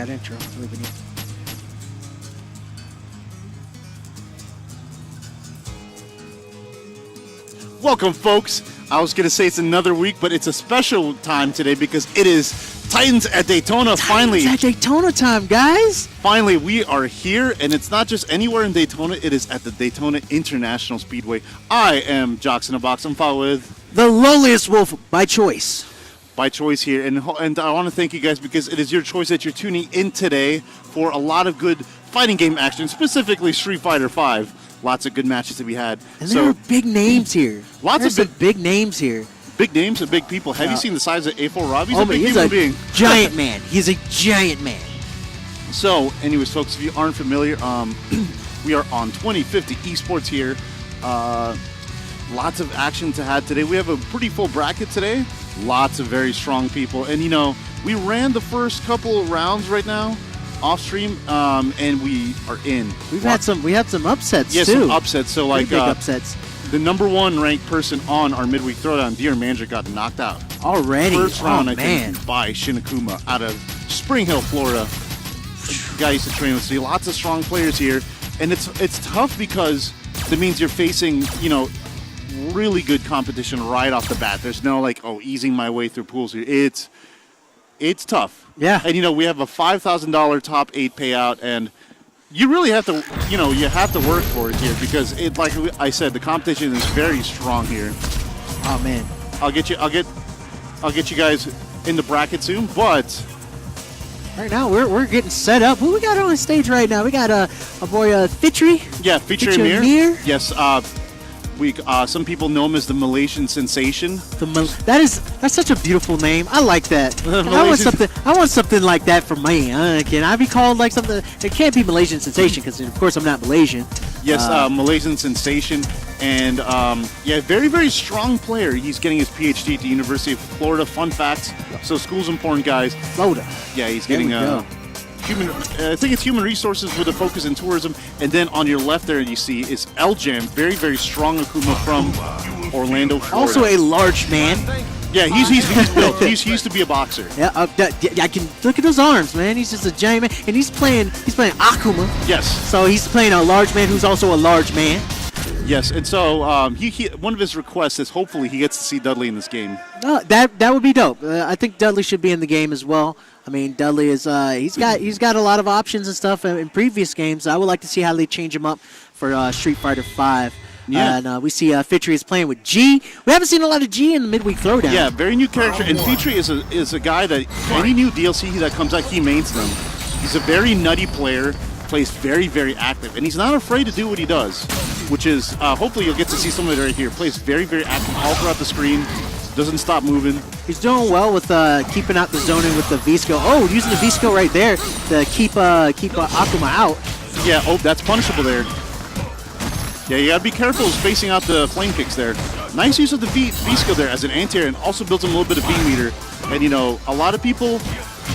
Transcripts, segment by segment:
that intro. Really neat. Welcome, folks. I was going to say it's another week, but it's a special time today because it is Titans at Daytona. Finally. It's at Daytona time, guys. Finally, we are here, and it's not just anywhere in Daytona. It is at the Daytona International Speedway. I am Jocks in a Box. I'm followed with the lowliest wolf by choice. By choice here, and I want to thank you guys because it is your choice that you're tuning in today for a lot of good fighting game action, specifically Street Fighter V. Lots of good matches to be had. And there are big names here. Lots of big names here. Big names and big people. Have you seen the size of A4 Rob? He's a big he's human a being. Giant man. He's a giant man. So, anyways, folks, if you aren't familiar, we are on 2050 Esports here. Lots of action to have today. We have a pretty full bracket today. Lots of very strong people. And, you know, we ran the first couple of rounds right now off stream, and we are in. We had some upsets, too. Some upsets. So, like, big upsets. The number one ranked person on our midweek throwdown, Deer Manager, got knocked out. Already? First round, I think, by Shinakuma out of Spring Hill, Florida. The guy used to train with. So lots of strong players here. And it's tough because that means you're facing, you know, really good competition right off the bat. There's no, like, easing my way through pools here. It's tough. Yeah. And, you know, we have a $5,000 top 8 payout, and you really have to, you know, work for it here because like I said, the competition is very strong here. Oh man. I'll get you guys in the bracket soon, but right now we're getting set up. Who we got on stage right now? We got a boy Fitri. Yeah, Fitri Amir. Yes, some people know him as the Malaysian sensation. That's such a beautiful name. I like that. I want something like that for me. Can I be called like something? It can't be Malaysian sensation because of course I'm not Malaysian. Yes, Malaysian sensation, and very, very strong player. He's getting his PhD at the University of Florida. Fun facts. So school's important, guys. Florida. Yeah, he's getting I think it's human resources with a focus in tourism. And then on your left there you see is L-Jam, very, very strong Akuma from Orlando, Florida. Also a large man. Yeah, he's built. He used to be a boxer. Yeah, I can look at those arms, man. He's just a giant man, and he's playing Akuma. Yes. So he's playing a large man who's also a large man. Yes, and so he one of his requests is hopefully he gets to see Dudley in this game. That would be dope. I think Dudley should be in the game as well. I mean, Dudley is he's got a lot of options and stuff in previous games. I would like to see how they change him up for Street Fighter V. Yeah. And we see Fitri is playing with G. We haven't seen a lot of G in the midweek throwdown. Yeah, very new character. And Fitri is a guy that any new DLC that comes out, he mains them. He's a very nutty player, plays very, very active, and he's not afraid to do what he does, which is hopefully you'll get to see some of it right here. Plays very, very active all throughout the screen. Doesn't stop moving. He's doing well with keeping out the zoning with the V-skill. Oh, using the V-skill right there to keep Akuma out. Yeah, that's punishable there. Yeah, you gotta be careful spacing out the flame kicks there. Nice use of the V-skill there as an anti-air, and also builds him a little bit of V-meter. And, you know, a lot of people,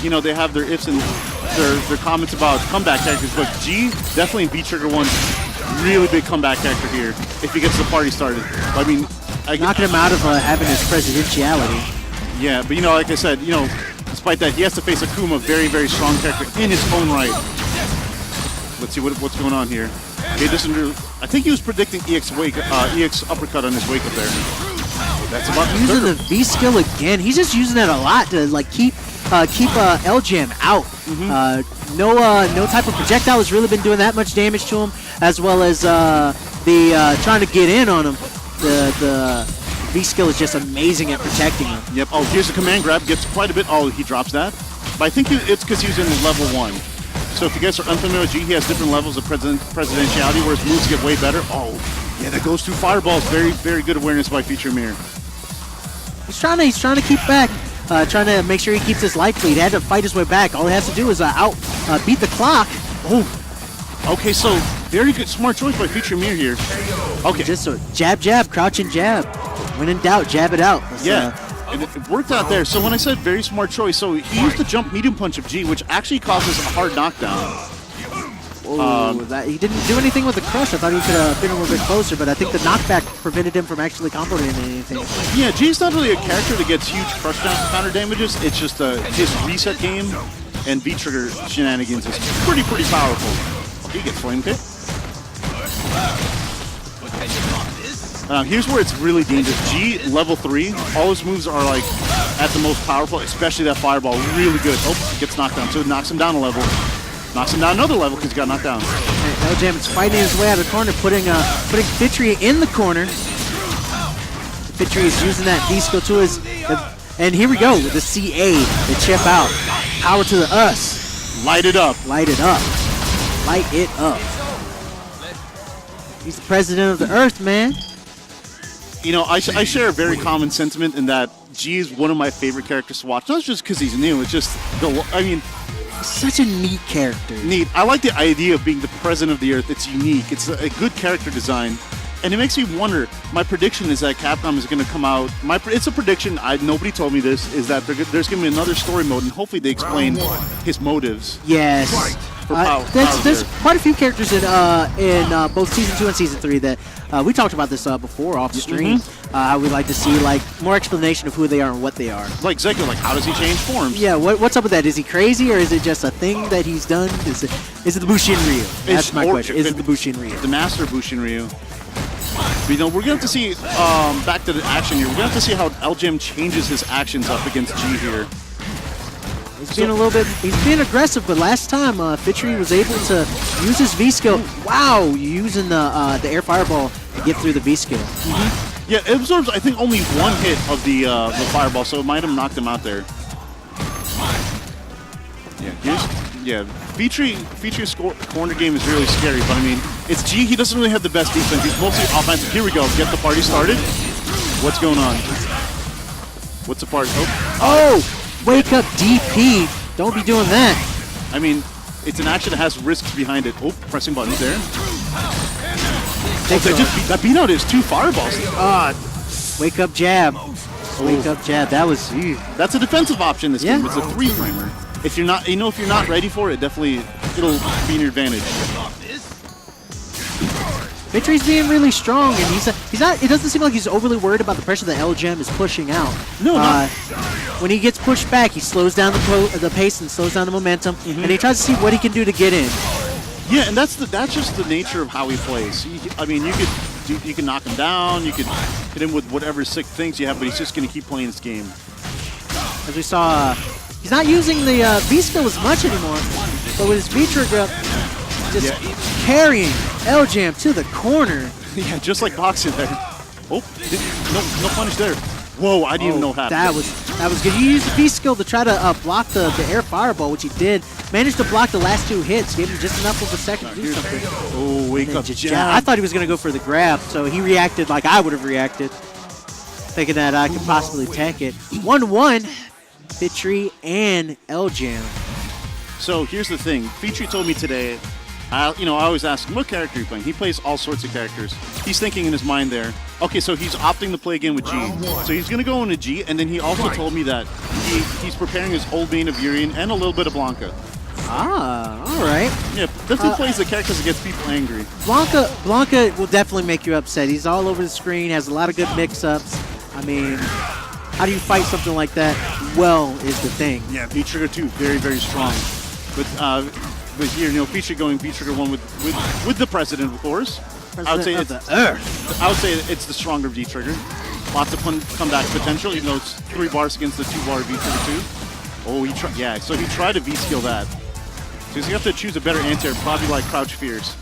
you know, they have their ifs and their comments about comeback characters, but G, definitely in V-Trigger 1, really big comeback character here if he gets the party started. I mean, knocking him out of having his presidentiality. Yeah, but, you know, like I said, you know, despite that, he has to face Akuma, very, very strong character in his own right. Let's see what's going on here. Okay, I think he was predicting EX uppercut on his wake up there. That's about using the V skill again. He's just using that a lot to like keep L-Jam out. Mm-hmm. No type of projectile has really been doing that much damage to him, as well as trying to get in on him. The V skill is just amazing at protecting him. Yep. Oh, here's a command grab. Gets quite a bit. Oh, he drops that. But I think it's because he's in level 1. So if you guys are unfamiliar with G, he has different levels of presidentiality where his moves get way better. Oh, yeah, that goes through fireballs. Very, very good awareness by Fitri Amir. He's trying to keep back, trying to make sure he keeps his life lead. He had to fight his way back. All he has to do is beat the clock. Oh, okay, so very good, smart choice by Fitri Amir here. Okay. Just a jab, crouch and jab. When in doubt, jab it out. Yeah. And it worked out there. So when I said very smart choice, so he used the jump medium punch of G, which actually causes a hard knockdown. He didn't do anything with the crush. I thought he could have been a little bit closer, but I think the knockback prevented him from actually comboing anything. Yeah, G's not really a character that gets huge crush down counter damages. It's just his reset game and V-trigger shenanigans is pretty powerful. Okay, he gets flame pit. Here's where it's really dangerous. G, level 3, all his moves are like at the most powerful, especially that fireball, really good. Oh, gets knocked down, so it knocks him down a level. Knocks him down another level because he got knocked down. LJM is fighting his way out of the corner, putting Fitri in the corner. Fitri is using that V-skill to his... And here we go with the CA, the chip out. Power to the us. Light it up. Light it up. Light it up. He's the president of the earth, man. You know, I share a very common sentiment in that G is one of my favorite characters to watch. Not just because he's new, it's just, Such a neat character. Neat. I like the idea of being the president of the earth. It's unique. It's a good character design. And it makes me wonder, my prediction is that Capcom is going to come out, it's a prediction, nobody told me this, is that there's going to be another story mode, and hopefully they explain his motives. Yes. There's quite a few characters in both Season 2 and Season 3 that, we talked about this before off the stream, how we'd like to see like more explanation of who they are and what they are. Like Zeko, like how does he change forms? Yeah, what's up with that? Is he crazy, or is it just a thing that he's done? Is it the Bushin Ryu? That's my question. Is it the Bushin Ryu? The Master Bushin Ryu. But, you know, we're going to have to see, back to the action here, we're going to have to see how LGM changes his actions up against G here. He's being aggressive, but last time Fitri was able to use his V-skill. Wow, using the air fireball to get through the V-skill. Yeah, it absorbs, I think, only one hit of the fireball, so it might have knocked him out there. Feature's corner game is really scary, but I mean, it's G. He doesn't really have the best defense. He's mostly offensive. Here we go. Get the party started. What's going on? What's the party? Oh, wake up, DP. Don't be doing that. I mean, it's an action that has risks behind it. Oh, pressing buttons there. That beat out is 2 fireballs. Wake up, jab. Wake up, jab. That was... That's a defensive option in this game. It's a 3-framer. If you're not, if you're not ready for it, it'll be in your advantage. Vitri's being really strong, and he's not. It doesn't seem like he's overly worried about the pressure that LGM is pushing out. No, not. When he gets pushed back, he slows down the pace and slows down the momentum, and he tries to see what he can do to get in. Yeah, and that's just the nature of how he plays. I mean, you can knock him down, you could hit him with whatever sick things you have, but he's just going to keep playing this game. As we saw. He's not using the V-skill as much anymore, but with his V-trigger just carrying LJam to the corner. Yeah, just like boxing there. Oh, no punish there. Whoa, I didn't even know what happened. That was good. He used the V-skill to try to block the air fireball, which he did. Managed to block the last 2 hits, gave him just enough of a second to do something. Oh, wake up, jab. I thought he was going to go for the grab, so he reacted like I would have reacted, thinking that I could possibly tech it. 1-1. Fitri and LJam. So here's the thing. Fitri told me today, I always ask him, what character are you playing? He plays all sorts of characters. He's thinking in his mind there, okay, so he's opting to play again with G. So he's going to go into G, and then he also told me that he's preparing his old main of Urien and a little bit of Blanca. All right. Yeah, that's who plays the characters that gets people angry. Blanca will definitely make you upset. He's all over the screen, has a lot of good mix-ups. I mean... How do you fight something like that? Well, is the thing. Yeah, V-trigger 2, very, very strong. But here, V-trigger going V-trigger 1 with the president, of course. I would say it's the stronger V-trigger. Lots of comeback potential, even though it's 3 bars against the 2-bar V-trigger 2. Oh, so he tried to V-skill that. So he's going to have to choose a better answer, probably like Crouch Fierce.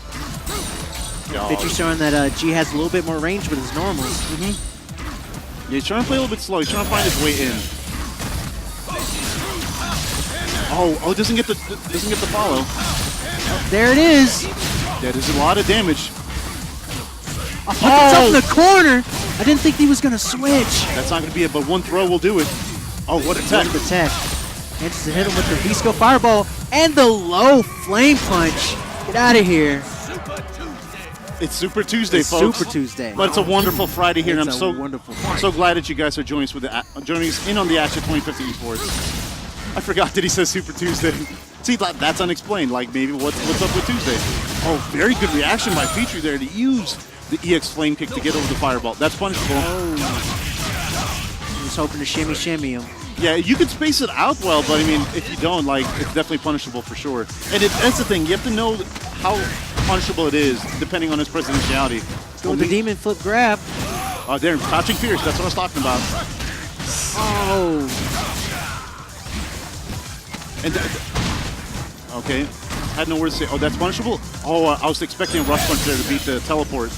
Fitri showing that G has a little bit more range with his normals. Yeah, he's trying to play a little bit slow. He's trying to find his way in. Oh, doesn't get the follow. There it is. That is a lot of damage. It's up in the corner. I didn't think he was gonna switch. That's not gonna be it, but 1 throw will do it. Oh, what a tech! What a tech. Manages to hit him with the V-skill fireball and the low flame punch. Get out of here. It's Super Tuesday, folks. Super Tuesday. But it's a wonderful Friday here, and I'm so glad that you guys are joining us in on the Action 2050 Esports. I forgot that he says Super Tuesday. See, that's unexplained. Like, maybe what's up with Tuesday? Oh, very good reaction by Fitri there to use the EX Flame Kick to get over the fireball. That's punishable. Oh. He was hoping to shimmy him. Yeah, you could space it out well, but I mean, if you don't, like, it's definitely punishable for sure. And that's the thing. You have to know how punishable it is depending on his presidentiality. Go with the demon flip grab. Oh, there, crouching fierce. That's what I was talking about. Oh. And okay, had no words to say. Oh, that's punishable? Oh, I was expecting a rush punch there to beat the teleport.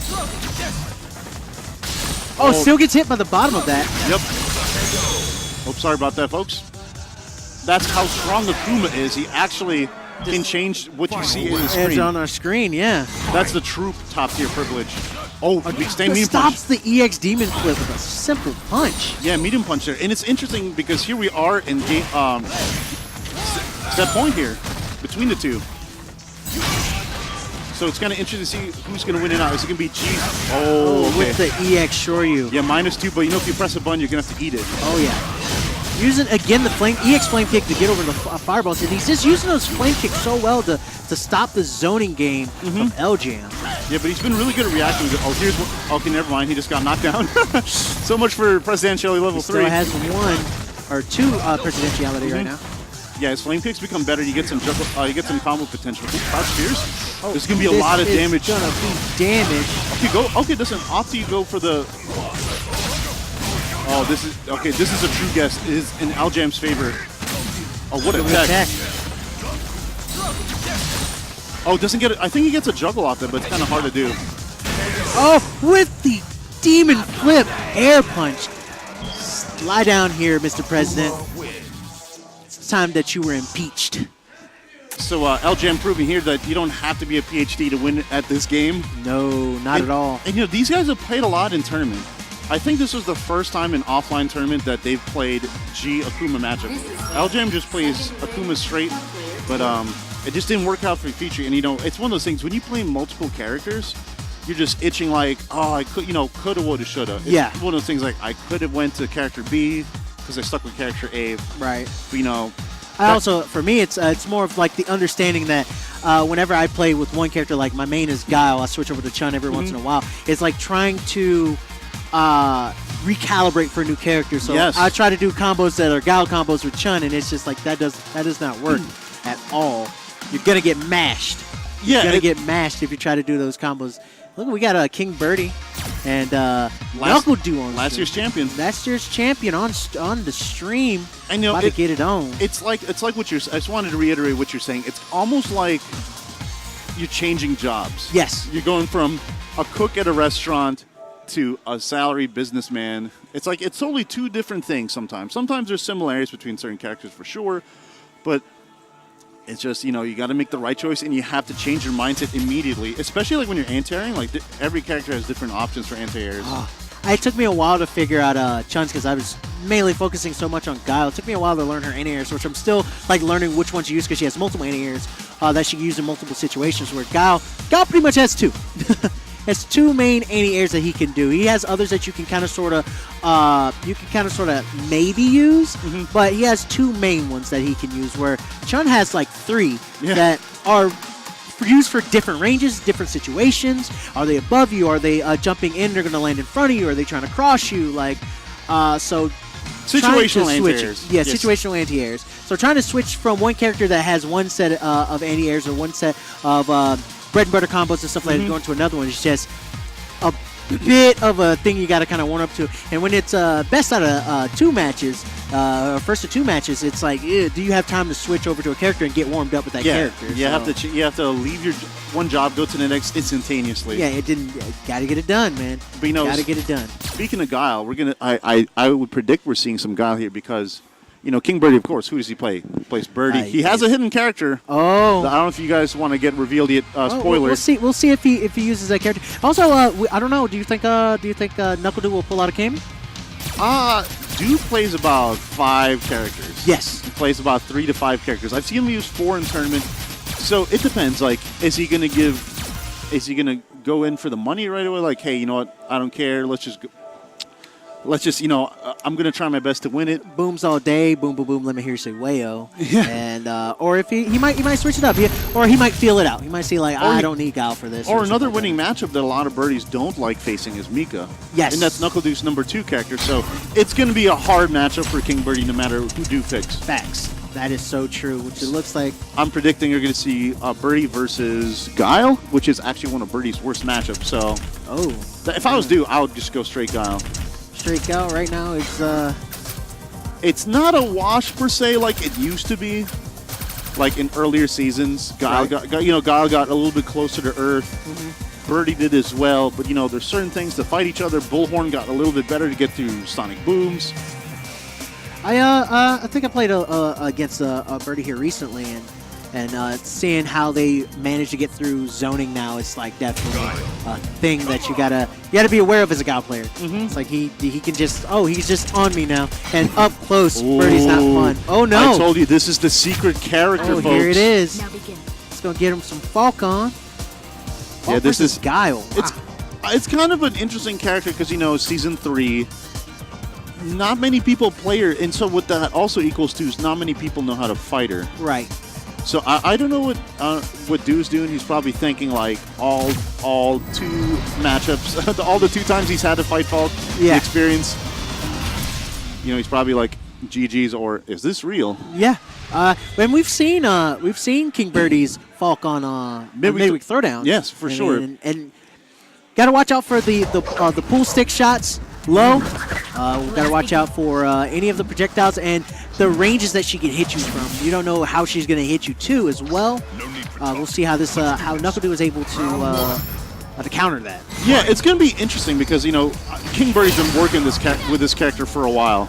Oh, still gets hit by the bottom of that. Yep. Oh, sorry about that, folks. That's how strong Akuma is. He actually can change what you see in the Edge screen. on our screen, yeah. That's the true top-tier privilege. Oh, extend It medium punch. stops the EX demon flip with a simple punch. Yeah, medium punch there. And it's interesting because here we are in game, set point here between the two. So it's kind of interesting to see who's going to win it out. Is it going to be G? Oh, okay. With the EX Shoryu. Yeah, -2, but you know if you press a button, you're going to have to eat it. Oh, yeah. Using, again, the EX flame kick to get over the fireballs. And he's just using those flame kicks so well to stop the zoning game of LJam. Yeah, but he's been really good at reacting. Oh, here's what. Okay, never mind. He just got knocked down. So much for Presidentiality level 3. Still has 1 or 2 Presidentiality right now. Yeah, his flame kicks become better. You get some combo potential. Ooh, crouch fierce. Oh, there's gonna be a lot of damage. This is gonna be damage. Okay, go. Okay, listen. After you go for the. Oh, this is okay. This is a true guess. It is in Aljam's favor. Oh, what a tech! Oh, doesn't get it. I think he gets a juggle off there, but it's kind of hard to do. Oh, with the demon flip air punch. Lie down here, Mr. President. It's time that you were impeached. So Aljam proving here that you don't have to be a PhD to win at this game. No, not at all. And you know, these guys have played a lot in tournament. I think this was the first time in offline tournament that they've played G Akuma matchup. Aljam just plays Akuma straight, but it just didn't work out for feature. And you know, it's one of those things when you play multiple characters, you're just itching like, oh, I could, coulda, woulda, shoulda. It's one of those things like I could have went to character B because I stuck with character A. Right. But, I also, for me, it's more of like the understanding that whenever I play with one character, like my main is Guile, I switch over to Chun every once in a while. It's like trying to recalibrate for a new character. So I try to do combos that are Guile combos with Chun, and it's just like that does not work at all. You're gonna get mashed. You're gonna get mashed if you try to do those combos. Look, we got King Birdie and Knuckle Do on last year's champion. Last year's champion on the stream. I know. About to get it on. It's like what you're. I just wanted to reiterate what you're saying. It's almost like you're changing jobs. Yes. You're going from a cook at a restaurant to a salary businessman. It's like it's totally two different things sometimes. Sometimes there's similarities between certain characters for sure, but it's just, you got to make the right choice and you have to change your mindset immediately, especially like when you're anti-airing. Like every character has different options for anti-airs. It took me a while to figure out Chun's because I was mainly focusing so much on Guile. It took me a while to learn her anti-airs, which I'm still like learning which one to use because she has multiple anti-airs that she can use in multiple situations. Where Guile pretty much has 2. Has 2 main anti-airs that he can do. He has others that you can kind of sort of maybe use, but he has 2 main ones that he can use. Where Chun has like 3 that are used for different ranges, different situations. Are they above you? Are they jumping in? They're going to land in front of you? Are they trying to cross you? Like, so situational anti-airs. Yeah, situational anti-airs. So trying to switch from one character that has one set of anti-airs or one set of bread and butter combos and stuff like that going to another one is just a bit of a thing you got to kind of warm up to. And when it's best out of 2 matches, first of 2 matches, it's like, do you have time to switch over to a character and get warmed up with that character? You have to leave your one job, go to the next instantaneously. Yeah, got to get it done, man. But got to get it done. Speaking of Guile, I would predict we're seeing some Guile here because King Birdie, of course, who does he play? He plays Birdie. He has a hidden character. Oh. I don't know if you guys want to get revealed yet. Spoilers. We'll see if he uses that character. Also, I don't know. Do you think Knuckle Do will pull out a Kame? Do plays about 5 characters. Yes. He plays about 3 to 5 characters. I've seen him use 4 in tournament. So it depends. Like, is he going to go in for the money right away? Like, hey, you know what? I don't care. Let's let's just, I'm going to try my best to win it. Booms all day, boom, boom, boom. Let me hear you say wayo. Yeah. And or if he might switch it up, or he might feel it out. He might say like, I don't need Guile for this. Or another winning matchup that a lot of birdies don't like facing is Mika. Yes. And that's Knuckle Deuce number 2 character. So it's going to be a hard matchup for King Birdie no matter who do picks. Facts. That is so true. Which it looks like. I'm predicting you're going to see Birdie versus Guile, which is actually one of Birdie's worst matchups. So if I was due, I would just go straight Guile. Straight Guile right now is. It's not a wash per se like it used to be. Like in earlier seasons, Guile got a little bit closer to earth. Mm-hmm. Birdie did as well, but there's certain things to fight each other. Bullhorn got a little bit better to get through Sonic Booms. I think I played against a Birdie here recently, and seeing how they manage to get through zoning now, it's like definitely a thing that you gotta be aware of as a Guile player. Mm-hmm. It's like he can just he's just on me now, and up close, Birdie's not fun. Oh no! I told you this is the secret character, folks. Here it is. It's gonna get him some Falcon. Yeah, this is Guile. Wow. It's kind of an interesting character because season 3. Not many people play her, and so what that also equals to is not many people know how to fight her. Right. So I don't know what Dude's doing. He's probably thinking like all 2 matchups, all the 2 times he's had to fight Falk. Yeah. The experience. He's probably like GG's or is this real? Yeah. And we've seen King Birdie's Falk on Midweek Throwdown. Yes, for sure. And got to watch out for the pool stick shots low. We've got to watch out for any of the projectiles and the ranges that she can hit you from. You don't know how she's going to hit you to as well. We'll see how how Knuckle is able to counter that. Yeah, it's going to be interesting because King Birdie's been working with this character for a while.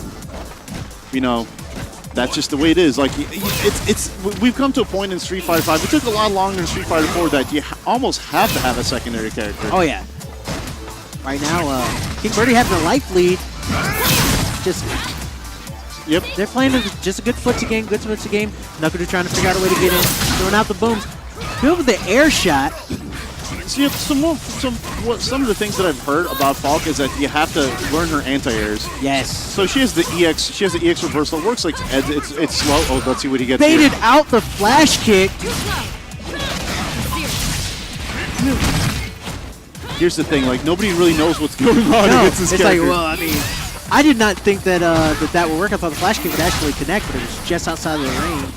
That's just the way it is. Like we've come to a point in Street Fighter 5. It took a lot longer in Street Fighter 4 that you almost have to have a secondary character. Oh yeah. Right now, King Birdie having a life lead. Yep. They're playing just a good footsie game, Knuckle trying to figure out a way to get in, throwing out the booms. Good with the air shot. See, some of the things that I've heard about Falk is that you have to learn her anti-airs. Yes. So she has the EX. She has the EX reversal. It works like it's slow. Oh, let's see what he gets. Baited here. out the flash kick. Here's the thing, like nobody really knows what's going on against this character. Like, well, I mean, I did not think that that would work. I thought the flash kick would actually connect, but it was just outside of the range.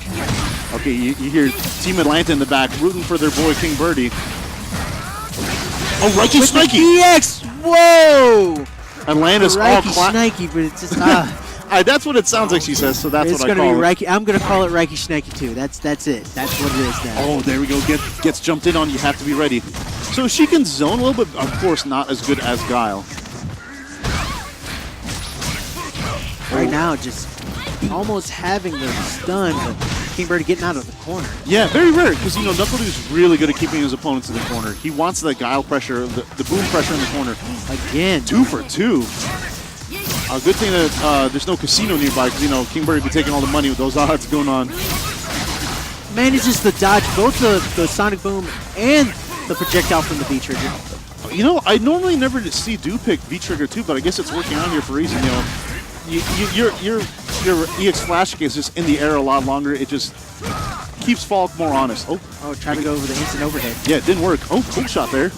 Okay, you hear Team Atlanta in the back rooting for their boy King Birdie. Oh, Reiki Snikey! EX! Whoa! Atlanta's all Snikey, but it's just that's what it sounds like she says, so that's what I call it. Reiki. I'm gonna call it Reiki Snikey too. That's it. That's what it is now. Oh, there we go. Gets jumped in on. You have to be ready. So she can zone a little bit, of course, not as good as Guile. Right now, just almost having the stun, but King Birdie getting out of the corner. Yeah, very rare, because Knuckle is really good at keeping his opponents in the corner. He wants the Guile pressure, the boom pressure in the corner. Again. 2 for 2. Good thing that there's no casino nearby, because King Birdie be taking all the money with those odds going on. Manages to dodge both the Sonic Boom and the projectile from the V-Trigger. I normally never see Do pick V-Trigger too, but I guess it's working out here for a reason. Your EX flash kick is just in the air a lot longer. It just keeps Falk more honest. Oh, trying to go over the instant overhead. Yeah, it didn't work. Oh, cool shot there.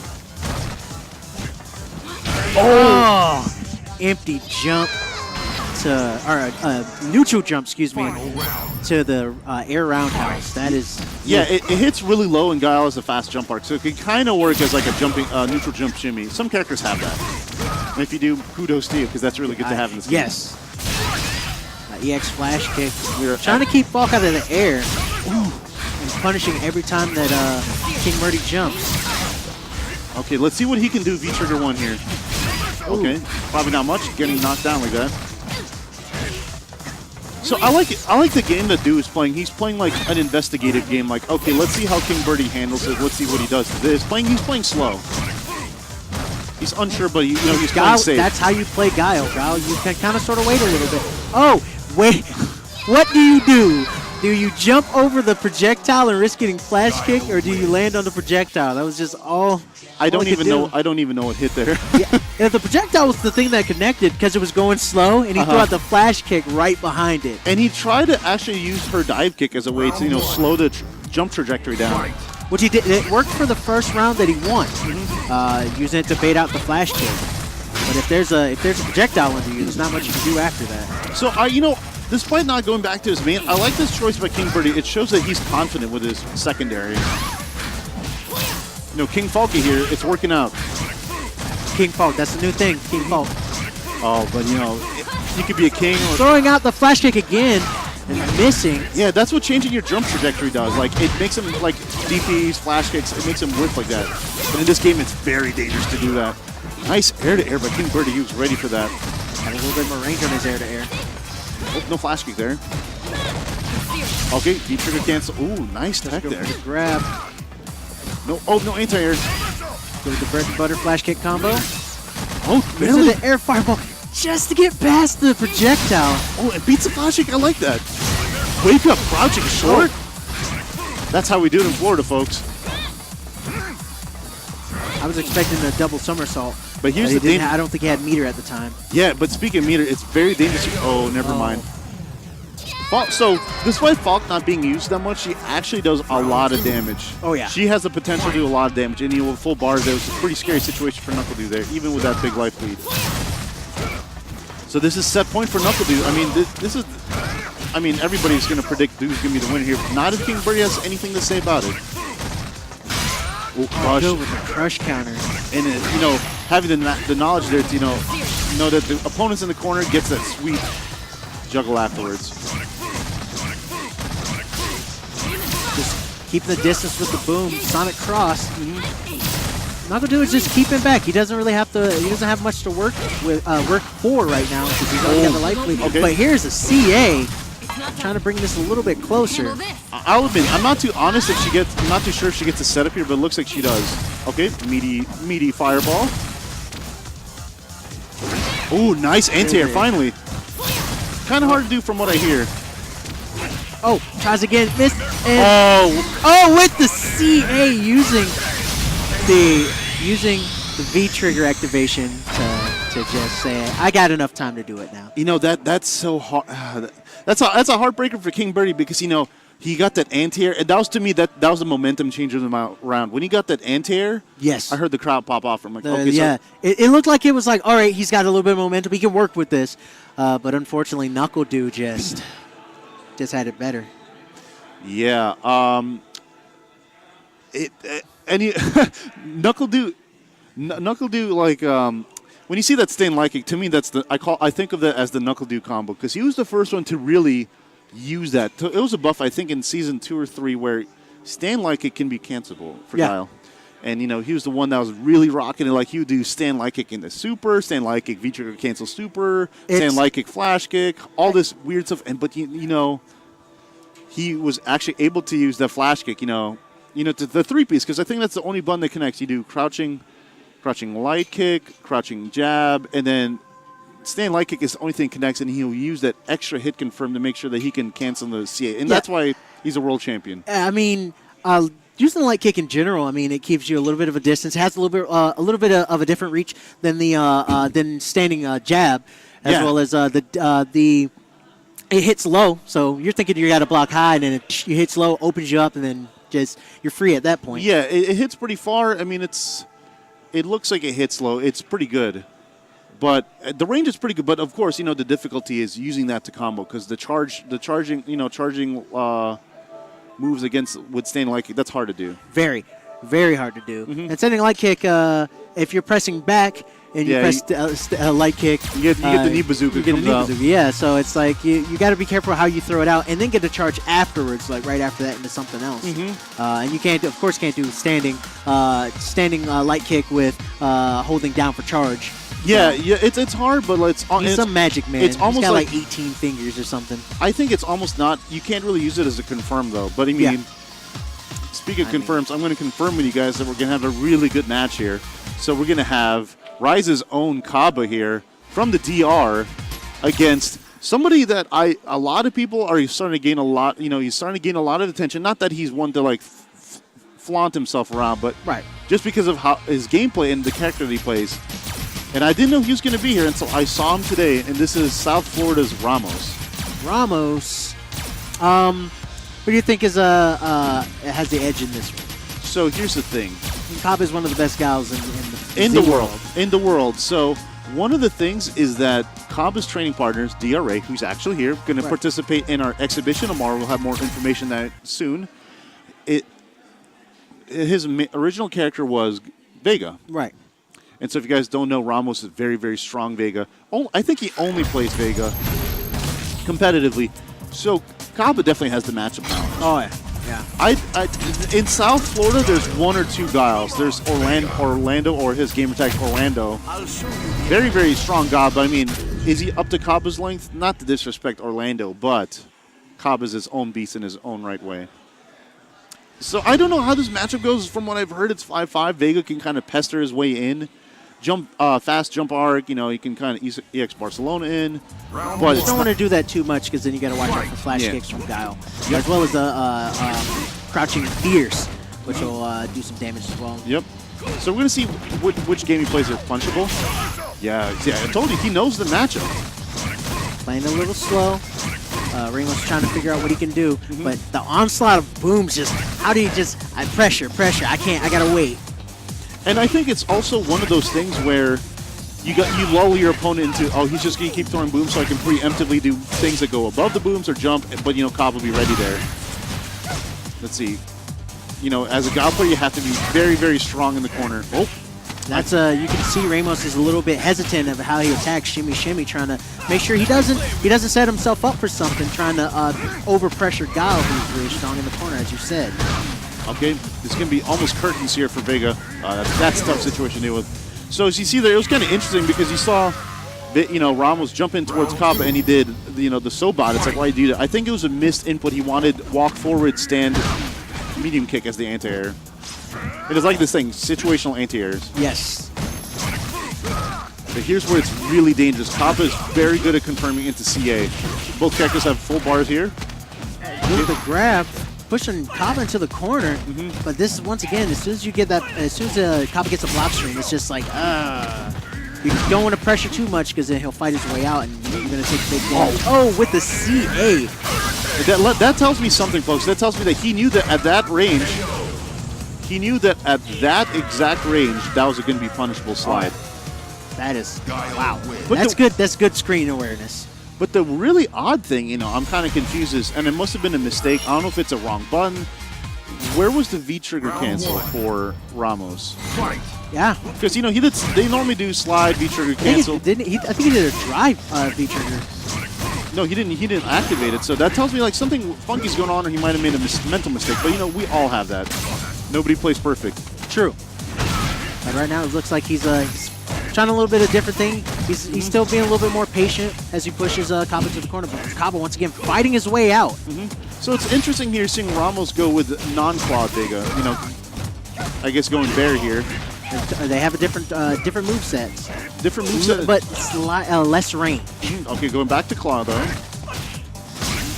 Oh, empty jump neutral jump, excuse me, to the air roundhouse. That is... Yeah, it hits really low, and Guile has a fast jump arc, so it can kind of work as like a jumping neutral jump shimmy. Some characters have that. And if you do, kudos to you, because that's really good to have in this game. Yes. EX flash kick. We're trying to keep Falk out of the air. And punishing every time that King Birdie jumps. Okay, let's see what he can do V-Trigger 1 here. Okay, probably not much, getting knocked down like that. So I like the game that Do is playing. He's playing like an investigative game. Like, okay, let's see how King Birdie handles it. Let's see what he does to this. He's playing slow. He's unsure, but he's playing safe. That's how you play Guile. You can kind of sort of wait a little bit. Oh, wait. What do you do Do you jump over the projectile and risk getting flash kick, or do you land on the projectile? That was just all. I don't even know. I don't even know what hit there. Yeah, and the projectile was the thing that connected because it was going slow, and he threw out the flash kick right behind it. And he tried to actually use her dive kick as a way to slow the jump trajectory down. Which he did. It worked for the first round that he won, using it to bait out the flash kick. But if there's a projectile under you, there's not much you can do after that. So despite not going back to his main, I like this choice by King Birdie. It shows that he's confident with his secondary. King Falky here, it's working out. King Falk, that's the new thing, King Falk. Oh, but you could be a king. Throwing out the flash kick again and missing. Yeah, that's what changing your jump trajectory does. Like, it makes him, like, DPs, flash kicks, it makes him whiff like that. But in this game, it's very dangerous to do that. Nice air-to-air by King Birdie. He was ready for that. Had a little bit more range on his air-to-air. Oh, no flash kick there. Okay, deep trigger cancel. Ooh, nice tech there. Grab. No, no anti-air. Go with the bread and butter flash kick combo. Oh, really? The air fireball just to get past the projectile. Oh, it beats the flash kick. I like that. Wake up, crouching short. That's how we do it in Florida, folks. I was expecting a double somersault. But here's the thing. I don't think he had meter at the time. Yeah, but speaking of meter, it's very dangerous. Oh, never mind. So, despite Falk not being used that much, she actually does a lot of damage. Oh, yeah. She has the potential to do a lot of damage. And with full bars, it was a pretty scary situation for NuckleDu there, even with that big life lead. So this is set point for NuckleDu. I mean, this is... I mean, everybody's going to predict who's going to be the winner here. Not if King Birdie has anything to say about it. Oh, crush. Good with the crush counter. And, having the knowledge there to, know that the opponent's in the corner gets that sweet juggle afterwards. Just keep the distance with the boom. Sonic Cross. NuckleDu is just keeping back. He doesn't really have to. He doesn't have much to work for right now because he's already got the life lead. Okay. But here's a CA trying to bring this a little bit closer. I'll admit, I'm not too honest if she gets. I'm not too sure if she gets a setup here, but it looks like she does. Okay, meaty fireball. Oh, nice anti-air finally. Kind of hard to do from what I hear. Oh, tries again, missed. And with the CA using the V trigger activation to just say, I got enough time to do it now. That's so hard. That's a heartbreaker for King Birdie because he got that anti-air, and that was to me that was a momentum changer in the round. When he got that anti-air, yes, I heard the crowd pop off. I'm like, okay, yeah, it looked like it was like, all right, he's got a little bit of momentum, he can work with this, but unfortunately, NuckleDu just had it better. Yeah, NuckleDu like when you see that Stain Light Kick, to me that's I think of that as the NuckleDu combo because he was the first one to really use that. It was a buff I think in season 2 or 3 where Stain Light Kick can be cancelable for Dial. And he was the one that was really rocking it. Like he would do Stain Light Kick into Super, Stain Light Kick V-Trigger cancel Super, Stain Light Kick Flash Kick, all this weird stuff. And but he was actually able to use the Flash Kick. The 3-piece because I think that's the only button that connects. You do crouching light kick, crouching jab, and then Stain Light Kick is the only thing that connects, and he'll use that extra hit confirm to make sure that he can cancel the CA. And that's why he's a world champion. I mean, using the light kick in general, I mean, it keeps you a little bit of a distance. It has a little bit of a different reach than the standing jab, as well as the it hits low. So you're thinking you got to block high, and then it hits low, opens you up, and then just you're free at that point. Yeah, it hits pretty far. I mean, it looks like it hits low. It's pretty good. But the range is pretty good. But, of course, the difficulty is using that to combo because the charging moves with Standing Light Kick, that's hard to do. Very, very hard to do. And Standing Light Kick, if you're pressing back and you press Light Kick, you get the knee bazooka. You get the knee bazooka, yeah. So it's like you got to be careful how you throw it out and then get the charge afterwards, like right after that into something else. And you can't do standing Light Kick with holding down for charge. Yeah, it's hard, but he's some magic man. It's almost he's got like 18 fingers or something. I think it's almost not. You can't really use it as a confirm though. But I mean, speaking of confirms, I'm going to confirm with you guys that we're going to have a really good match here. So we're going to have Rise's own Kaba here from the DR against Somebody that a lot of people are starting to gain a lot, he's starting to gain a lot of attention. Not that he's one to like flaunt himself around, but Right. just because of how his gameplay and the character that he plays. And I didn't know he was going to be here until I saw him today, and this is South Florida's Ramos. Ramos, who do you think is has the edge in this one? So here's the thing. Cobb is one of the best guys in the world. In the world. So one of the things is that Cobb's training partners, DRA, who's actually here, going to participate in our exhibition tomorrow. We'll have more information on that soon. His original character was Vega. Right. And so if you guys don't know, Ramos is very, very strong Vega. I think he only plays Vega competitively. So Cobb definitely has the matchup now. Oh, yeah. Yeah. In South Florida, there's one or two guys. There's Orlando or his gamer tag Orlando. Very, very strong guy, but I mean, is he up to Cobb's length? Not to disrespect Orlando, but Cobb is his own beast in his own right way. So I don't know how this matchup goes. From what I've heard, it's 5-5. Vega can kind of pester his way in. Fast jump arc, he can kind of EX Barcelona in. But you don't want to do that too much because then you got to watch out for flash kicks from Guile, as well as crouching fierce, which will do some damage as well. Yep. So we're going to see which game he plays are punchable. Yeah, I told you, he knows the matchup. Playing a little slow. Ringo's trying to figure out what he can do, but the onslaught of booms how do you pressure, I can't, I got to wait. And I think it's also one of those things where you lull your opponent into, he's just going to keep throwing booms so I can preemptively do things that go above the booms or jump, but, Cobb will be ready there. Let's see. As a God player, you have to be very, very strong in the corner. Oh. That's you can see Ramos is a little bit hesitant of how he attacks shimmy, trying to make sure he doesn't set himself up for something, trying to overpressure Guile, who's really strong in the corner, as you said. Okay, this is going to be almost curtains here for Vega. That's a tough situation to deal with. So as you see there, it was kind of interesting because you saw, Ramos jump in towards Kappa and he did, the Sobot. It's like, why do you do that? I think it was a missed input. He wanted walk forward, stand, medium kick as the anti-air. It is like this thing, situational anti-airs. Yes. But here's where it's really dangerous. Kappa is very good at confirming into CA. Both characters have full bars here. With the grab, pushing Kappa into the corner, but this is, once again, as soon as Kappa gets a block stream, it's just like, you don't want to pressure too much because then he'll fight his way out and you're going to take big damage. Oh, with the CA. That tells me something, folks. That tells me that he knew that at that range, exact range, that was going to be punishable slide. That is, wow. That's good. That's good screen awareness. But the really odd thing, I'm kind of confused is, and it must have been a mistake. I don't know if it's a wrong button. Where was the V-trigger cancel for Ramos? Yeah. Because, they normally do slide, V-trigger cancel. I think he did a drive V-trigger. No, he didn't activate it. So that tells me like something funky's going on or he might have made a mental mistake. But, we all have that. Nobody plays perfect. True. But right now it looks like he's trying a little bit of different thing. He's still being a little bit more patient as he pushes Kaba to the corner. But Kaba, once again, fighting his way out. So it's interesting here seeing Ramos go with non-quad Vega. I guess going bear here. They have a different movesets. Different movesets. But less range. Okay, going back to Claw, though.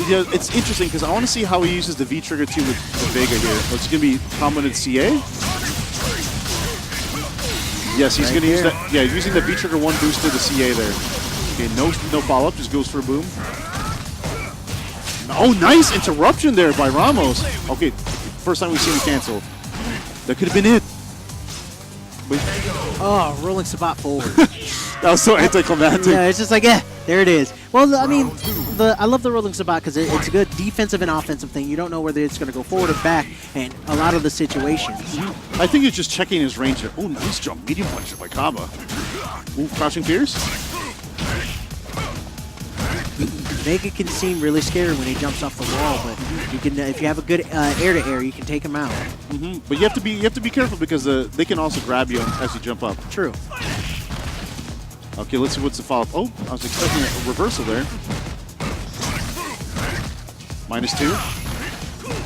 It's interesting because I want to see how he uses the V-trigger too with Vega here. It's going to be commented CA. Yes, he's going to use that. Yeah, using the V-trigger 1 boost to the CA there. Okay, no follow-up, just goes for a boom. Oh, nice interruption there by Ramos. Okay, first time we've seen him cancel. That could have been it. Wait. Oh, rolling Sabat forward. That was so anticlimactic. Yeah, it's just like, there it is. Well, I mean, I love the rolling Sabat because it's a good defensive and offensive thing. You don't know whether it's going to go forward or back in a lot of the situations. I think he's just checking his range there. Oh, nice jump. Medium punch by Kaba. Ooh, crouching Pierce. Vega can seem really scary when he jumps off the wall, but you can, if you have a good air-to-air, you can take him out. But you have to be careful because they can also grab you as you jump up. True. Okay, let's see what's the follow-up. Oh, I was expecting a reversal there. -2.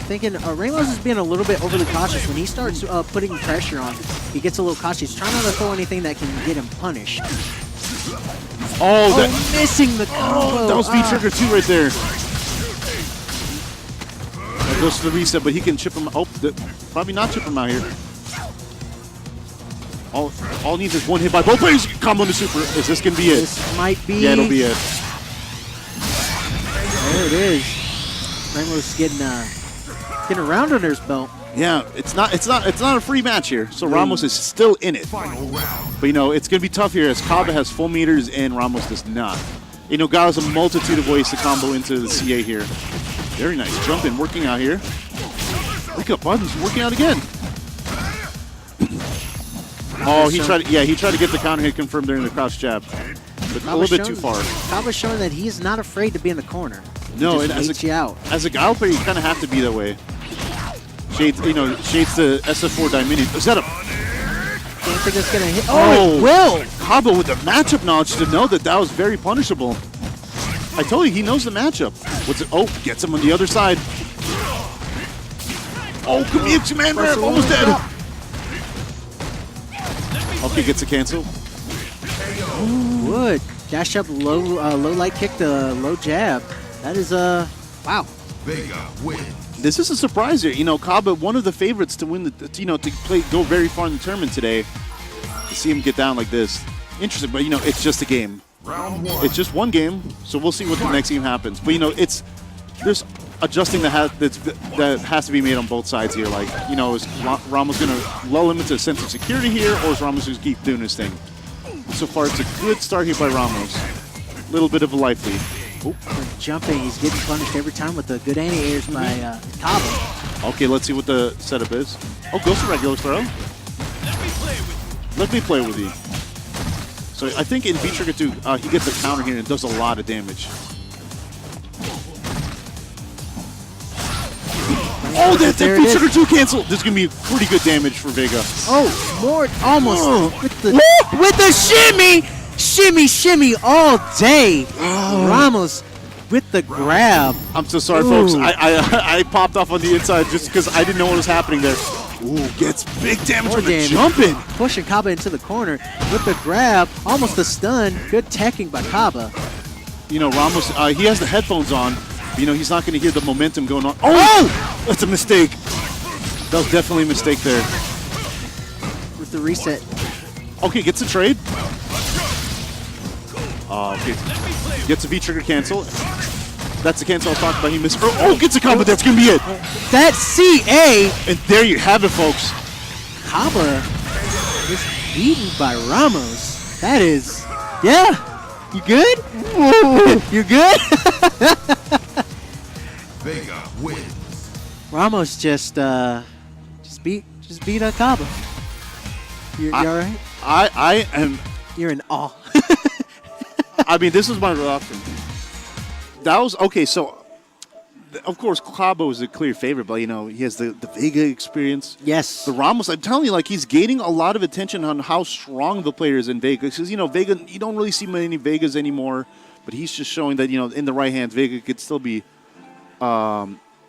Thinking Ramos is being a little bit overly cautious. When he starts putting pressure on, he gets a little cautious. He's trying not to throw anything that can get him punished. Oh, that, missing the combo. that was V-Trigger 2 right there. That goes to the reset, but he can chip him. Oh, probably not chip him out here. All needs is one hit by both players. Combo into super. Is this going to be it? This might be. Yeah, it'll be it. There it is. Ramos getting around under his belt. Yeah, it's not a free match here. So Ramos is still in it. But you know, it's gonna be tough here as Kaba has full meters and Ramos does not. You know, God has a multitude of ways to combo into the CA here. Very nice jumping, working out here. Look up buttons, working out again. Oh, he tried to get the counter hit confirmed during the crouch jab. But a little bit too far. Kaba's showing that he is not afraid to be in the corner. No, and as a Guile player, you kind of have to be that way. Shades the SF4 Dimini. Is that a... Don't think it's going to hit. Oh, it will! Kaba with the matchup knowledge to know that was very punishable. I told you, he knows the matchup. Oh, gets him on the other side. Oh, Kamichi, man, almost dead. Okay, gets a cancel. Wood. Dash up, low light kick, the low jab. That is, wow. Vega win. This is a surprise here. You know, Kaba, one of the favorites to win go very far in the tournament today. To see him get down like this. Interesting, but you know, it's just a game. Round one. It's just one game, so we'll see what the next game happens. But you know, there's adjusting that has to be made on both sides here. Like, you know, is Ramos gonna lull him into a sense of security here, or is Ramos just keep doing his thing? So far, it's a good start here by Ramos. Little bit of a life lead. Oh, jumping, he's getting punished every time with the good anti-airs by Kaba. Okay, let's see what the setup is. Oh, goes to regular throw. Let me play with you. So I think in V-Trigger 2, he gets a counter here and does a lot of damage. Oh, that V-Trigger 2 cancel! This is going to be pretty good damage for Vega. Oh, more, almost with the shimmy! Shimmy all day. Ramos with the grab. I'm so sorry, folks. I popped off on the inside just because I didn't know what was happening there. Ooh, gets big damage from the jumping. Pushing Kaba into the corner with the grab. Almost a stun. Good teching by Kaba. You know, Ramos, he has the headphones on. You know, he's not going to hear the momentum going on. Oh! That's a mistake. That was definitely a mistake there. With the reset. Okay, gets a trade. Okay. Gets a V-Trigger cancel. That's the cancel I was talking about. He missed. Oh, gets a combo. That's going to be it. That's CA. And there you have it, folks. Kaba is beaten by Ramos. That is, yeah. You good? You good? Vega wins. Ramos just beat Kaba. You all right? I am. You're in awe. I mean, this is my reaction. That was okay. So, of course, Kaba was a clear favorite, but you know he has the Vega experience. Yes. The Ramos, I'm telling you, like he's gaining a lot of attention on how strong the player is in Vega. Because you know Vega, you don't really see many Vegas anymore, but he's just showing that you know in the right hands, Vega could still be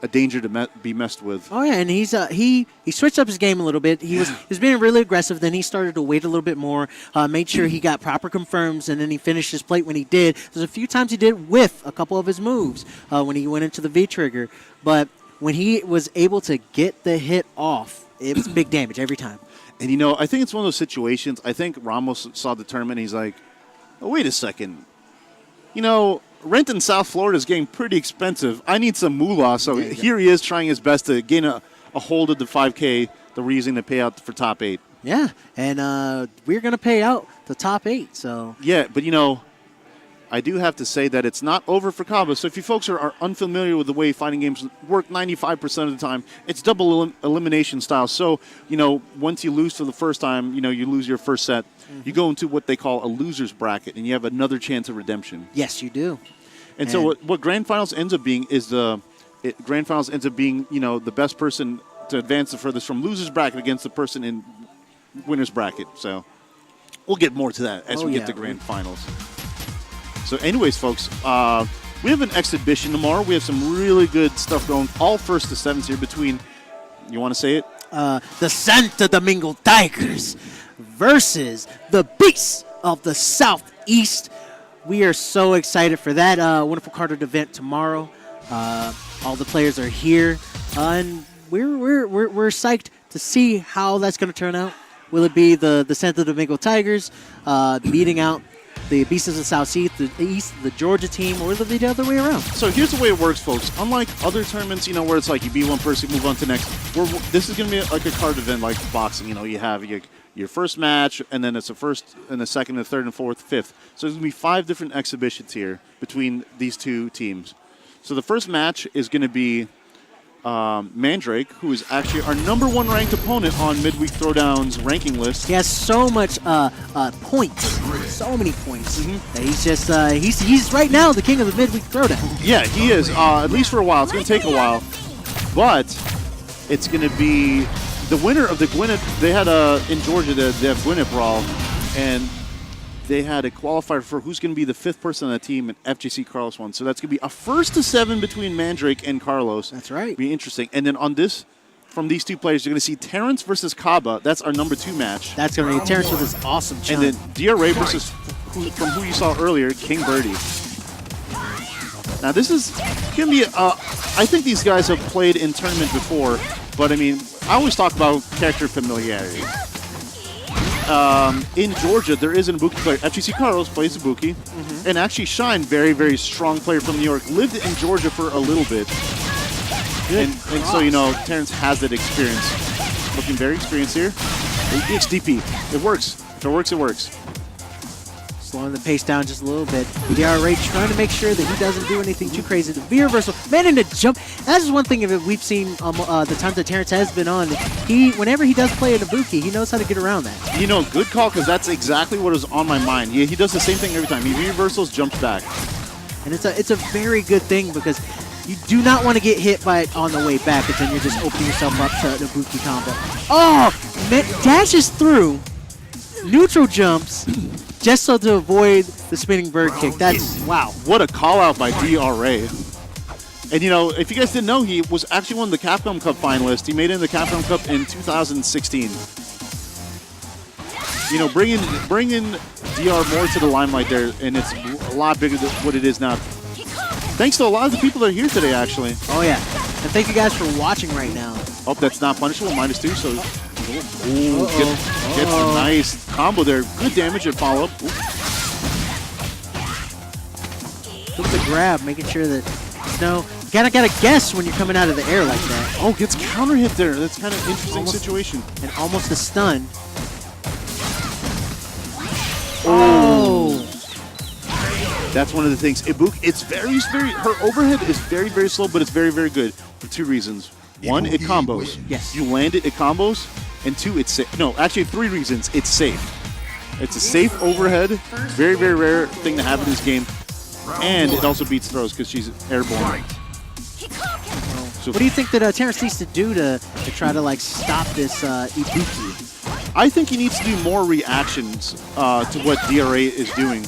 a danger to be messed with. Oh yeah, and he's he switched up his game a little bit. He was being really aggressive. Then he started to wait a little bit more, made sure he got proper confirms, and then he finished his plate when he did. There's a few times he did whiff a couple of his moves when he went into the V trigger, but when he was able to get the hit off, it was big damage every time. And you know, I think it's one of those situations. I think Ramos saw the tournament. He's like, oh, wait a second, you know. Rent in South Florida is getting pretty expensive. I need some moolah. So here he is trying his best to gain a hold of the 5K, the reason to pay out for top 8. Yeah, and we're going to pay out the top 8. So yeah, but you know, I do have to say that it's not over for Kaba. So if you folks are unfamiliar with the way fighting games work 95% of the time, it's double elimination style. So, you know, once you lose for the first time, you know, you lose your first set. You go into what they call a loser's bracket, and you have another chance of redemption. Yes, you do. And so what Grand Finals ends up being is Grand Finals ends up being, you know, the best person to advance the furthest from loser's bracket against the person in winner's bracket. So we'll get more to that as we get to Grand Finals. So anyways, folks, we have an exhibition tomorrow. We have some really good stuff going, all first to sevens here between, you want to say it? The Santo Domingo Tigers versus the Beast of the Southeast. We are so excited for that wonderful carded event tomorrow. All the players are here, and we're psyched to see how that's going to turn out. Will it be the Santo Domingo Tigers beating out the Beasts of the Southeast, the Georgia team, or will it be the other way around? So here's the way it works, folks. Unlike other tournaments, where it's like you beat one person, move on to the next. This is going to be like a card event, like boxing. You have your first match, and then it's the first and the second and third and fourth, fifth. So there's going to be 5 different exhibitions here between these 2 teams. So the first match is going to be Mandrake, who is actually our #1 ranked opponent on Midweek Throwdown's ranking list. He has so much points, so many points. That he's just he's right now the king of the Midweek Throwdown. Yeah, he is. At least for a while. It's going to take a while, but it's going to be the winner of the Gwinnett. They had in Georgia they have Gwinnett Brawl, and they had a qualifier for who's going to be the 5th person on that team, and FGC Carlos won. So that's going to be a 1st to 7 between Mandrake and Carlos. That's right. Be interesting. And then on this, from these 2 players, you're going to see Terrence versus Kaba. That's our _2 match. That's going to be Terrence with his awesome chun. And then DRA versus who you saw earlier, King Birdie. Now this is going to be, I think these guys have played in tournament before, but I mean, I always talk about character familiarity. In Georgia, there is an Ibuki player. FGC Carlos plays Ibuki, and actually Shine, very, very strong player from New York, lived in Georgia for a little bit. And so, Terrence has that experience. Looking very experienced here. XDP. It works. If it works, it works. Slowing the pace down just a little bit. DRA trying to make sure that he doesn't do anything too crazy. The V-reversal, managing to jump. That's just one thing that we've seen the times that Terrence has been on. Whenever he does play an Ibuki, he knows how to get around that. Good call, because that's exactly what was on my mind. He does the same thing every time. He V-reversals, jumps back. And it's a very good thing, because you do not want to get hit by it on the way back, because then you're just opening yourself up to the Ibuki combo. Oh, man, dashes through, neutral jumps, just so to avoid the spinning bird kick. That's, wow. What a call out by DRA. And, if you guys didn't know, he was actually one of the Capcom Cup finalists. He made it in the Capcom Cup in 2016. Bringing DR more to the limelight there, and it's a lot bigger than what it is now. Thanks to a lot of the people that are here today, actually. Oh, yeah. And thank you guys for watching right now. Oh, that's not punishable. -2, so... Ooh, gets a nice combo there. Good damage and follow-up. Look at the grab, making sure that, you gotta guess when you're coming out of the air like that. Oh, gets counter hit there. That's kind of interesting situation. And almost a stun. Oh! That's one of the things. Ibuki, it's very, her overhead is very, very slow, but it's very, very good for 2 reasons. 1, it combos. Yes. You land it combos. And 2, it's safe. No, actually 3 reasons. It's safe. It's a safe overhead. Very, very rare thing to have in this game. And it also beats throws because she's airborne. So what do you think that Terrence needs to do to try to stop this Ibuki? I think he needs to do more reactions to what DRA is doing.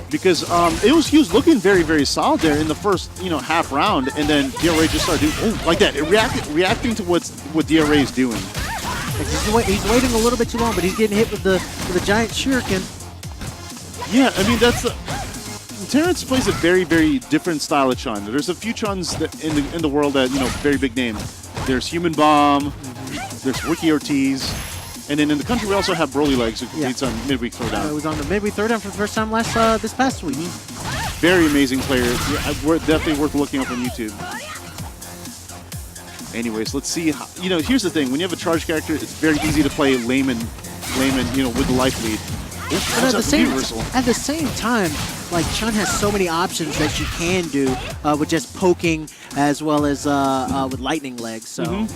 Because he was looking very, very solid there in the first, half round, and then DRA just started doing like that, reacting to what DRA is doing. He's waiting a little bit too long, but he's getting hit with the giant shuriken. Yeah, I mean Terrence plays a very, very different style of chun. There's a few chuns that in the world that very big name. There's Human Bomb, there's Ricky Ortiz. And then in the country, we also have Broly Legs, who competes on Midweek Throwdown. It was on the Midweek Throwdown for the first time this past week. Very amazing player. Definitely worth looking up on YouTube. Anyways, let's see. Here's the thing. When you have a charge character, it's very easy to play layman, with the life lead. But at the same time, Chun has so many options that you can do with just poking as well as with lightning legs. So.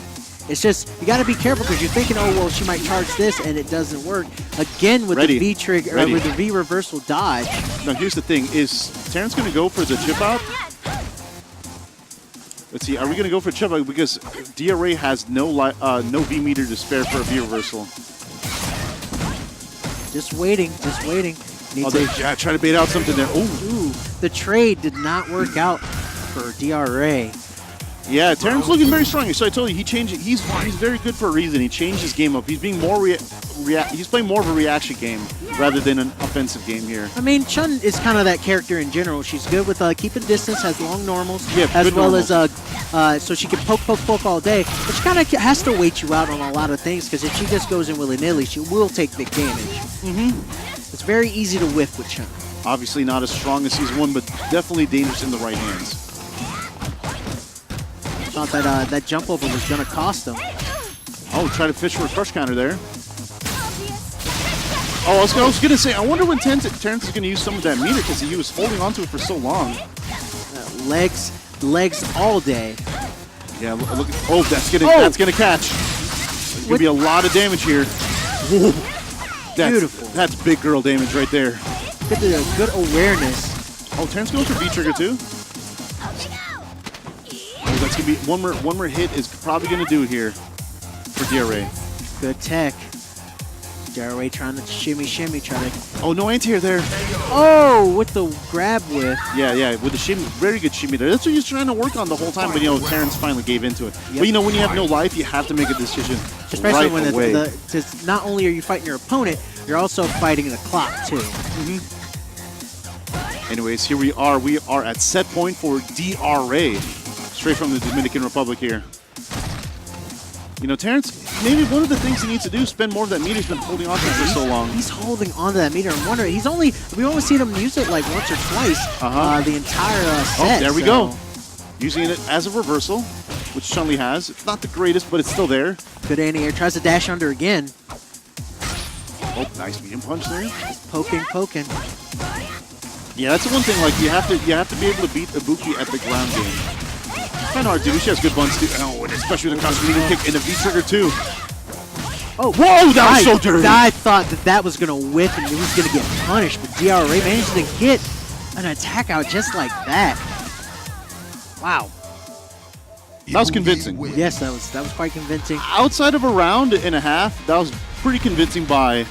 It's just, you got to be careful because you're thinking, oh, well, she might charge this, and it doesn't work. Again, with the V trigger, with the V reversal dodge. Now, here's the thing. Is Terrence going to go for the chip out? Let's see. Are we going to go for chip out? Because DRA has no V meter to spare for a V reversal. Just waiting. Try to bait out something there. Ooh, the trade did not work out for DRA. Yeah, Terrence looking very strong. So I told you, he changed it. He's very good for a reason. He changed his game up. He's being more he's playing more of a reaction game. rather than an offensive game here. I mean, Chun is kind of that character in general. She's good with keeping distance, has long normals, Yeah, as good well normals. as so she can poke all day. But she kind of has to wait you out on a lot of things because if she just goes in willy-nilly, she will take big damage. It's very easy to whiff with Chun. Obviously not as strong as Season 1, but definitely dangerous in the right hands. Thought that that jump over was going to cost them. Oh, try to fish for a crush counter there. Oh, I was going to say, I wonder when Terrence is going to use some of that meter because he was holding onto it for so long. Legs all day. Yeah, look. Oh, that's gonna catch. There's gonna be a lot of damage here. Beautiful. That's big girl damage right there. Good awareness. Oh, Terrence goes for V trigger too. Oh, that's gonna be one more hit is probably gonna do here for DRA. Good tech. DRA trying to shimmy, trying to. Oh, no anti-air there. Oh, with the grab whip. Yeah, with the shimmy, very good shimmy there. That's what he's trying to work on the whole time, but Terrence finally gave into it. Yep. But when you have no life, you have to make a decision Especially right when away. it's not only are you fighting your opponent, you're also fighting the clock too. Anyways, here we are. We are at set point for DRA, straight from the Dominican Republic here. Terrence, maybe one of the things he needs to do is spend more of that meter he's been holding on to for so long. He's holding on to that meter. I'm wondering. We've only seen him use it like once or twice the entire set. Oh, there we go. Using it as a reversal, which Chun-Li has. It's not the greatest, but it's still there. Good anti-air. Tries to dash under again. Oh, nice medium punch there. Poking. Yeah, that's the one thing. Like you have to be able to beat Ibuki at the ground game. Kind of hard to do. She has good buns too. Oh, and especially with a cross medium kick and a V trigger too. Oh, whoa! That was so dirty. I thought that was gonna whiff and he was gonna get punished, but DRA managed to get an attack out just like that. Wow. That was convincing. Yes, that was quite convincing. Outside of a round and a half, that was pretty convincing by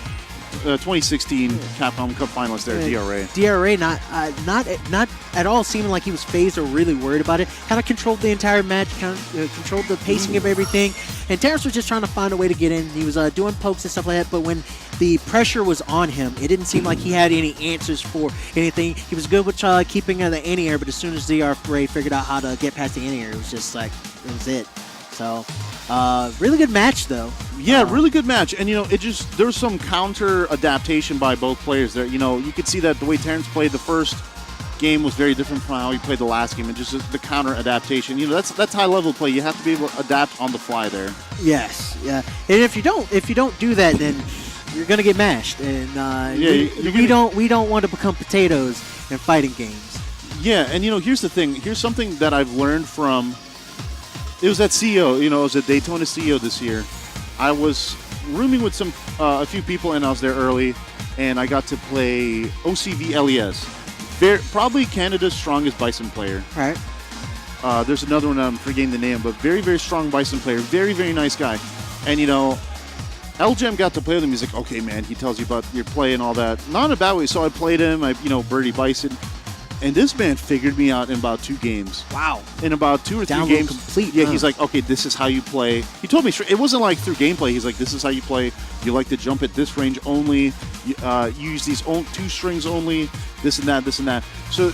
2016 Capcom Cup finalist there, DRA. DRA not at all seeming like he was phased or really worried about it. Kind of controlled the entire match, controlled the pacing of everything. And Terrence was just trying to find a way to get in. He was doing pokes and stuff like that. But when the pressure was on him, it didn't seem like he had any answers for anything. He was good with keeping the anti-air, but as soon as DRA figured out how to get past the anti-air, it was just like, it was it. So, really good match, though. Yeah, really good match. And, there's some counter adaptation by both players there. You could see that the way Terrence played the first game was very different from how he played the last game, and just the counter adaptation. That's high level play. You have to be able to adapt on the fly there. Yes, yeah. And if you don't do that, then you're gonna get mashed. And we don't want to become potatoes in fighting games. Yeah, and here's the thing. Here's something that I've learned from. It was at CEO. It was at Daytona CEO this year. I was rooming with a few people, and I was there early, and I got to play OCV LES. Probably Canada's strongest Bison player. All right. There's another one I'm forgetting the name, but very, very strong Bison player. Very, very nice guy. And, LJM got to play with him. He's like, okay, man. He tells you about your play and all that. Not in a bad way. So I played him. Birdie Bison. And this man figured me out in about 2 games. Wow. In about 2 or 3 Download games. complete. Yeah, he's like, okay, this is how you play. He told me straight. It wasn't like through gameplay. He's like, this is how you play. You like to jump at this range only. You use these 2 strings only. This and that, this and that. So,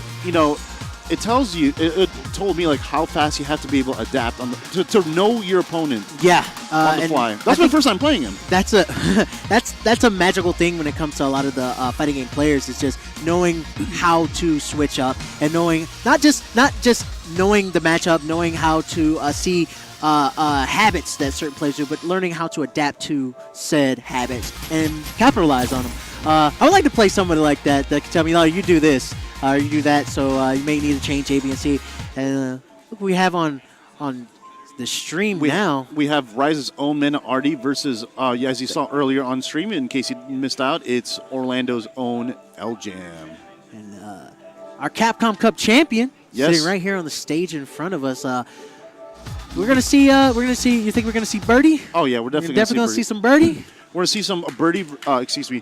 it tells you, it told me like how fast you have to be able to adapt to know your opponent. Yeah, on the fly. That's my first time playing him. That's a magical thing when it comes to a lot of the fighting game players. It's just knowing how to switch up and knowing not just knowing the matchup, knowing how to see habits that certain players do, but learning how to adapt to said habits and capitalize on them. I would like to play somebody like that can tell me, oh, you do this, or you do that, so you may need to change A, B, and C. And look what we have on the stream now. We have Rise's own Mena Artie versus, as you saw earlier on stream, in case you missed out, it's Orlando's own LJam. And our Capcom Cup champion, yes, sitting right here on the stage in front of us. We're gonna see. You think we're gonna see Birdie? Oh yeah, we're definitely gonna see some Birdie. We're gonna see some Birdie. Excuse me.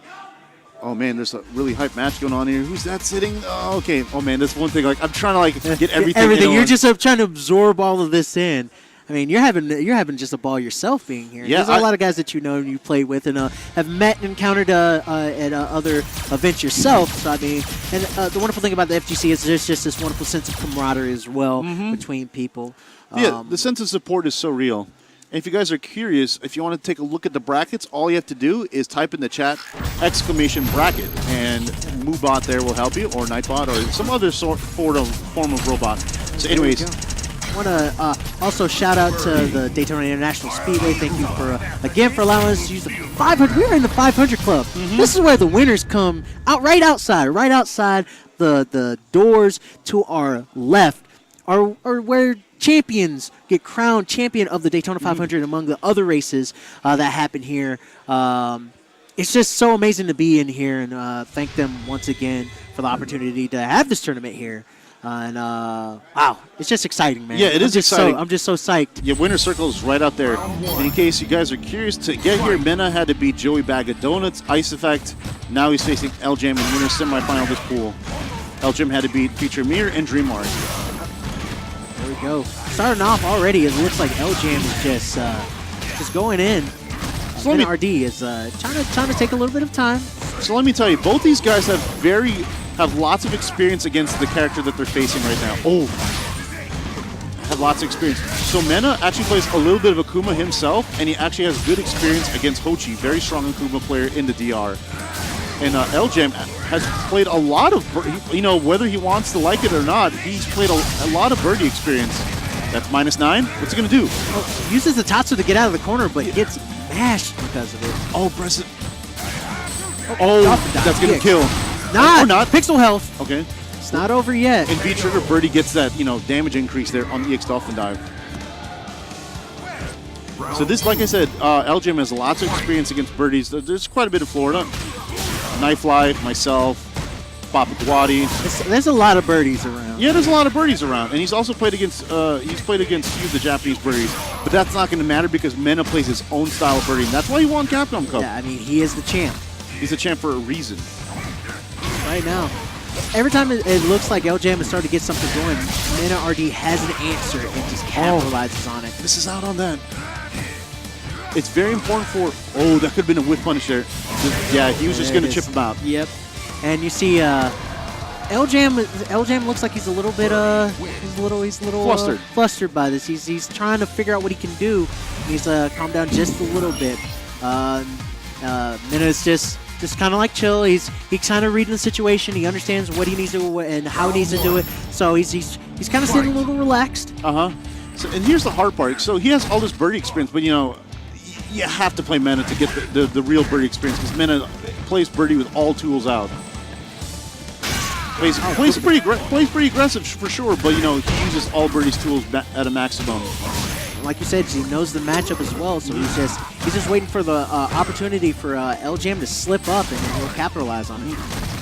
Oh man, there's a really hype match going on here. Who's that sitting? Oh, okay. Oh man, that's one thing. Like I'm trying to get everything. You're just trying to absorb all of this in. I mean, you're having just a ball yourself being here. Yeah, There's a lot of guys that you know and you played with and have met and encountered at other events yourself. So I mean, and the wonderful thing about the FGC is there's just this wonderful sense of camaraderie as well between people. Yeah, the sense of support is so real. And if you guys are curious, if you want to take a look at the brackets, all you have to do is type in the chat !bracket, and Moobot there will help you, or Nightbot, or some other form of robot. So anyways, I want to also shout out to the Daytona International Speedway. Thank you for again for allowing us to use the 500. We're in the 500 Club. This is where the winners come out, right outside the doors to our left, are where champions get crowned champion of the Daytona 500 among the other races that happen here. It's just so amazing to be in here, and thank them once again for the opportunity to have this tournament here. Wow, it's just exciting, man. Yeah, it is exciting. I'm just so psyched. Yeah, winner circle is right out there. And in case you guys are curious, to get here, Mena had to beat Joey Bag of Donuts, Ice Effect. Now he's facing LJM in winner semifinal of this pool. LJM had to beat Feature Mirror and Dreammark. There we go. Starting off already, it looks like LJM is just going in. So let me- RD is trying to take a little bit of time. So let me tell you, both these guys have lots of experience against the character that they're facing right now. Oh, have lots of experience. So Mena actually plays a little bit of Akuma himself, and he actually has good experience against Hochi, very strong Akuma player in the DR. And LJM has played a lot of, whether he wants to like it or not, he's played a lot of birdie experience. That's -9. What's he going to do? Oh, uses the Tatsu to get out of the corner, but gets mashed because of it. Oh, Bresson. Oh, that's going to kill. Not, or not. Pixel health. Okay. It's not over yet. And V-Trigger Birdie gets that, damage increase there on the EX Dolphin Dive. So this, like I said, LJM has lots of experience against birdies. There's quite a bit in Florida. Knife Life, myself, Papa Guadi. There's a lot of birdies around. Yeah, there's a lot of birdies around, and he's also played against a few of the Japanese birdies. But that's not going to matter because Mena plays his own style of birdie. That's why he won Capcom Cup. Yeah, I mean, he is the champ He's a champ for a reason. right now. Every time it looks like LJM is starting to get something going, Mena RD has an answer and just capitalizes on it. This is out on that. It's very important for... Oh, that could have been a whiff punish there. Yeah, he was just going to chip him out. Yep. And you see LJM looks like he's a little bit flustered by this. He's trying to figure out what he can do. He's calmed down just a little bit. Mena's just kind of like chill. He's kind of reading the situation. He understands what he needs to do and how he needs to do it. So he's kind of sitting a little relaxed. So, and here's the hard part. So he has all this birdie experience, but you have to play Mena to get the real birdie experience because Mena plays birdie with all tools out. Plays pretty aggressive for sure, but he uses all birdie's tools at a maximum. Like you said, he knows the matchup as well, so he's just waiting for the opportunity for LJM to slip up and he'll capitalize on it.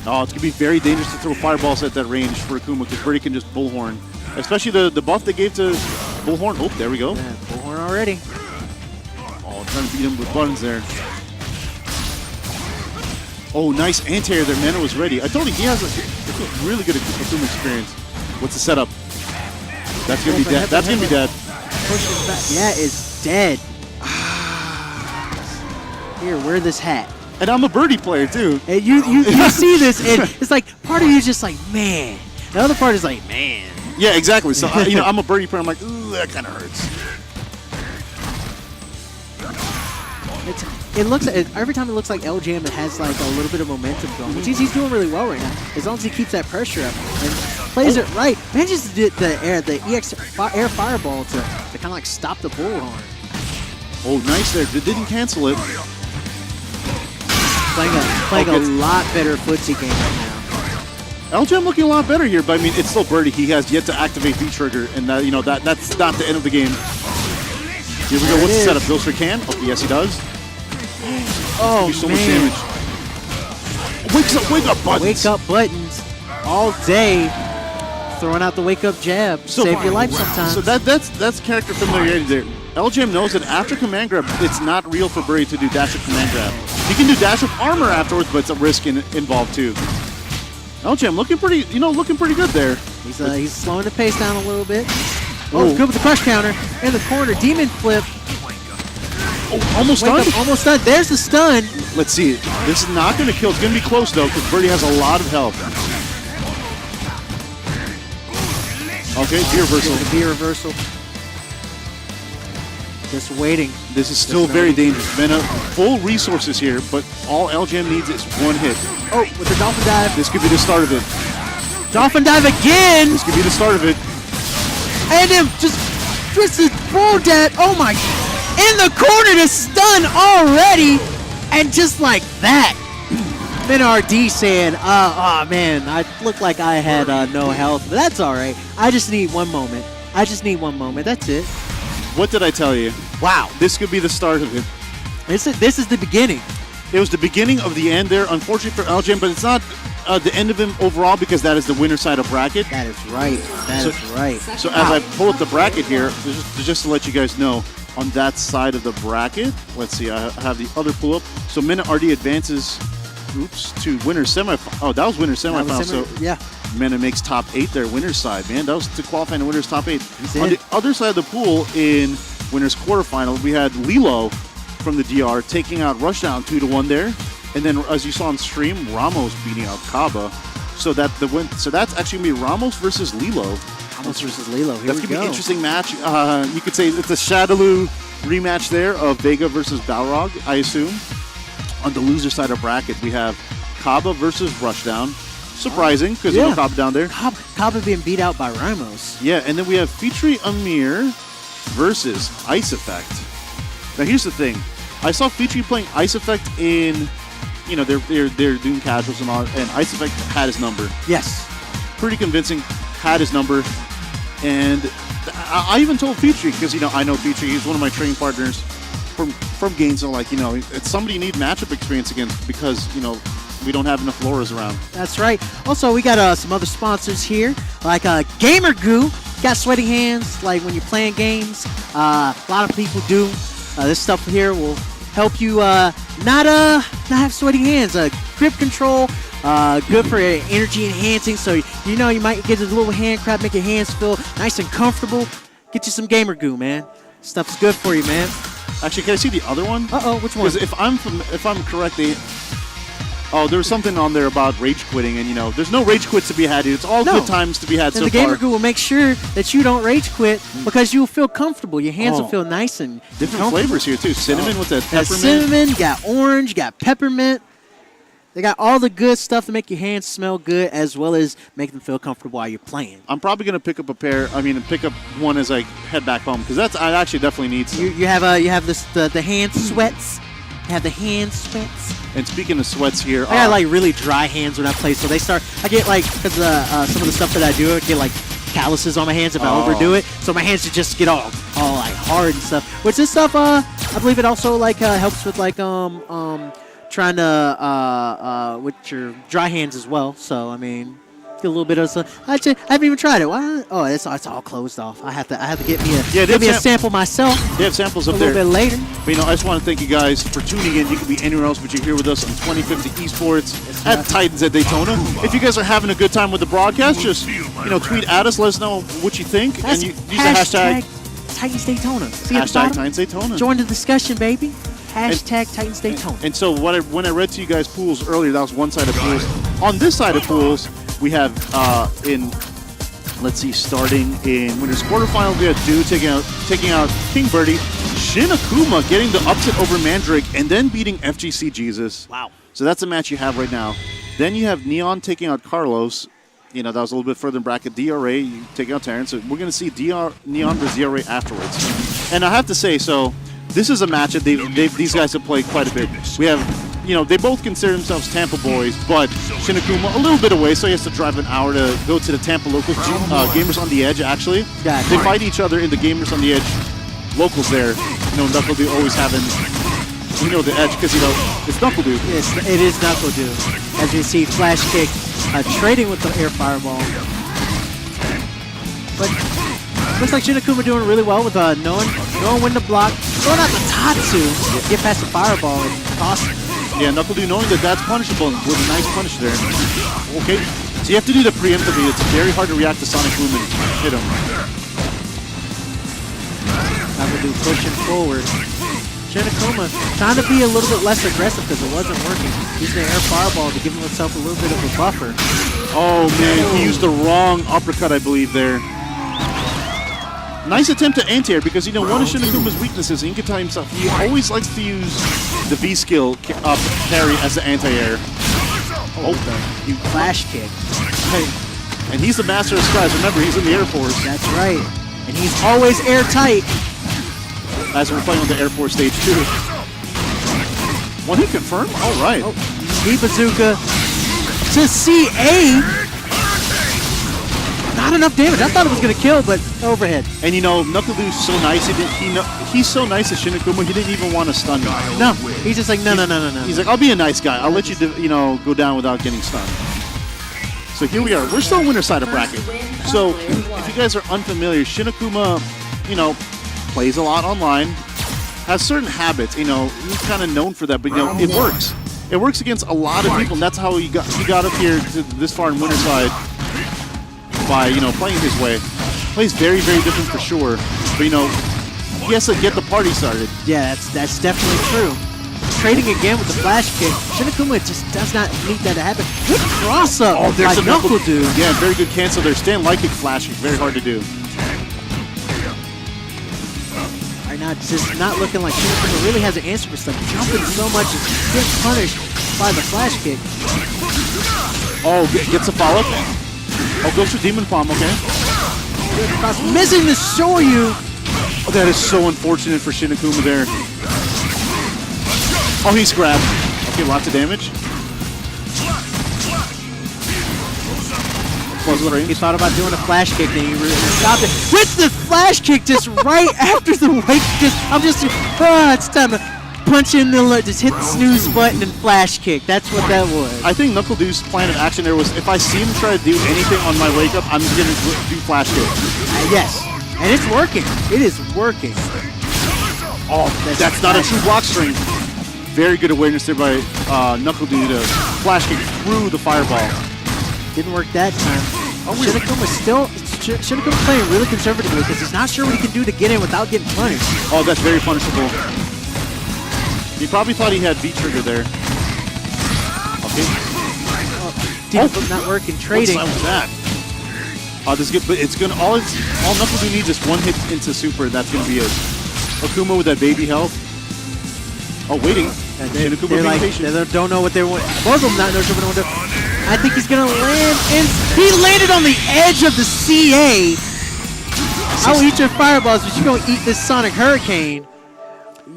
Oh, it's gonna be very dangerous to throw fireballs at that range for Akuma because Birdie can just bullhorn, especially the buff they gave to bullhorn. Oh, there we go. Yeah, bullhorn already. Oh, trying to beat him with buttons there. Oh, nice anti-air there. Mena was ready. I told you he has a really good Akuma experience. What's the setup? That's gonna be dead. That's gonna be dead. Pushes back. Yeah, it's dead. Here, wear this hat. And I'm a birdie player too. And you see this, and it's like part of you is just like, man. The other part is like, man. Yeah, exactly. So I'm a birdie player. I'm like, ooh, that kind of hurts. It looks every time it looks like LJM has like a little bit of momentum going, which he's doing really well right now. As long as he keeps that pressure up and plays it right, manages to do the air fireball to kind of like stop the bullhorn. Oh, nice there. Didn't cancel it. Playing a lot better footsie game right now. LJM looking a lot better here, but I mean it's still birdie. He has yet to activate V-Trigger, and that's not the end of the game. Here we go. What's the setup? Goes for can? Okay, yes he does. Oh, so man. Much damage. Wake up buttons. Wake up buttons all day. Throwing out the wake up jab. Save your life sometimes. So that's character familiarity there. LJM knows that after command grab, it's not real for Birdie to do dash with command grab. He can do dash with armor afterwards, but it's a risk involved too. LJM looking pretty good there. He's slowing the pace down a little bit. Oh, good with the crush counter. In the corner, demon flip. Oh, almost Wake done. up, almost done. There's the stun. Let's see. This is not going to kill. It's going to be close, though, because Birdie has a lot of health. Okay, B reversal. The B reversal. Just waiting. This is still very dangerous. Mena, full resources here, but all LGM needs is one hit. Oh, with the dolphin dive. This could be the start of it. Dolphin dive again. This could be the start of it. And him just twisted full dead. Oh my. In the corner to stun already. And just like that. Then RD saying, oh man, I looked like I had no health. But that's all right. I just need one moment. That's it. What did I tell you? Wow. This could be the start of it. This is the beginning. It was the beginning of the end there, unfortunately for LGM, but it's not the end of him overall because that is the winner side of bracket. That is right. That is right. So as I pull up the bracket here, just to let you guys know, on that side of the bracket, let's see, I have the other pull up. So Mena RD advances, to winner's semifinal. Oh, that was winner's semifinal. So yeah. Mena makes top 8 there, winner's side, man. That was to qualify in the winner's top 8. He's On in. the other side of the pool, in winner's quarterfinal, we had Lilo from the DR taking out Rushdown 2-1 there. And then, as you saw on stream, Ramos beating out Kaba. So that's actually going to be Ramos versus Lilo. Ramos versus Lilo. Here That's we going to be go. an interesting match. You could say it's a Shadaloo rematch there of Vega versus Balrog, I assume. On the loser side of bracket, we have Kaba versus Rushdown. Surprising, because you know Kaba down there. Kaba being beat out by Ramos. Yeah, and then we have Fitri Amir versus Ice Effect. Now here's the thing. I saw Fitri playing Ice Effect in, they're doing casuals and all, and Ice Effect had his number. Yes. Pretty convincing, had his number. And I even told Fitri, because, I know Fitri, he's one of my training partners from Gainesville, it's somebody you need matchup experience against because, we don't have enough Lauras around. That's right. Also, we got some other sponsors here, like Gamer Goo. Got sweaty hands, like when you're playing games. A lot of people do. This stuff here will help you not have sweaty hands. Grip control, good for energy enhancing. So you might get a little hand crab, make your hands feel nice and comfortable. Get you some Gamer Goo, man. Stuff's good for you, man. Actually, can I see the other one? Which one? Because if I'm correct, there was something on there about rage quitting, and there's no rage quits to be had here. It's all good times to be had and so the far. Gamer Goo will make sure that you don't rage quit because you'll feel comfortable. Your hands will feel nice and different flavors here too. Cinnamon with that Got peppermint. cinnamon, you got orange, you got peppermint. They got all the good stuff to make your hands smell good as well as make them feel comfortable while you're playing. I'm probably gonna pick up pick up one as I head back home because I actually definitely need some. You have the hand sweats. You have the hand sweats. And speaking of sweats here, I got like really dry hands when I play, so I get like because some of the stuff that I do, I get like calluses on my hands if I overdo it. So my hands just get all like hard and stuff. Which this stuff, I believe it also like helps with like trying to with your dry hands as well. So I mean, get a little bit of stuff. I haven't even tried it. Why? Oh, it's all closed off. I have to get me a sample myself. They have samples up a there little bit later. But I just want to thank you guys for tuning in. You could be anywhere else, but you're here with us on 2050 Esports at Titans at Daytona. If you guys are having a good time with the broadcast, just tweet at us. Let us know what you think, and use the hashtag Titans Daytona. See hashtag Titans Daytona. Join the discussion, baby. Hashtag Titans Daytona. And so when I read to you guys pools earlier, that was one side of pools. On this side of pools, we have starting in winners quarterfinal, we have Dew taking out King Birdie, Shin Akuma getting the upset over Mandrake, and then beating FGC Jesus. Wow. So that's the match you have right now. Then you have Neon taking out Carlos. That was a little bit further in bracket. DRA taking out Terrence. So we're going to see Neon versus DRA afterwards. And I have to say, this is a match that these guys have played quite a bit. We have, they both consider themselves Tampa boys, but Shin Akuma a little bit away, so he has to drive an hour to go to the Tampa locals. Gamers on the Edge, actually. Gotcha. They fight each other in the Gamers on the Edge locals there. Knuckle Dew always having, the edge, because, it's Knuckle Dew. Yes, it is Knuckle Dew. As you see, Flash Kick trading with the air fireball. But looks like Shin Akuma doing really well with knowing when to block. Throwing out the Tatsu, get past the fireball, and awesome. Yeah, Knuckle Dew knowing that that's punishable with a nice punish there. Okay, so you have to do the preemptively. It's very hard to react to Sonic Boom and hit him. Knuckle pushing forward. Shinakuma trying to be a little bit less aggressive because it wasn't working. Using the air fireball to give himself a little bit of a buffer. Oh, man, he used the wrong uppercut, I believe, there. Nice attempt to anti-air because, you know, one of Shinakuma's weaknesses, Inkata himself, he always likes to use the V skill parry as the anti-air. Oh, you flash kick. Hey, and he's the master of skies. Remember, he's in the Air Force. That's right. And he's always airtight. As we're playing on the Air Force stage, too. One hit confirmed? All right. Oh, knee bazooka to CA. Not enough damage. I thought it was going to kill, but overhead. And, you know, Knuckledoo's so nice. He's so nice at Shinakuma, he didn't even want to stun me. No. He's just like, no. He's like, I'll be a nice guy. I'll let you, you know, go down without getting stunned. So here we are. We're still winner side of bracket. So if you guys are unfamiliar, Shinakuma, you know, plays a lot online, has certain habits. You know, he's kind of known for that, but you know, it works. It works against a lot of people, and that's how he got up here to this far in winner side by, you know, playing his way. Plays very, very different for sure, but you know, he has to get the party started. Yeah, that's definitely true. Trading again with the flash kick. Shinakuma just does not need that to happen. Good cross up by Knuckle Dude. Yeah, very good cancel there. Stand light kick flash kick, very hard to do. Right now, it's just not looking like Shinakuma really has an answer for stuff. Jumping so much and getting punished by the flash kick. Oh, gets a follow-up. Oh, goes for Demon Palm, okay. Good cross. Missing the Shoryu. Oh, that is so unfortunate for Shinakuma there. Oh, he's grabbed. Okay, lots of damage. He thought about doing a flash kick, and he really stopped it with the flash kick just right after the wake. It's time to punch in the just hit the snooze button and flash kick. That's what that was. I think Knuckledoo's plan of action there was, if I see him try to do anything on my wake up, I'm gonna do flash kick. Yes, and it's working. It is working. Oh, that's not a true block string. Very good awareness there by Knuckledoo to flash kick through the fireball. Didn't work that time. Oh, Shinakuma playing really conservatively because he's not sure what he can do to get in without getting punished. Oh, that's very punishable. He probably thought he had V-trigger there. Okay. Not working. Trading. What was that? This is good, but it's gonna all Knuckledoo needs is one hit into super. That's gonna be it. Akuma with that baby health. Oh, waiting. They're like, they don't know what they want. Both of them not know what they want to do. I think he's going to land, and he landed on the edge of the CA. I will eat your fireballs, but you're going to eat this Sonic Hurricane.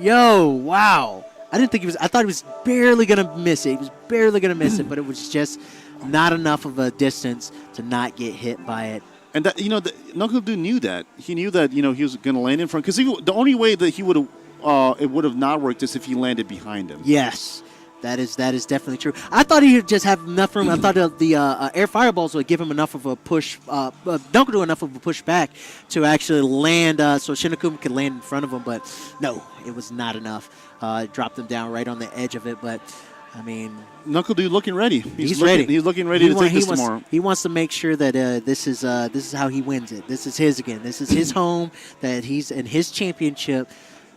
Yo, wow. I thought he was barely going to miss it. He was barely going to miss it, but it was just not enough of a distance to not get hit by it. And that, you know, Knuckledoo knew that. He knew that, you know, he was going to land in front, because the only way that he would have it would have not worked is if he landed behind him. Yes, that is definitely true. I thought he would just have enough room. I thought the air fireballs would give him enough of a push, Knuckledoo enough of a push back to actually land, so Shinakuma could land in front of him. But no, it was not enough. Dropped him down right on the edge of it. But I mean, Knuckledoo looking ready. He's ready. He's looking ready to take this tomorrow. He wants to make sure that this is how he wins it. This is his again. This is his home. That he's in his championship.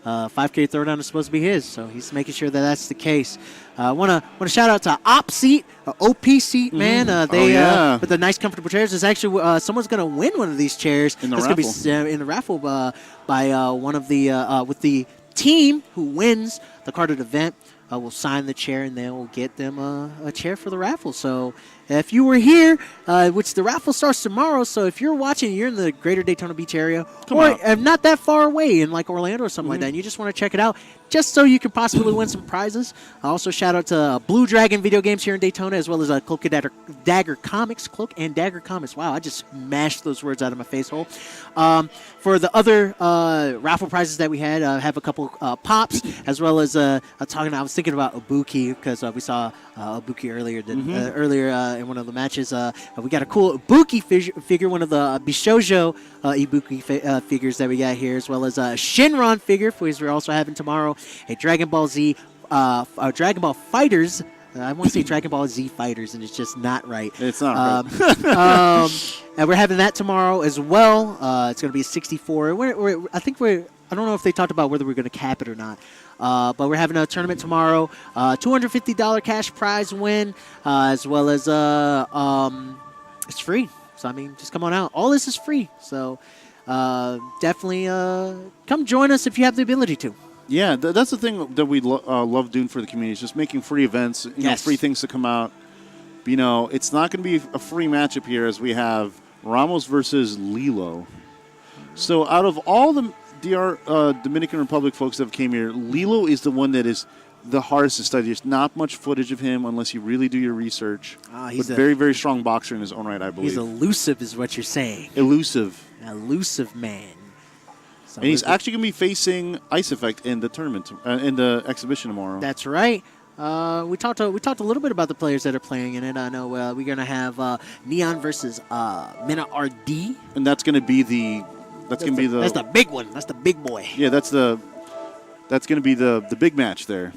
5K Throwdown is supposed to be his, so he's making sure that that's the case. I want to shout out to OP Seat, OP Seat, man. They with the nice, comfortable chairs. There's actually someone's going to win one of these chairs. In the that's raffle. Going to be in the raffle by one of the with the team who wins the carded event. Will sign the chair, and then we'll get them a chair for the raffle. So if you were here, which the raffle starts tomorrow, so if you're watching, you're in the greater Daytona Beach area, or not that far away in like Orlando or something like that, and you just want to check it out, just so you can possibly win some prizes. Also, shout out to Blue Dragon Video Games here in Daytona, as well as Cloak and Dagger Comics. Cloak and Dagger Comics. Wow, I just mashed those words out of my face hole. For the other raffle prizes that we had, have a couple pops, as well as I was thinking about Ibuki, because we saw Ibuki earlier in one of the matches. We got a cool Ibuki figure, one of the Bishoujo Ibuki figures that we got here, as well as a Shinron figure, which we're also having tomorrow. A Dragon Ball Z, Dragon Ball Fighters. I want to say Dragon Ball Z Fighters, and it's just not right. It's not right. And we're having that tomorrow as well. It's going to be a 64. I don't know if they talked about whether we're going to cap it or not. But we're having a tournament tomorrow. $250 cash prize win, as well as it's free. So, I mean, just come on out. All this is free. So, definitely come join us if you have the ability to. Yeah, that's the thing that we love doing for the community, is just making free events, you know, free things to come out. You know, it's not going to be a free matchup here, as we have Ramos versus Lilo. So out of all the Dominican Republic folks that came here, Lilo is the one that is the hardest to study. There's not much footage of him unless you really do your research. He's a very, very strong boxer in his own right, I believe. He's elusive is what you're saying. Elusive. Elusive man. So and he's actually going to be facing Ice Effect in the tournament, in the exhibition tomorrow. That's right. We talked a little bit about the players that are playing in it. I know we're going to have Neon versus Mena RD. And that's going to be that's the big one. That's the big boy. Yeah, that's going to be the big match there.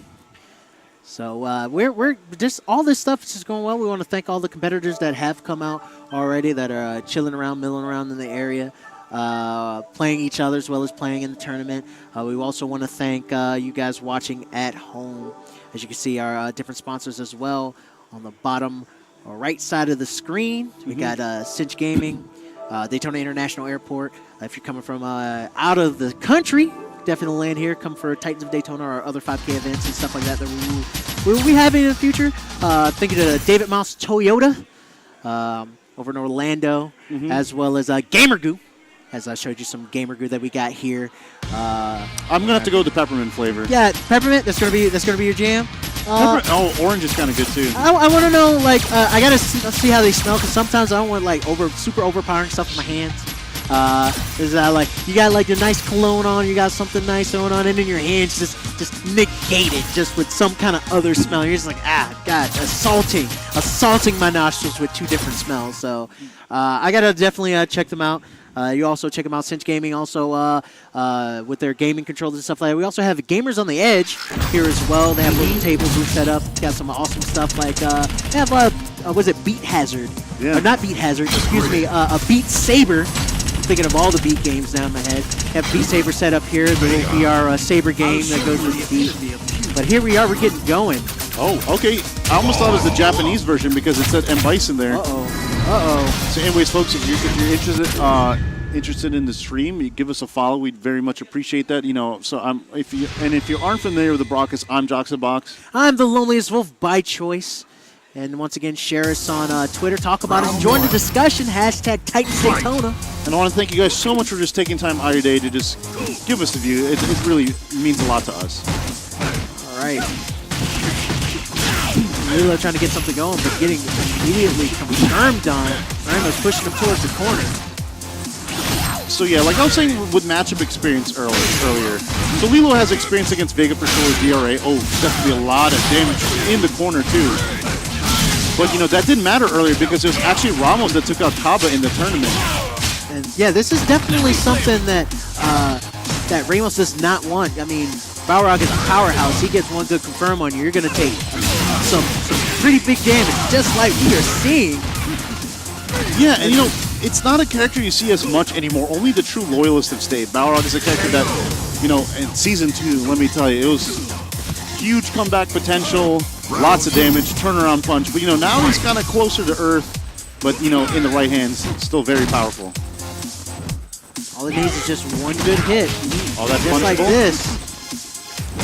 So we're just, all this stuff is just going well. We want to thank all the competitors that have come out already, that are chilling around, milling around in the area, playing each other as well as playing in the tournament. We also want to thank you guys watching at home. As you can see, our different sponsors as well on the bottom right side of the screen. We got Cinch Gaming, Daytona International Airport. If you're coming from out of the country, definitely land here. Come for Titans of Daytona or other 5K events and stuff like that we will be having in the future. Thinking of David Mouse Toyota over in Orlando, as well as Gamer Goo, as I showed you some Gamer Goo that we got here. I'm gonna have to go with the peppermint flavor. Yeah, peppermint. That's gonna be your jam. Orange is kind of good too. I want to know, like, I gotta see how they smell, because sometimes I don't want like super overpowering stuff in my hands. Is that like you got like a nice cologne on, you got something nice going on, and in your hands just negate it just with some kind of other smell. You're just like, God, assaulting my nostrils with two different smells. So I gotta definitely check them out. You also check them out, Cinch Gaming, also with their gaming controllers and stuff like that. We also have Gamers on the Edge here as well. They have little tables we set up. Got some awesome stuff like they have was it Beat Hazard? Yeah. Not Beat Hazard, excuse me, a Beat Saber. I'm thinking of all the Beat games now in my head. Have Beat Saber set up here, the little VR Saber game that goes with Beat. But here we are, we're getting going. Oh, okay. I almost thought it was the Japanese version because it said M. Bison there. So anyways, folks, if you're interested in the stream, you give us a follow. We'd very much appreciate that. You know, so if you aren't familiar with the broadcast, I'm Joxabox. I'm the loneliest wolf by choice. And once again, share us on Twitter, talk about us, join the discussion, hashtag Titans Daytona. And I want to thank you guys so much for just taking time out of your day to just give us a view. It really means a lot to us. All right. Lilo trying to get something going, but getting immediately confirmed on. Ramos pushing him towards the corner. So yeah, like I was saying with matchup experience earlier. So Lilo has experience against Vega for sure with DRA. Oh, definitely a lot of damage in the corner too. But you know, that didn't matter earlier because it was actually Ramos that took out Kaba in the tournament. And yeah, this is definitely something that that Ramos does not want. I mean, Balrog is a powerhouse. He gets one good confirm on you, you're going to take some pretty big damage, just like we are seeing. Yeah, and you know, it's not a character you see as much anymore. Only the true loyalists have stayed. Balrog is a character that, you know, in Season 2, let me tell you, it was huge comeback potential, lots of damage, turnaround punch. But, you know, now he's kind of closer to Earth, but, you know, in the right hands, still very powerful. All it needs is just one good hit. Oh, that's just like punishable? this.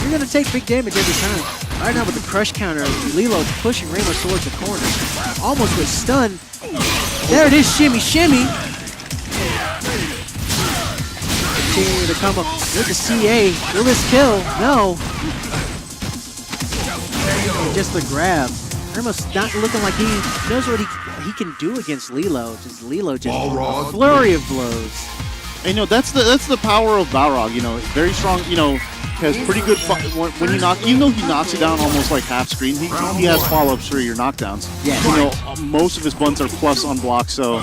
You're going to take big damage every time. Right now with the crush counter, Lilo's pushing Ramos towards the corner. Almost with stun. There it is, shimmy, shimmy. Continue to come up with the CA. Will this kill? No. And just the grab. Ramos not looking like he knows what he can do against Lilo. Just Lilo just a flurry of blows. And, you know, that's the power of Balrog. You know, very strong. You know, has pretty good when he even though he knocks you down almost like half screen. He has follow-ups for your knockdowns. Yeah. You know, most of his buns are plus on block, so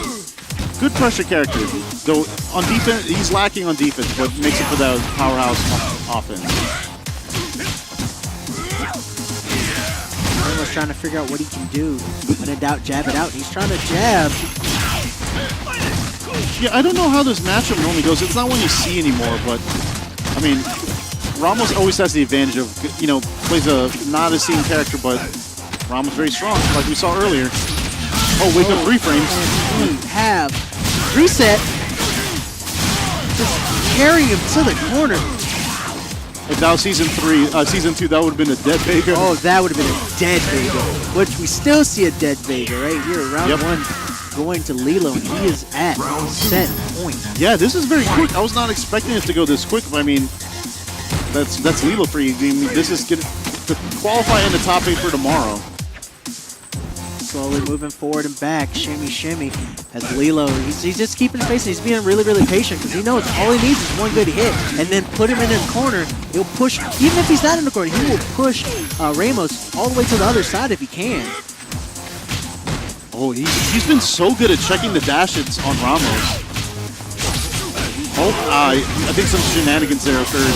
good pressure character. Though on defense, he's lacking on defense, but makes it for that powerhouse offense. Ramos trying to figure out what he can do. When in doubt, jab it out. He's trying to jab. Yeah, I don't know how this matchup normally goes. It's not one you see anymore, but I mean, Ramos always has the advantage of, plays a not a seen character, but Ramos very strong, like we saw earlier. Oh, wake up 3 frames. We have reset. Just carry him to the corner. If that was season 2, that would have been a dead Vega. Oh, that would have been a dead Vega, which we still see a dead Vega right here. Round 1 going to Lilo, and he is at set point. Yeah, this is very quick. I was not expecting it to go this quick, but I mean, that's Lilo for you. I mean, this is going to qualify in the top 8 for tomorrow. Slowly moving forward and back, shimmy, as Lilo, he's just keeping his pace. He's being really, really patient because he knows all he needs is one good hit, and then put him in the corner. He'll push, even if he's not in the corner, he will push Ramos all the way to the other side if he can. Oh, he's been so good at checking the dashes on Ramos. Oh, I think some shenanigans there occurred.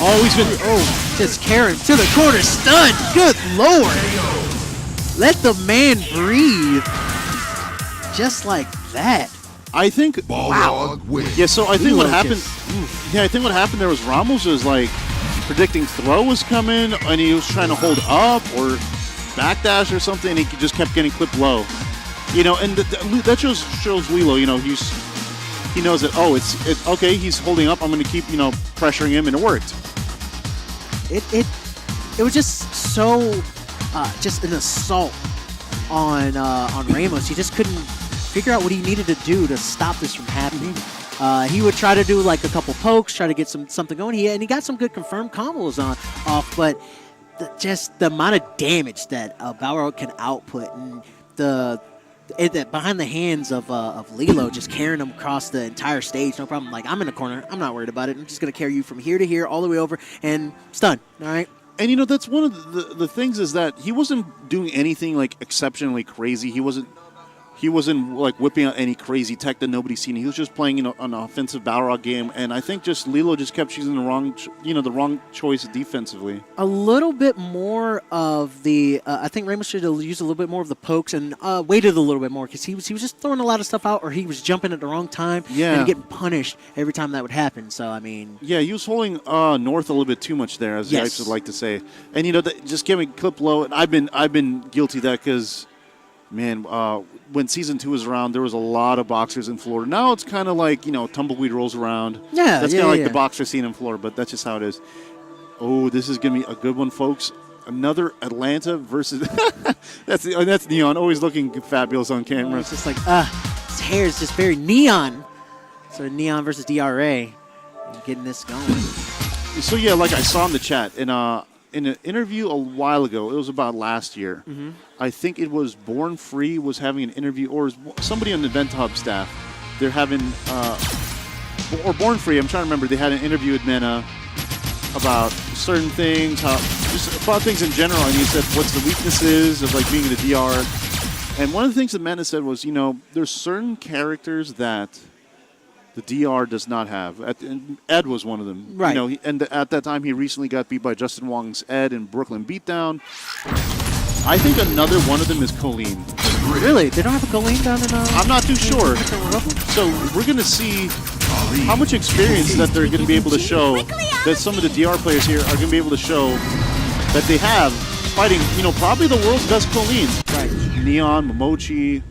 Oh, he's been... Oh, just carrying to the corner, stunned. Good Lord. Let the man breathe. Just like that. I think... Wow. Yeah, so I think Lilo what happened... Yeah, I think what happened there was Ramos was like predicting throw was coming, and he was trying to hold up or backdash or something, and he just kept getting clipped low. And that shows Lilo, he knows that, oh, it's okay, he's holding up, I'm going to keep, pressuring him, and it worked. It was just so, just an assault on Ramos. He just couldn't figure out what he needed to do to stop this from happening. He would try to do like a couple pokes, try to get something going. He got some good confirmed combos off, but just the amount of damage that Balrog can output, and behind the hands of Lilo, just carrying him across the entire stage, no problem. Like, I'm in the corner, I'm not worried about it. I'm just gonna carry you from here to here, all the way over, and stun. All right. And that's one of the things is that he wasn't doing anything like exceptionally crazy. He wasn't like whipping out any crazy tech that nobody's seen. He was just playing an offensive Balrog game, and I think just Lilo just kept choosing the wrong choice defensively. A little bit more of the I think Ramos should have used a little bit more of the pokes and waited a little bit more, because he was just throwing a lot of stuff out, or he was jumping at the wrong time and getting punished every time that would happen. So I mean, yeah, he was holding north a little bit too much there, as the Ipes would like to say, and just getting clipped low. And I've been guilty of that because, man, when season 2 was around, there was a lot of boxers in Florida. Now it's kind of like, tumbleweed rolls around. Yeah, that's kind of like the boxer scene in Florida, but that's just how it is. Oh, this is gonna be a good one, folks. Another Atlanta versus that's Neon, always looking fabulous on camera. It's just like his hair is just very neon. So Neon versus DRA, getting this going. So yeah, like I saw in the chat, in an interview a while ago, it was about last year. I think it was Born Free was having an interview, or somebody on the Event Hub staff. They're having, or Born Free, I'm trying to remember, they had an interview with Mena about certain things, just about things in general, and he said, what's the weaknesses of like being in the DR? And one of the things that Mena said was, there's certain characters that the DR does not have. And Ed was one of them. Right. And at that time, he recently got beat by Justin Wong's Ed in Brooklyn Beatdown. I think another one of them is Colleen. Really? They don't have a Colleen down in I'm not too sure. So we're going to see how much experience that they're going to be able to show, that some of the DR players here are going to be able to show that they have fighting, probably the world's best Colleen. Right. Neon, Momochi,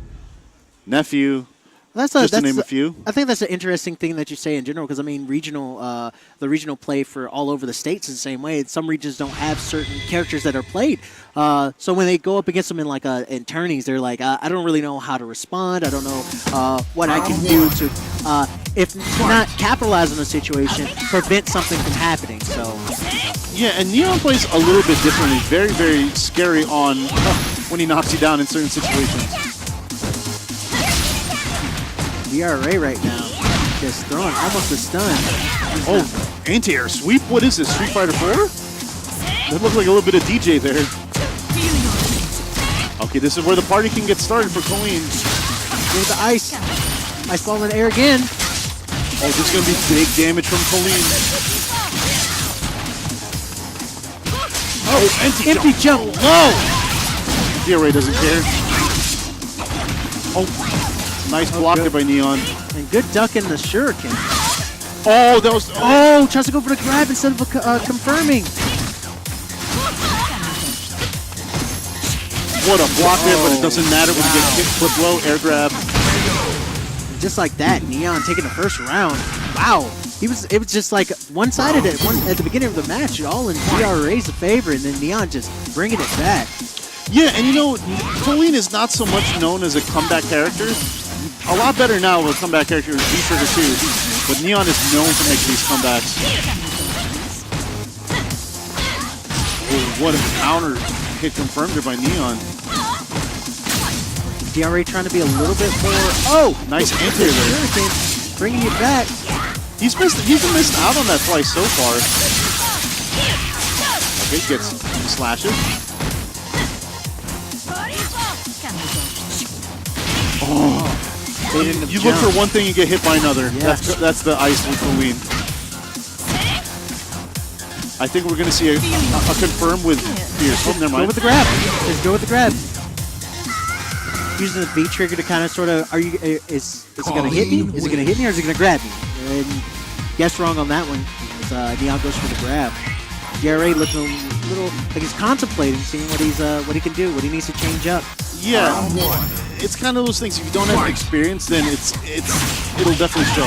Nephew. Just to name a few. I think that's an interesting thing that you say in general, because I mean, the regional play for all over the states is the same way. Some regions don't have certain characters that are played, so when they go up against them in in tourneys, they're like, I don't really know how to respond. I don't know what I can do to, if not capitalize on the situation, prevent something from happening. So yeah, and Neon plays a little bit differently. Very, very scary on when he knocks you down in certain situations. DRA right now, just throwing almost a stun. Oh, anti-air sweep? What is this, Street Fighter 4? That looked like a little bit of DJ there. Okay, this is where the party can get started for Colleen. Here's the ice. Ice ball in the air again. Oh, this is going to be big damage from Colleen. Oh, empty jump. Low! DRA doesn't care. Oh. Nice block there by Neon. And good duck in the shuriken. Oh, that was... Oh, tries to go for the grab instead of confirming. What a block there, but it doesn't matter when you get hit, flip low, air grab. And just like that, Neon taking the first round. Wow. It was just like one-sided at the beginning of the match, all in DRA's favor, and then Neon just bringing it back. Yeah, and you know, Colleen is not so much known as a comeback character. A lot better now with a comeback character is V-Trigger 2, but Neon is known to make these comebacks. Oh, what a counter hit confirmed there by Neon. DRA trying to be a little bit more... Oh! Nice anti-air there. Shuriken, bringing it back. He's been missed out on that twice so far. Okay, gets slashes. They didn't You look for one thing, you get hit by another. Yeah. That's the ice with Colleen. I think we're going to see a confirm with Fierce. Oh, never Go mind. with the grab. Just go with the grab. Using the V trigger to kind of sort of, is it going to hit me? Is it going to hit me or is it going to grab me? And guess wrong on that one. Neon goes for the grab. DRA looking a little like he's contemplating, seeing what he can do, what he needs to change up. Yeah, it's kind of those things. If you don't have experience, then it'll definitely show.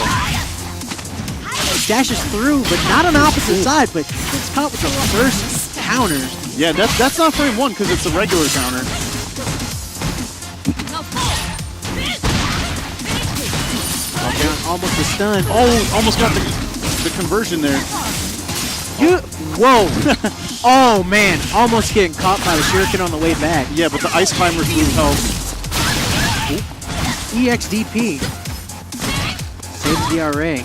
Dashes through, but not on the opposite side, but gets caught with the first counter. Yeah, that's not frame one because it's a regular counter. Almost a stun. Oh, almost got the conversion there. Whoa! Oh man, almost getting caught by the shuriken on the way back. Yeah, but the ice climber's move helps. EXDP. Save the DRA.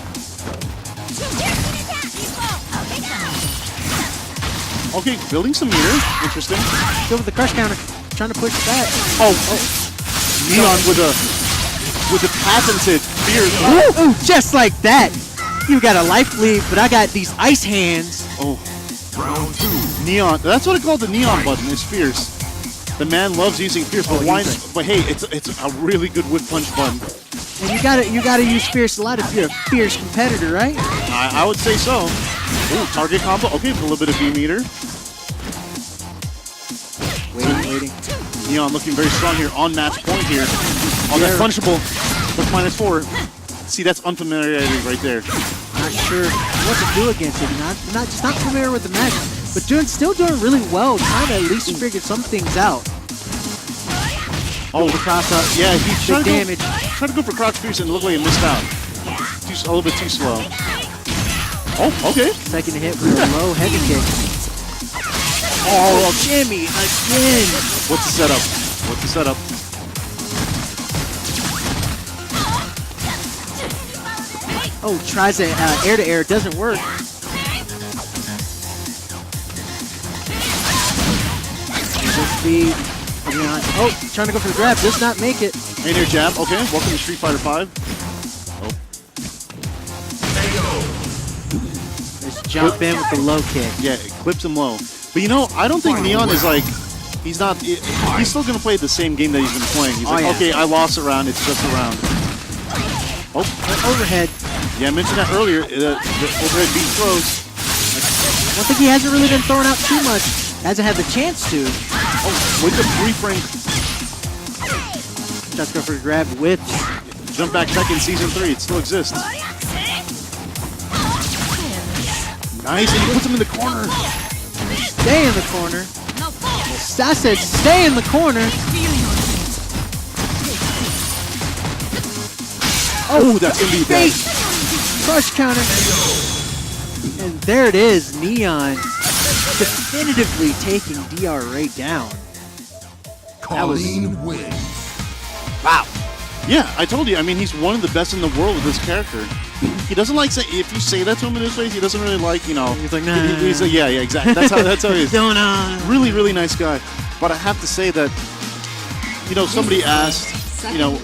Okay, building some meter. Interesting. Go with the crush counter. Trying to push it back. Oh. Neon with the patented Fierce. Ooh, just like that. You got a life lead, but I got these ice hands. Oh. Round 2. Neon. That's what I call the Neon button. Is Fierce. The man loves using Fierce, but why? But hey, it's a really good whip punch button. And you gotta use Fierce a lot if you're a fierce competitor, right? I would say so. Ooh, target combo. Okay, with a little bit of V meter. Waiting. Neon looking very strong here on match point here. On that punishable. Plus -4. See, that's unfamiliarity right there. Not sure what to do against it. Not familiar with the match, but still doing really well. Trying to at least figure some things out. Oh, the cross up. Yeah, he's big damage. Trying to go for crouch Fierce and it looked like he missed out. A little bit too slow. Oh, okay. Second hit with a low heavy kick. Oh, Jimmy again. What's the setup? What's the setup? Oh, tries to air to air, doesn't work. Speed. Oh, trying to go for the grab, does not make it. In your jab. Okay, welcome to Street Fighter 5. Oh. Just jump in with the low kick. Yeah, it clips him low. But you know, I don't think Neon is like, he's still going to play the same game that he's been playing. He's like, okay, I lost a round, it's just a round. Oh, overhead. Yeah, I mentioned that earlier, the overhead beat throws. One thing he hasn't really been throwing out too much. Hasn't had the chance to. Oh, with the frame. Just go for the grab, whips. Jump back tech in Season 3, it still exists. Nice, and he puts him in the corner. Stay in the corner. I said stay in the corner. Oh, that's going to be bad. Crush counter. And there it is, Neon definitively taking DRA down. Colleen wins. Wow. Yeah, I told you. I mean, he's one of the best in the world with this character. He doesn't like say if you say that to him in his face, he doesn't really like, you know. He's like, nah. He's like, yeah, exactly. That's how he is. Really, really nice guy. But I have to say that, you know, somebody asked, you know,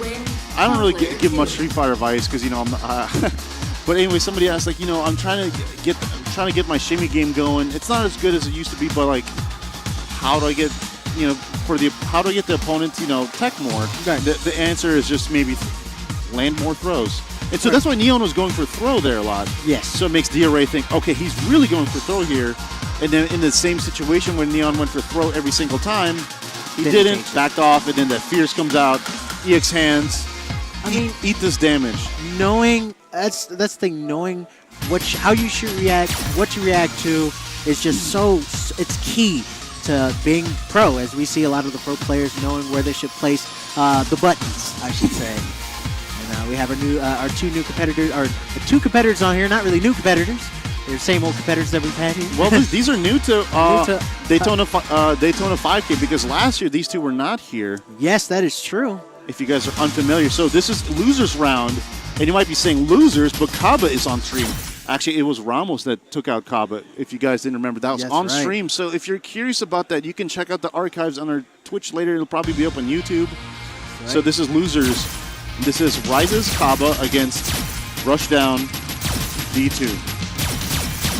I don't really give much Street Fighter advice because, you know, I'm. But anyway, somebody asked, like, you know, I'm trying to get my shimmy game going. It's not as good as it used to be, but like, how do I get, you know, how do I get the opponent, you know, tech more? Right. The answer is just maybe land more throws. And so that's why Neon was going for throw there a lot. Yes. So it makes DRA think, okay, he's really going for throw here. And then in the same situation when Neon went for throw every single time, he didn't, backed off, and then that Fierce comes out, EX hands. I mean, eat this damage. Knowing, that's the thing, knowing how you should react, what you react to is just it's key to being pro, as we see a lot of the pro players knowing where they should place the buttons, I should say. And we have our two competitors on here, not really new competitors. They're the same old competitors that we've had here. Well, these are new to Daytona 5K, because last year these two were not here. Yes, that is true. If you guys are unfamiliar. So this is losers round, and you might be saying losers, but Kaba is on stream. Actually, it was Ramos that took out Kaba, if you guys didn't remember. That was on stream. So if you're curious about that, you can check out the archives on our Twitch later. It'll probably be up on YouTube. Right. So this is losers. This is Rises Kaba against Rushdown D2.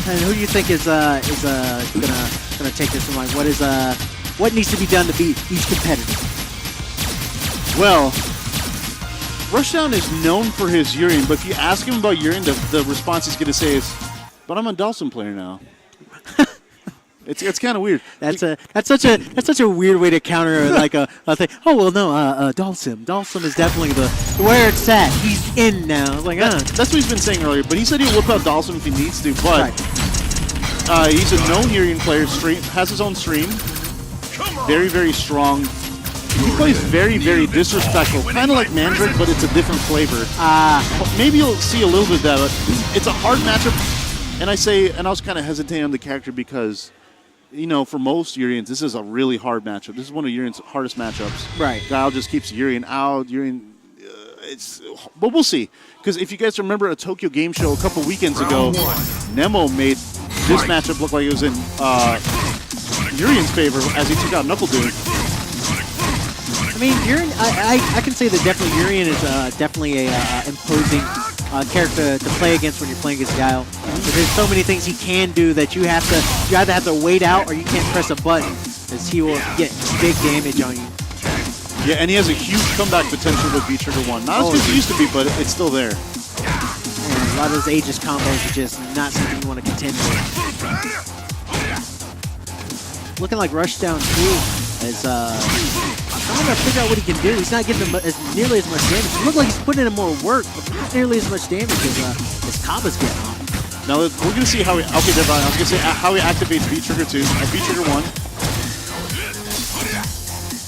And who do you think is gonna take this one? Like, what needs to be done to beat each competitor? Well, Rushdown is known for his Urien, but if you ask him about Urien, the response he's going to say is, "But I'm a Dhalsim player now." It's kind of weird. That's such a weird way to counter like a thing. Oh well, no, Dhalsim is definitely where it's at. He's in now. Like that's what he's been saying earlier. But he said he'll whip out Dhalsim if he needs to. But he's a known Urien player. Has his own stream. Very, very strong. He plays very, very disrespectful, kind of like Mandrake, but it's a different flavor. Maybe you'll see a little bit of that, but it's a hard matchup. And I was kind of hesitating on the character because, for most Urians, this is a really hard matchup. This is one of Urian's hardest matchups. Right. Guile just keeps Urien out. But we'll see. Because if you guys remember a Tokyo Game Show a couple weekends ago, Nemo made this matchup look like it was in Urian's favor as he took out Knuckle Dude. I mean, Urien, I can say that definitely Urien is definitely a imposing character to play against when you're playing against Guile. But there's so many things he can do that you either have to wait out or you can't press a button, as he will get big damage on you. Yeah, and he has a huge comeback potential with V-Trigger 1. Not as good as it used to be, but it's still there. And a lot of those Aegis combos are just not something you want to contend with. Looking like Rushdown 2 is trying to figure out what he can do. He's not getting nearly as much damage. It looks like he's putting in more work, but not nearly as much damage as Kaba's getting on. Now we're going to see how he. Okay, I was going to say how he activates V-Trigger 2, V-Trigger 1.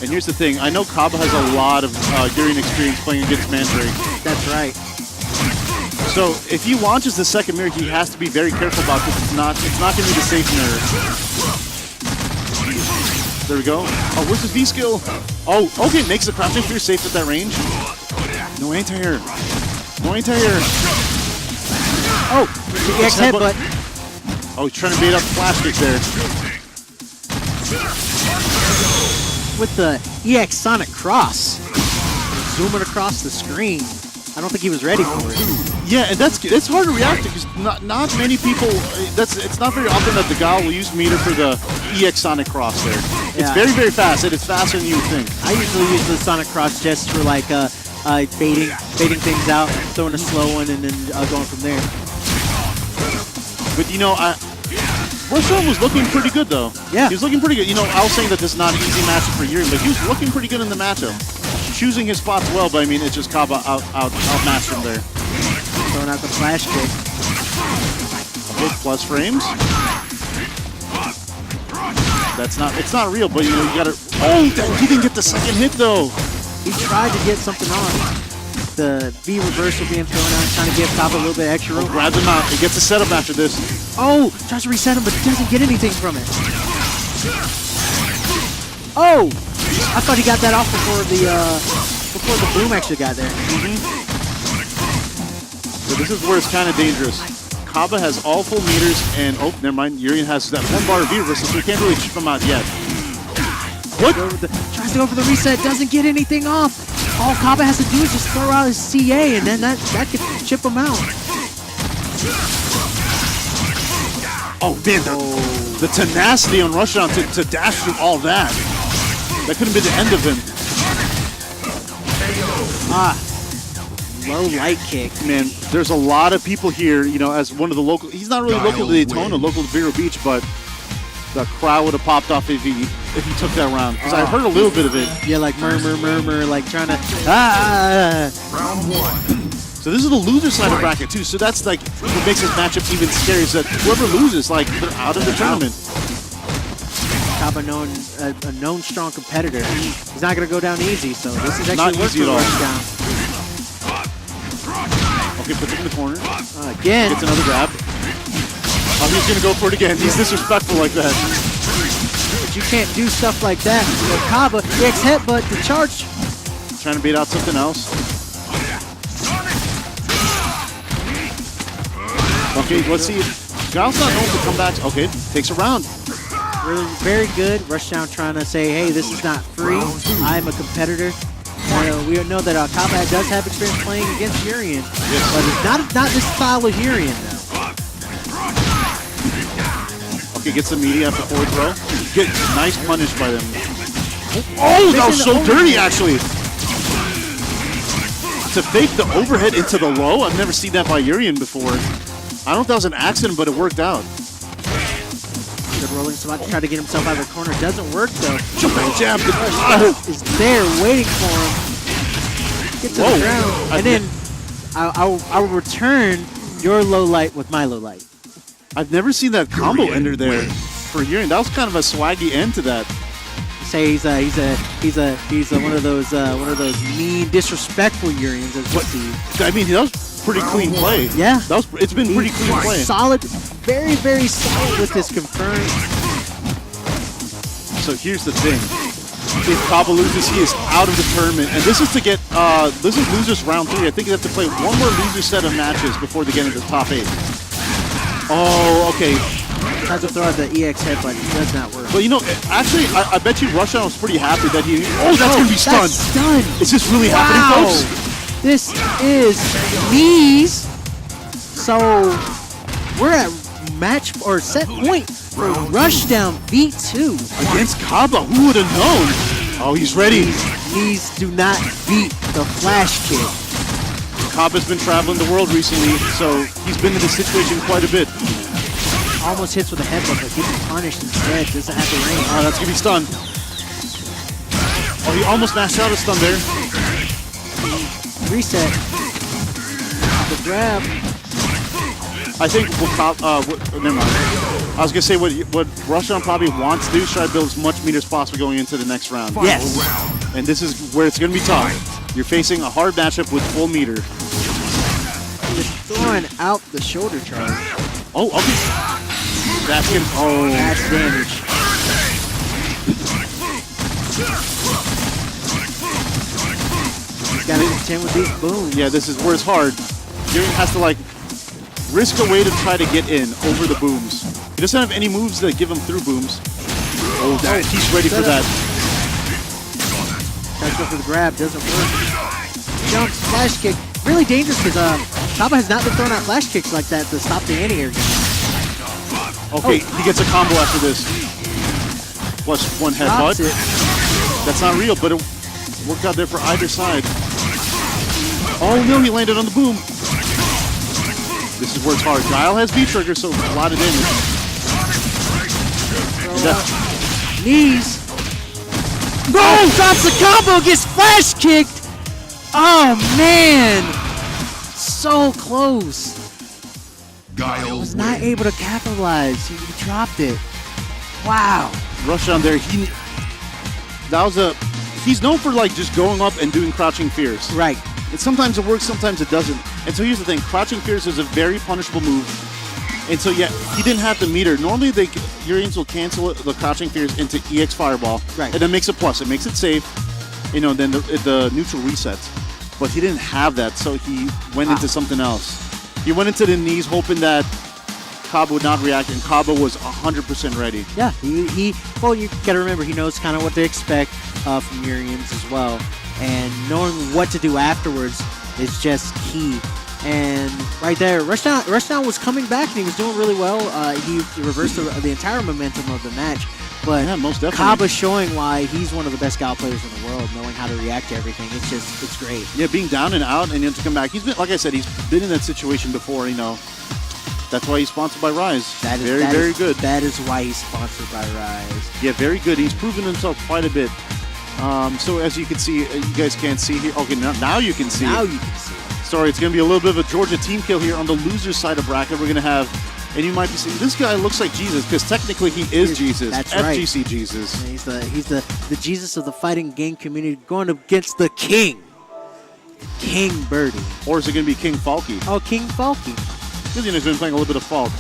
And here's the thing: I know Kaba has a lot of Urien experience playing against Mandrake. That's right. So if he launches the second mirror, he has to be very careful about this. It's not going to be the safe mirror. There we go. Oh, where's his V-skill? Oh, okay, makes the crouching fear safe at that range. No anti-air. No anti-air. Oh, the EX headbutt. Oh, he's trying to bait up the flash kick there. With the EX Sonic Cross. Zooming across the screen. I don't think he was ready for it. Yeah, and it's hard to react to because not many people. It's not very often that the Guile will use meter for the EX Sonic Cross there. It's very, very fast, and it's faster than you would think. I usually use the Sonic Cross just for like baiting things out, throwing a slow one, and then going from there. But Rushdown was looking pretty good though. Yeah, he was looking pretty good. I was saying that this is not an easy matchup for Urien, but he was looking pretty good in the matchup. Choosing his spots well, but I mean, it's just Kaba outmatched him there. Throwing out the flash kick. Okay, plus frames. It's not real, but you gotta. Oh, he didn't get the second hit though. He tried to get something on. The V reversal being thrown out, trying to give Kaba a little bit extra room. Grabs him out. He gets a setup after this. Oh, tries to reset him, but doesn't get anything from it. Oh, I thought he got that off before the boom actually got there. So this is where it's kind of dangerous. Kaba has all full meters, and oh, never mind. Urien has that one bar of V reversal, so he can't really chip him out yet. What? Tries to go for the reset, doesn't get anything off. All Kaba has to do is just throw out his CA, and then that could chip him out. Oh man, the tenacity on Rushdown to dash through all that. That couldn't be the end of him. low light kick. Man, there's a lot of people here, you know, as one of the local, he's not really local to Daytona, local to Vero Beach, but the crowd would have popped off if he took that round. Because I heard a little bit of it. Yeah, like murmur, like trying to, Round 1. So this is the loser side of bracket too. So that's like what makes this matchup even scarier. Is that whoever loses, like they're out of the tournament. Kaba a known strong competitor. He's not gonna go down easy, so this is Not actually easy at all. down. Okay, puts him in the corner. Again. Gets another grab. Oh, he's gonna go for it again. He's disrespectful like that. But you can't do stuff like that. You know, Kaba, the X headbutt, the charge. Trying to bait out something else. Okay, let's see. Giles not known for comebacks. Okay, takes a round. Really, very good. Rushdown trying to say, hey, this is not free. I'm a competitor. We know that Kaba does have experience playing against Urian, but it's not this style of Urian, though. Okay, gets the meaty after forward throw. Get nice punish by them. Oh, that was so dirty, actually. To fake the overhead into the low, I've never seen that by Urian before. I don't know if that was an accident, but it worked out. Good rolling spot to try to get himself out of the corner. Doesn't work, though. Jumping jab. Is there waiting for him. Get to the ground. And then I'll return your low light with my low light. I've never seen that combo ender there for Urian. That was kind of a swaggy end to that. Say he's one of those mean, disrespectful Urians as we see. I mean, that was pretty clean play. Yeah, it's been pretty clean play. Solid, very, very solid with his confirmed. So here's the thing: if Kaba loses, he is out of the tournament, and this is to get this is losers round 3. I think they have to play one more loser set of matches before they get into the top 8. Oh, okay. Tries to throw out the EX headbutt. It does not work. But you know, actually, I bet you Rushdown was pretty happy that he. Oh, that's gonna be stunned. That's stunned. Is this really happening, folks? This is knees. So we're at match or set point for Rushdown V2 against Kaba. Who would have known? Oh, he's ready. Knees do not beat the flash kick. Kaba's been traveling the world recently, so he's been in this situation quite a bit. Almost hits with a headbutt, but gets punished instead. Doesn't have the range. Oh, that's gonna be stunned. Oh, he almost mashed out a stun there. Reset. The grab. I think never mind. I was gonna say what Rushdown probably wants to do is try to build as much meter as possible going into the next round. Yes. And this is where it's gonna be tough. You're facing a hard matchup with full meter. Just throwing out the shoulder charge. Oh, okay. That's gonna. Oh, that's damage. He's got to contend with these booms. Yeah, this is where it's hard. Urian has to like risk a way to try to get in over the booms. He doesn't have any moves that give him through booms. Oh, he's ready for that. Tries to go for the grab, doesn't work. Jumps, flash kick. Really dangerous because Kaba has not been throwing out flash kicks like that to stop the anti-air game. Okay, he gets a combo after this. Plus one headbutt. That's not real, but it worked out there for either side. Oh no, he landed on the boom. This is where it's hard. Guile has V-trigger, so a lot of damage. Knees. No! Drops the combo, gets flash kicked! Oh man! So close. Guile was not able to capitalize. He dropped it. Wow. Rushdown there. He's known for like just going up and doing crouching fears. Right. And sometimes it works, sometimes it doesn't. And so here's the thing: crouching fears is a very punishable move. And so yeah, he didn't have the meter. Normally, Urians will cancel the crouching fears into EX Fireball, right? And that makes it plus. It makes it safe. You know, then the neutral resets. But he didn't have that, so he went into something else. He went into the knees hoping that Kaba would not react, and Kaba was 100% ready. Yeah, well, you gotta remember, he knows kind of what to expect from Urians as well. And knowing what to do afterwards is just key. And right there, Rushdown was coming back and he was doing really well. He reversed the entire momentum of the match. but Yeah, most definitely. Kaba's showing why he's one of the best Gal players in the world, knowing how to react to everything. It's great. Yeah, being down and out and then to come back. He's been, like I said, he's been in that situation before, That's why he's sponsored by Rise. That is very good. That is why he's sponsored by Rise. Yeah, very good. He's proven himself quite a bit. So as you can see, you guys can't see here. Okay, now you can see. Now it. you can see. Sorry, it's going to be a little bit of a Georgia team kill here on the loser side of bracket. We're going to have, and you might be saying, this guy looks like Jesus, because technically he is Jesus. That's right. FGC Jesus. Yeah, he's the Jesus of the fighting game community going against the King. King Birdie. Or is it going to be King Falky? Oh, King Falky. Because he's been playing a little bit of Falk.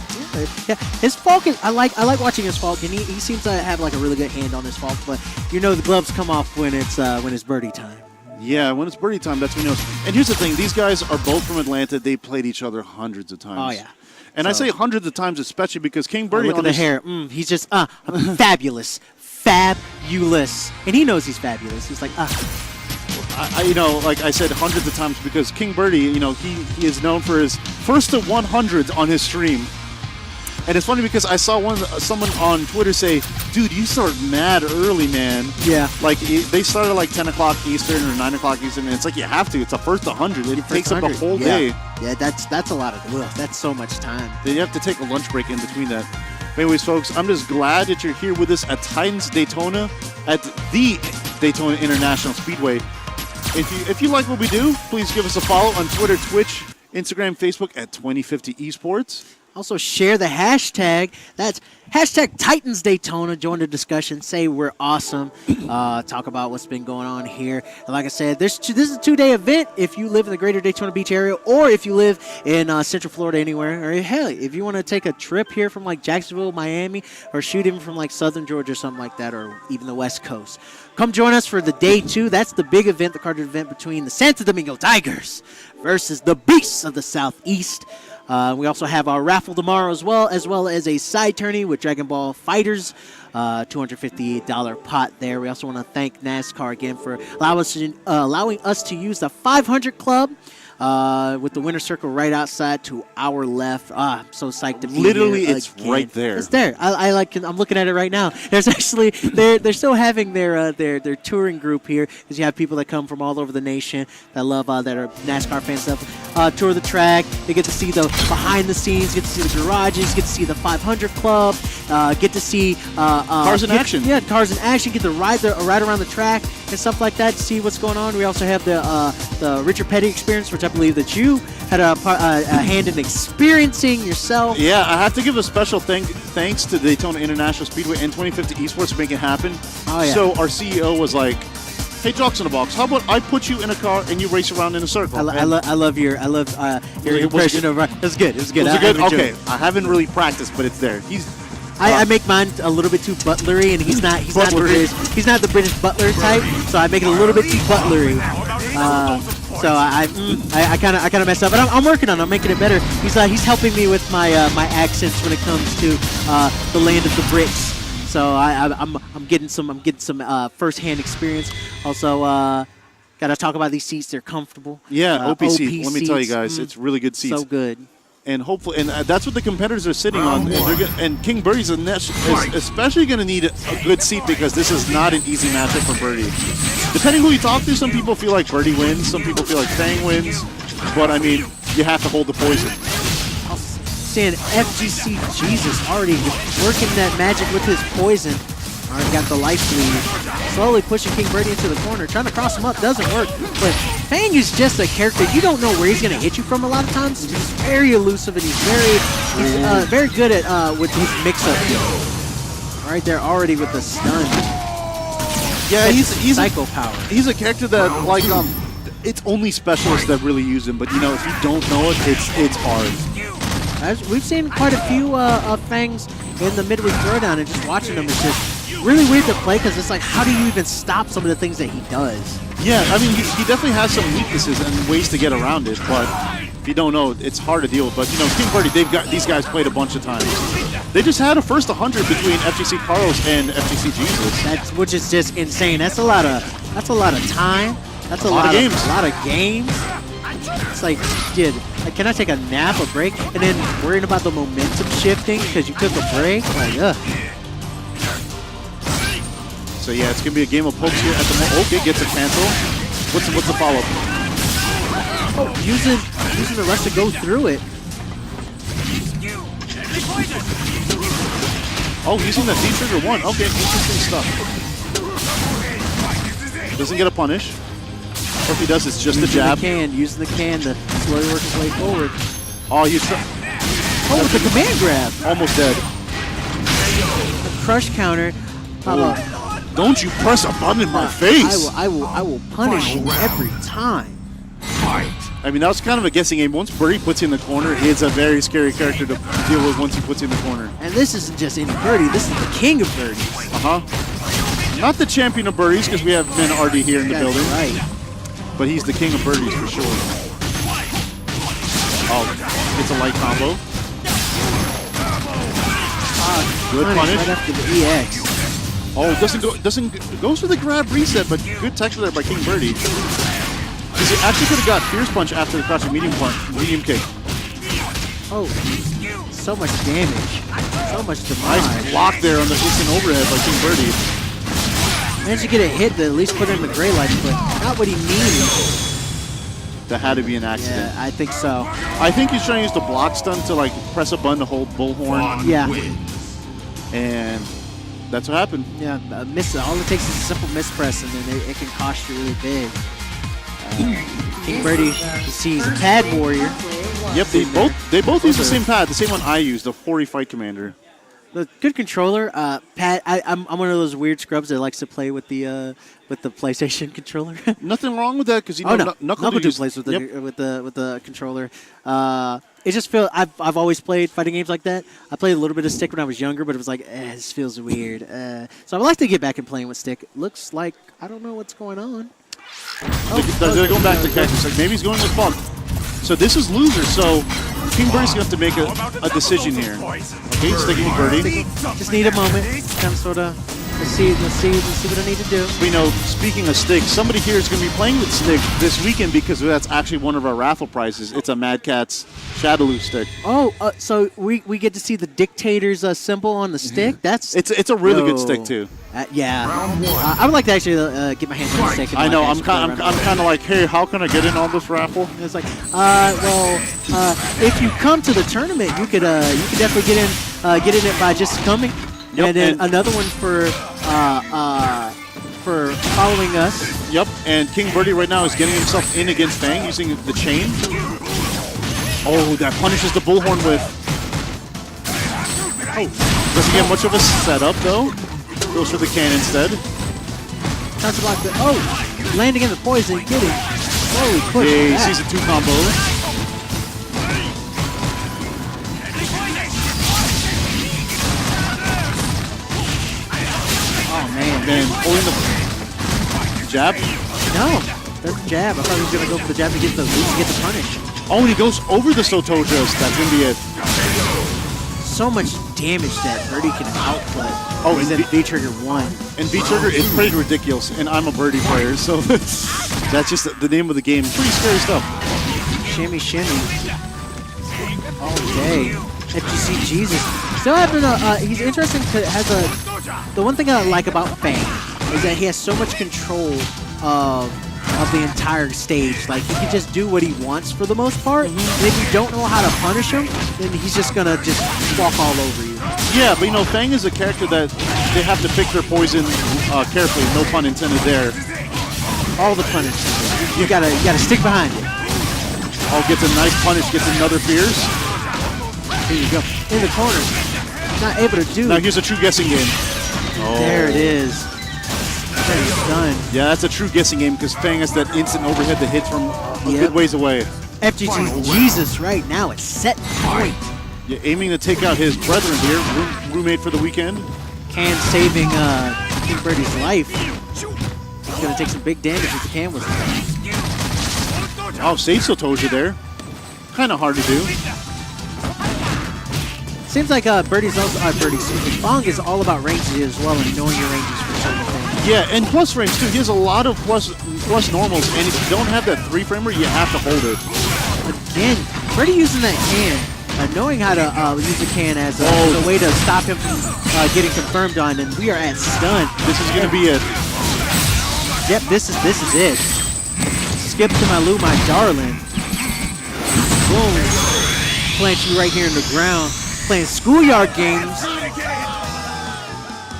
Yeah, his Falk is, I like watching his Falk, and he seems to have like a really good hand on his Falk, but the gloves come off when it's birdie time. Yeah, when it's birdie time, that's when he knows. And here's the thing, these guys are both from Atlanta. They played each other hundreds of times. Oh, yeah. And I say hundreds of times especially because King Birdie Look at the hair. He's just fabulous. Fabulous. And he knows he's fabulous. He's like, like I said hundreds of times because King Birdie, he is known for his first to 100s on his stream. And it's funny because I saw someone on Twitter say, dude, you start mad early, man. Yeah. Like, they started like 10 o'clock Eastern or 9 o'clock Eastern, and it's like you have to. It's a first 100. It takes up a whole day. Yeah, that's a lot of ugh, that's so much time. Then you have to take a lunch break in between that. But anyways, folks, I'm just glad that you're here with us at Titans Daytona, at the Daytona International Speedway. If you like what we do, please give us a follow on Twitter, Twitch, Instagram, Facebook at 2050 Esports. Also, share the hashtag. That's hashtag Titans Daytona. Join the discussion. Say we're awesome. Talk about what's been going on here. And like I said, this is a 2-day event if you live in the greater Daytona Beach area or if you live in Central Florida anywhere. Or hell, if you want to take a trip here from like Jacksonville, Miami, or shoot even from like Southern Georgia or something like that, or even the West Coast. Come join us for the day 2. That's the big event, the carded event between the Santo Domingo Tigers versus the Beasts of the Southeast. We also have our raffle tomorrow as well as a side tourney with Dragon Ball Fighters, $250 pot there. We also want to thank NASCAR again for allowing us to use the 500 Club with the winner circle right outside to our left. I'm so psyched to be Literally, here it's again. right there. It's there. I'm looking at it right now. There's actually they're still having their touring group here because you have people that come from all over the nation that love that are NASCAR fans that tour the track. They get to see the behind the scenes, get to see the garages, get to see the 500 Club, get to see cars in action. Yeah, cars in action. Get to ride around the track and stuff like that to see what's going on. We also have the Richard Petty experience, which I believe that you had a hand in experiencing yourself. Yeah, I have to give a special thanks to Daytona International Speedway and 2050 Esports for making it happen. Oh, yeah. So our CEO was like, hey, Jocks in the Box, how about I put you in a car and you race around in a circle? I love your impression of it. Was good. It was good. Was it good? Okay, I haven't really practiced, but it's there. I make mine a little bit too butlery, and he's not the British butler type, so I make it a little bit too butlery. So I kind of messed up, but I'm working on it. I'm making it better. He's helping me with my accents when it comes to the land of the Brits. So I'm getting some first-hand experience. Also, gotta talk about these seats. They're comfortable. Yeah, OP seats. seats. Let me tell you guys, it's really good seats. So good. And hopefully, and that's what the competitors are sitting on. And King Birdie's is especially going to need a good seat because this is not an easy matchup for Birdie. Depending who you talk to, some people feel like Birdie wins, some people feel like Fang wins. But I mean, you have to hold the poison. Seeing FGC Jesus already working that magic with his poison. Already got the life lead. Slowly pushing King Birdie into the corner. Trying to cross him up doesn't work. But Fang is just a character. You don't know where he's going to hit you from a lot of times. He's very elusive and he's very good at with his mix-up. Right there already with the stun. Yeah, he's psycho power. He's a character that like it's only specialists that really use him. But you know, if you don't know it, it's hard. We've seen quite a few Fangs in the midweek throwdown, and just watching them is just really weird to play because it's like, how do you even stop some of the things that he does? Yeah, I mean, he definitely has some weaknesses and ways to get around it, but if you don't know, it's hard to deal with. But, you know, King Birdie, these guys played a bunch of times. They just had a first 100 between FGC Carlos and FGC Jesus. Which is just insane. That's a lot of time. That's a lot of games. A lot of games. It's like, dude, can I take a nap, a break, and then worrying about the momentum shifting because you took a break? Like, ugh. So yeah, it's gonna be a game of pokes here at the moment. Okay, gets a cancel. What's the follow-up? Oh, using the rush to go through it. Oh, using the D-trigger 1. Okay, interesting stuff. Doesn't get a punish. Or if he does, it's just a jab. Using the can to slowly work his way forward. Oh, you try. Oh, with the command grab. Almost dead. A crush counter. Don't you press a button in my face! I will punish you every time. Fight. I mean, that was kind of a guessing game. Once Birdie puts you in the corner, it's a very scary character to deal with once he puts you in the corner. And this isn't just any birdie. This is the king of birdies. Not the champion of birdies, because we have Ben Artie here in the building. Right. But he's the king of birdies for sure. Oh, it's a light combo. Good punish. Right after the EX. Oh, goes for the grab reset, but good texture there by King Birdie. Because he actually could have got Fierce Punch after the crouching medium kick. Oh, so much damage. So much Nice damage. block there on the instant overhead by King Birdie. Managed to get a hit that at least put him in the gray lights, but not what he needed. That had to be an accident. Yeah, I think so. I think he's trying to use the block stun to like press a button to hold Bullhorn, Yeah. and that's what happened. Yeah, a miss. All it takes is a simple mispress, and then it can cost you really big. King Birdie, he's a pad warrior. Yep, they both use the same pad, the same one I use, the 40 Fight Commander. The good controller, Pat. I'm one of those weird scrubs that likes to play with the PlayStation controller. Nothing wrong with that because you know Knuckle Knuckle plays with the controller. It just feels I've always played fighting games like that. I played a little bit of stick when I was younger, but it was like this feels weird. So I would like to get back and playing with stick. Looks like I don't know what's going on. They're going back to Cactus. Like maybe he's going with Funk. So this is loser. So King Birdie's going to have to make a decision here. Okay, sticking with Birdie. Just need a moment. Kind of sort of. Let's see what I need to do. You know, speaking of stick, somebody here is going to be playing with stick this weekend because that's actually one of our raffle prizes. It's a Mad Catz Shadaloo stick. Oh, so we get to see the Dictator's symbol on the stick. That's It's a really good stick too. Yeah. I would like to actually get my hands on the stick. And I know. like, I'm kind of like, hey, how can I get in on this raffle? And it's like, if you come to the tournament, you could definitely get in it by just coming. Yep, and then another one for following us. Yep, and King Birdie right now is getting himself in against Fang using the chain. Oh, that punishes the Bullhorn with. Oh, doesn't get much of a setup though. Goes for the can instead. Tries to block the. Oh, landing in the poison, getting slowly pushed. He back. sees the 2 combo. Oh man. Then pulling the jab. No, that's the jab. I thought he was gonna go for the jab to get the punish. Oh, and he goes over the Sotojas. That's gonna be it. So much damage that Birdie can output. Oh, and then V-Trigger 1. And V-Trigger is pretty ridiculous, and I'm a Birdie player, so that's just the name of the game. Pretty scary stuff. Shimmy, shimmy. All day. FGC Jesus. Still having he's interesting because it has the one thing I like about Fang is that he has so much control of the entire stage. Like, he can just do what he wants for the most part. And if you don't know how to punish him, then he's just gonna just walk all over you. Yeah, but you know, Fang is a character that they have to pick their poison carefully. No pun intended there. All the punishment. You gotta stick behind it. Oh, gets a nice punish, gets another Fierce. Here you go. In the corner. Not able to do. Now here's a true guessing game. There it is. He's done. Yeah, that's a true guessing game because Fang has that instant overhead that hits from a good ways away. FGC's Jesus right now. It's set point. Yeah, aiming to take out his brethren here, roommate for the weekend. Can saving King Birdie's life. He's going to take some big damage if the can was there. Oh, save Sotoja there. Kind of hard to do. Seems like Birdie's also, Bong is all about ranges as well and knowing your ranges for certain things. Yeah, and plus frames too. He has a lot of plus normals, and if you don't have that 3-framer, you have to hold it. Again, Birdie using that can knowing how to use a can as a way to stop him from getting confirmed on, and we are at stun. This is going to be it. Yep, this is it. Skip to my Lou, my darling. Boom. Plant you right here in the ground. Playing schoolyard games.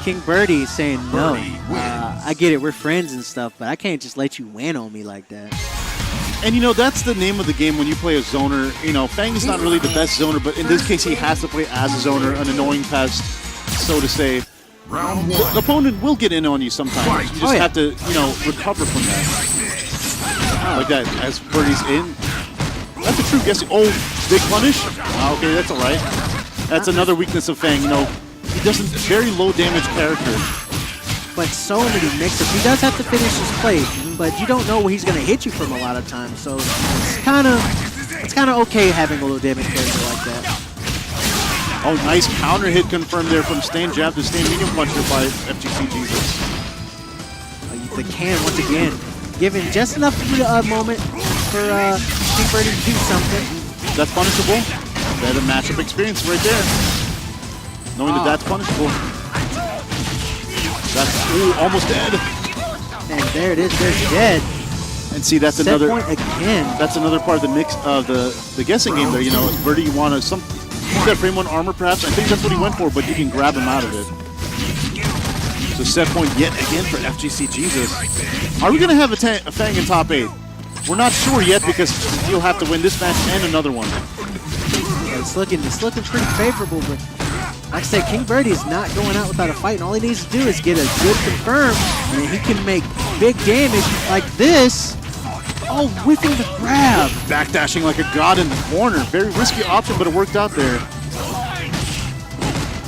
King Birdie saying no. I get it, we're friends and stuff, but I can't just let you win on me like that. And you know, that's the name of the game when you play a zoner. You know, Fang is not really the best zoner, but in this case he has to play as a zoner, an annoying pest, so to say. Round The one. opponent will get in on you sometimes. You just have to, you know, recover from that. Like that, as Birdie's in. That's a true guess. Oh, big punish? Okay, that's all right. That's another weakness of Fang. You know, he doesn't, very low damage character. But so many mix-ups. He does have to finish his play, but you don't know where he's going to hit you from a lot of times. So it's kind of okay having a low damage character like that. Oh, nice counter hit confirmed there from stand jab to stand medium puncher by FGC Jesus. The can, once again, given just enough of a moment for King Birdie to do something. That's punishable. Better matchup experience right there. Knowing that that's punishable. That's, ooh, almost dead. And there it is, they're dead. And see, that's Set another point again. That's another part of the mix of the guessing game there. You know, Birdie, you want to use that frame one armor perhaps. I think that's what he went for, but you can grab him out of it. So set point yet again for FGC Jesus. Are we going to have a Fang in top 8? We're not sure yet because he'll have to win this match and another one. Yeah, it's looking pretty favorable, but like I said, King Birdie is not going out without a fight, and all he needs to do is get a good confirm, and he can make big damage like this. Oh, whiffing the grab. Backdashing like a god in the corner. Very risky option, but it worked out there.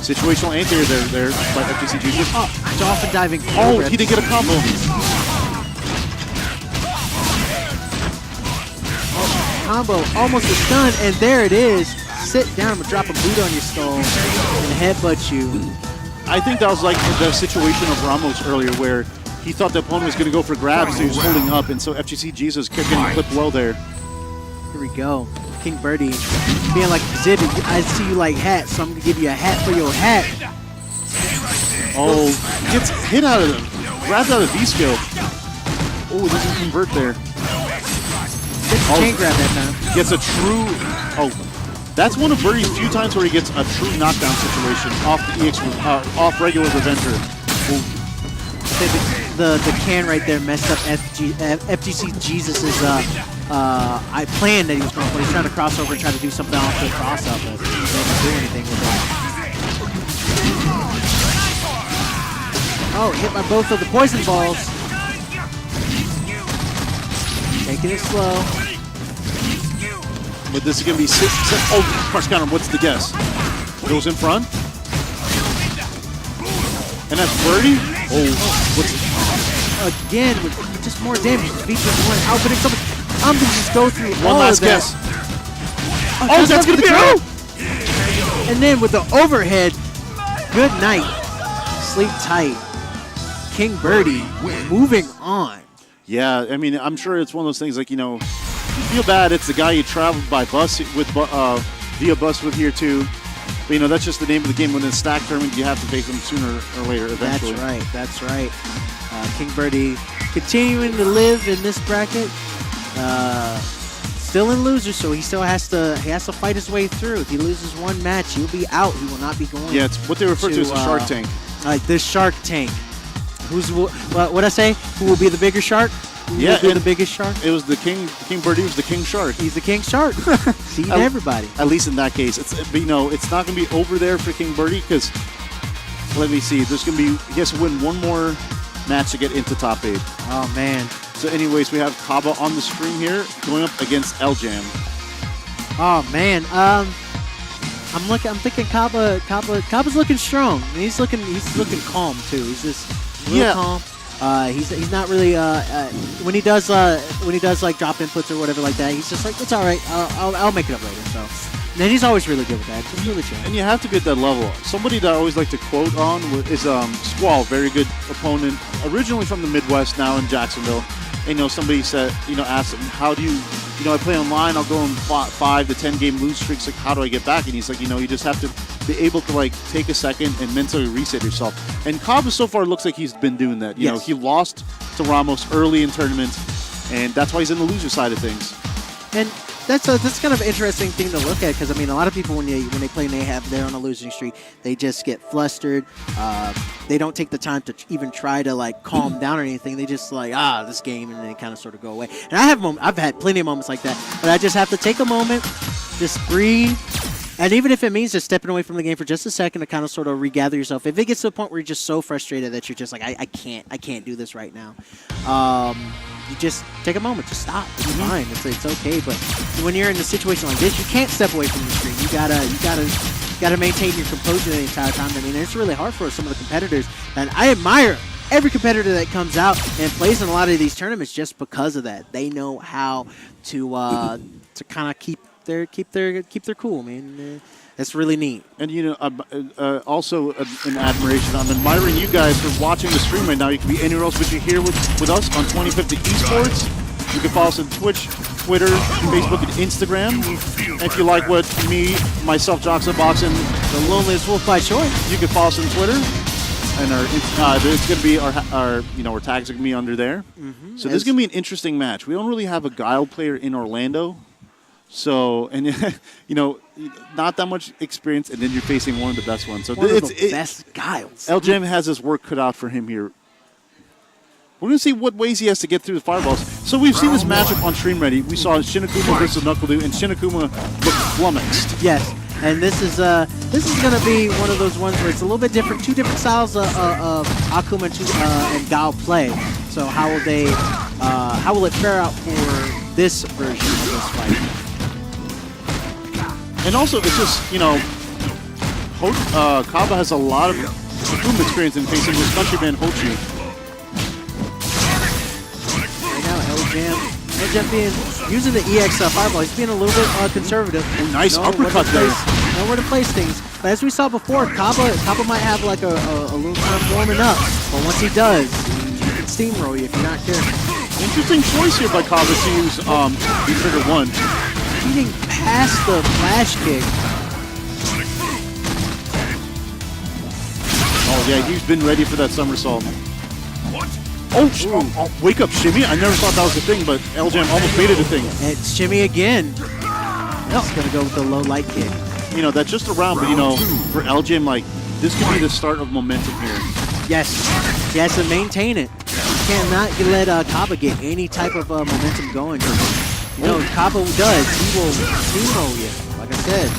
Situational anti-air there by FGC Jesus. Oh, dolphin diving. Oh, he didn't get a combo. Combo, almost a stun, and there it is. Sit down, I'm gonna drop a boot on your skull and headbutt you. I think that was like the situation of Ramos earlier where he thought the opponent was going to go for grabs, so he was holding up, and so FGC Jesus kept getting clipped well there. Here we go. King Birdie being like exhibit. I see you like hats, so I'm gonna give you a hat for your hat. Oh, gets hit out of the, grabbed out of the V-skill. Oh, it doesn't convert there. Chain grab that time. Gets a true, that's one of Birdie's few times where he gets a true knockdown situation off the EX, off regular Revenger. The can right there messed up FGC Jesus's I planned that he was going to, but he's trying to cross over and try to do something off the cross up, but he didn't do anything with it. Oh, hit by both of the poison balls. Taking it slow. But this is going to be 6. Oh, crush counter. What's the guess? Goes in front. And that's Birdie. Oh, what's Again, with just more damage. Features one outputting something. I'm going to just go through one all last of that. guess. Oh, that's going to be out. And then with the overhead, good night. Sleep tight. King Birdie moving on. Yeah, I mean, I'm sure it's one of those things like, you know, you feel bad. It's the guy you traveled by bus with, via bus with here too. But, you know, that's just the name of the game. When it's stack tournament, you have to face them sooner or later, eventually. That's right. King Birdie continuing to live in this bracket. Still in loser, so he has to fight his way through. If he loses one match, he'll be out. He will not be going. Yeah, it's what they refer to as a Shark Tank. Like this Shark Tank. What'd I say? Who will be the bigger shark? Who will be the biggest shark? It was the King Birdie was the King Shark. He's the King Shark. See everybody. At least in that case. But, you know, it's not going to be over there for King Birdie because, let me see, there's going to be, he has to win one more match to get into top 8. Oh, man. So anyways, we have Kaba on the screen here going up against L-Jam. Oh, man. I'm thinking Kaba's looking strong. He's looking calm, too. He's just real calm. He's not really when he does like drop inputs or whatever like that. He's just like, it's all right. I'll make it up later. So, and then he's always really good with that. He's really chill. And you have to be at that level. Somebody that I always like to quote on is Squall, very good opponent, originally from the Midwest, now in Jacksonville. and somebody said, asked him, how do you, I play online, I'll go on 5 to 10 game lose streaks, like how do I get back? And he's like, you just have to be able to like take a second and mentally reset yourself. And Kaba so far looks like he's been doing that. You know, he lost to Ramos early in tournaments, and that's why he's in the loser side of things. And that's kind of an interesting thing to look at, because I mean, a lot of people when they play and they're on a losing streak, they just get flustered. They don't take the time to even try to like calm down or anything. They just like this game, and they kind of sort of go away. And I've had plenty of moments like that, but I just have to take a moment, just breathe. And even if it means just stepping away from the game for just a second to kind of sort of regather yourself, if it gets to a point where you're just so frustrated that you're just like, I can't do this right now, you just take a moment, just stop. It's fine. It's okay. But when you're in a situation like this, you can't step away from the screen. You gotta maintain your composure the entire time. I mean, it's really hard for some of the competitors, and I admire every competitor that comes out and plays in a lot of these tournaments just because of that. They know how to kind of keep their cool, man. That's really neat. And also an admiration. I'm admiring you guys for watching the stream right now. You can be anywhere else, but you're here with us on 2050 Esports. You can follow us on Twitch, Twitter, Facebook, and Instagram. And if you like what myself, Joxa Box, and the Loneliest Wolf by Choice, you can follow us on Twitter. And it's going to be our tags are going to be under there. So this is going to be an interesting match. We don't really have a Guile player in Orlando. So, and not that much experience, and then you're facing one of the best ones. So it's the best Guiles. LJM has his work cut out for him here. We're going to see what ways he has to get through the fireballs. So we've seen this matchup on Stream Ready. We saw Shinakuma versus Knuckledoo, and Shinakuma looked flummoxed. Yes, and this is going to be one of those ones where it's a little bit different. Two different styles of Akuma and Guile play. So how will it fare out for this version of this fight? And also, it's just, Kaba has a lot of Akuma experience in facing his countryman Hochi. Right now, LJM using the EX fireball. He's being a little bit conservative. Nice uppercut there. Know where to place things. But as we saw before, Kaba might have like a little time warming up. But once he does, he can steamroll you if you're not careful. Interesting choice here by Kaba to use trigger 1. Getting past the flash kick. Oh yeah, he's been ready for that somersault. Oh, wake up shimmy. I never thought that was a thing, but LJM almost made it a thing. It's shimmy again. He's going to go with the low light kick. That's just a round, but for LJM, like, this could be the start of momentum here. Yes. He has to maintain it. You cannot let Kaba get any type of momentum going. Kaba does. He will steamroll you, like I said.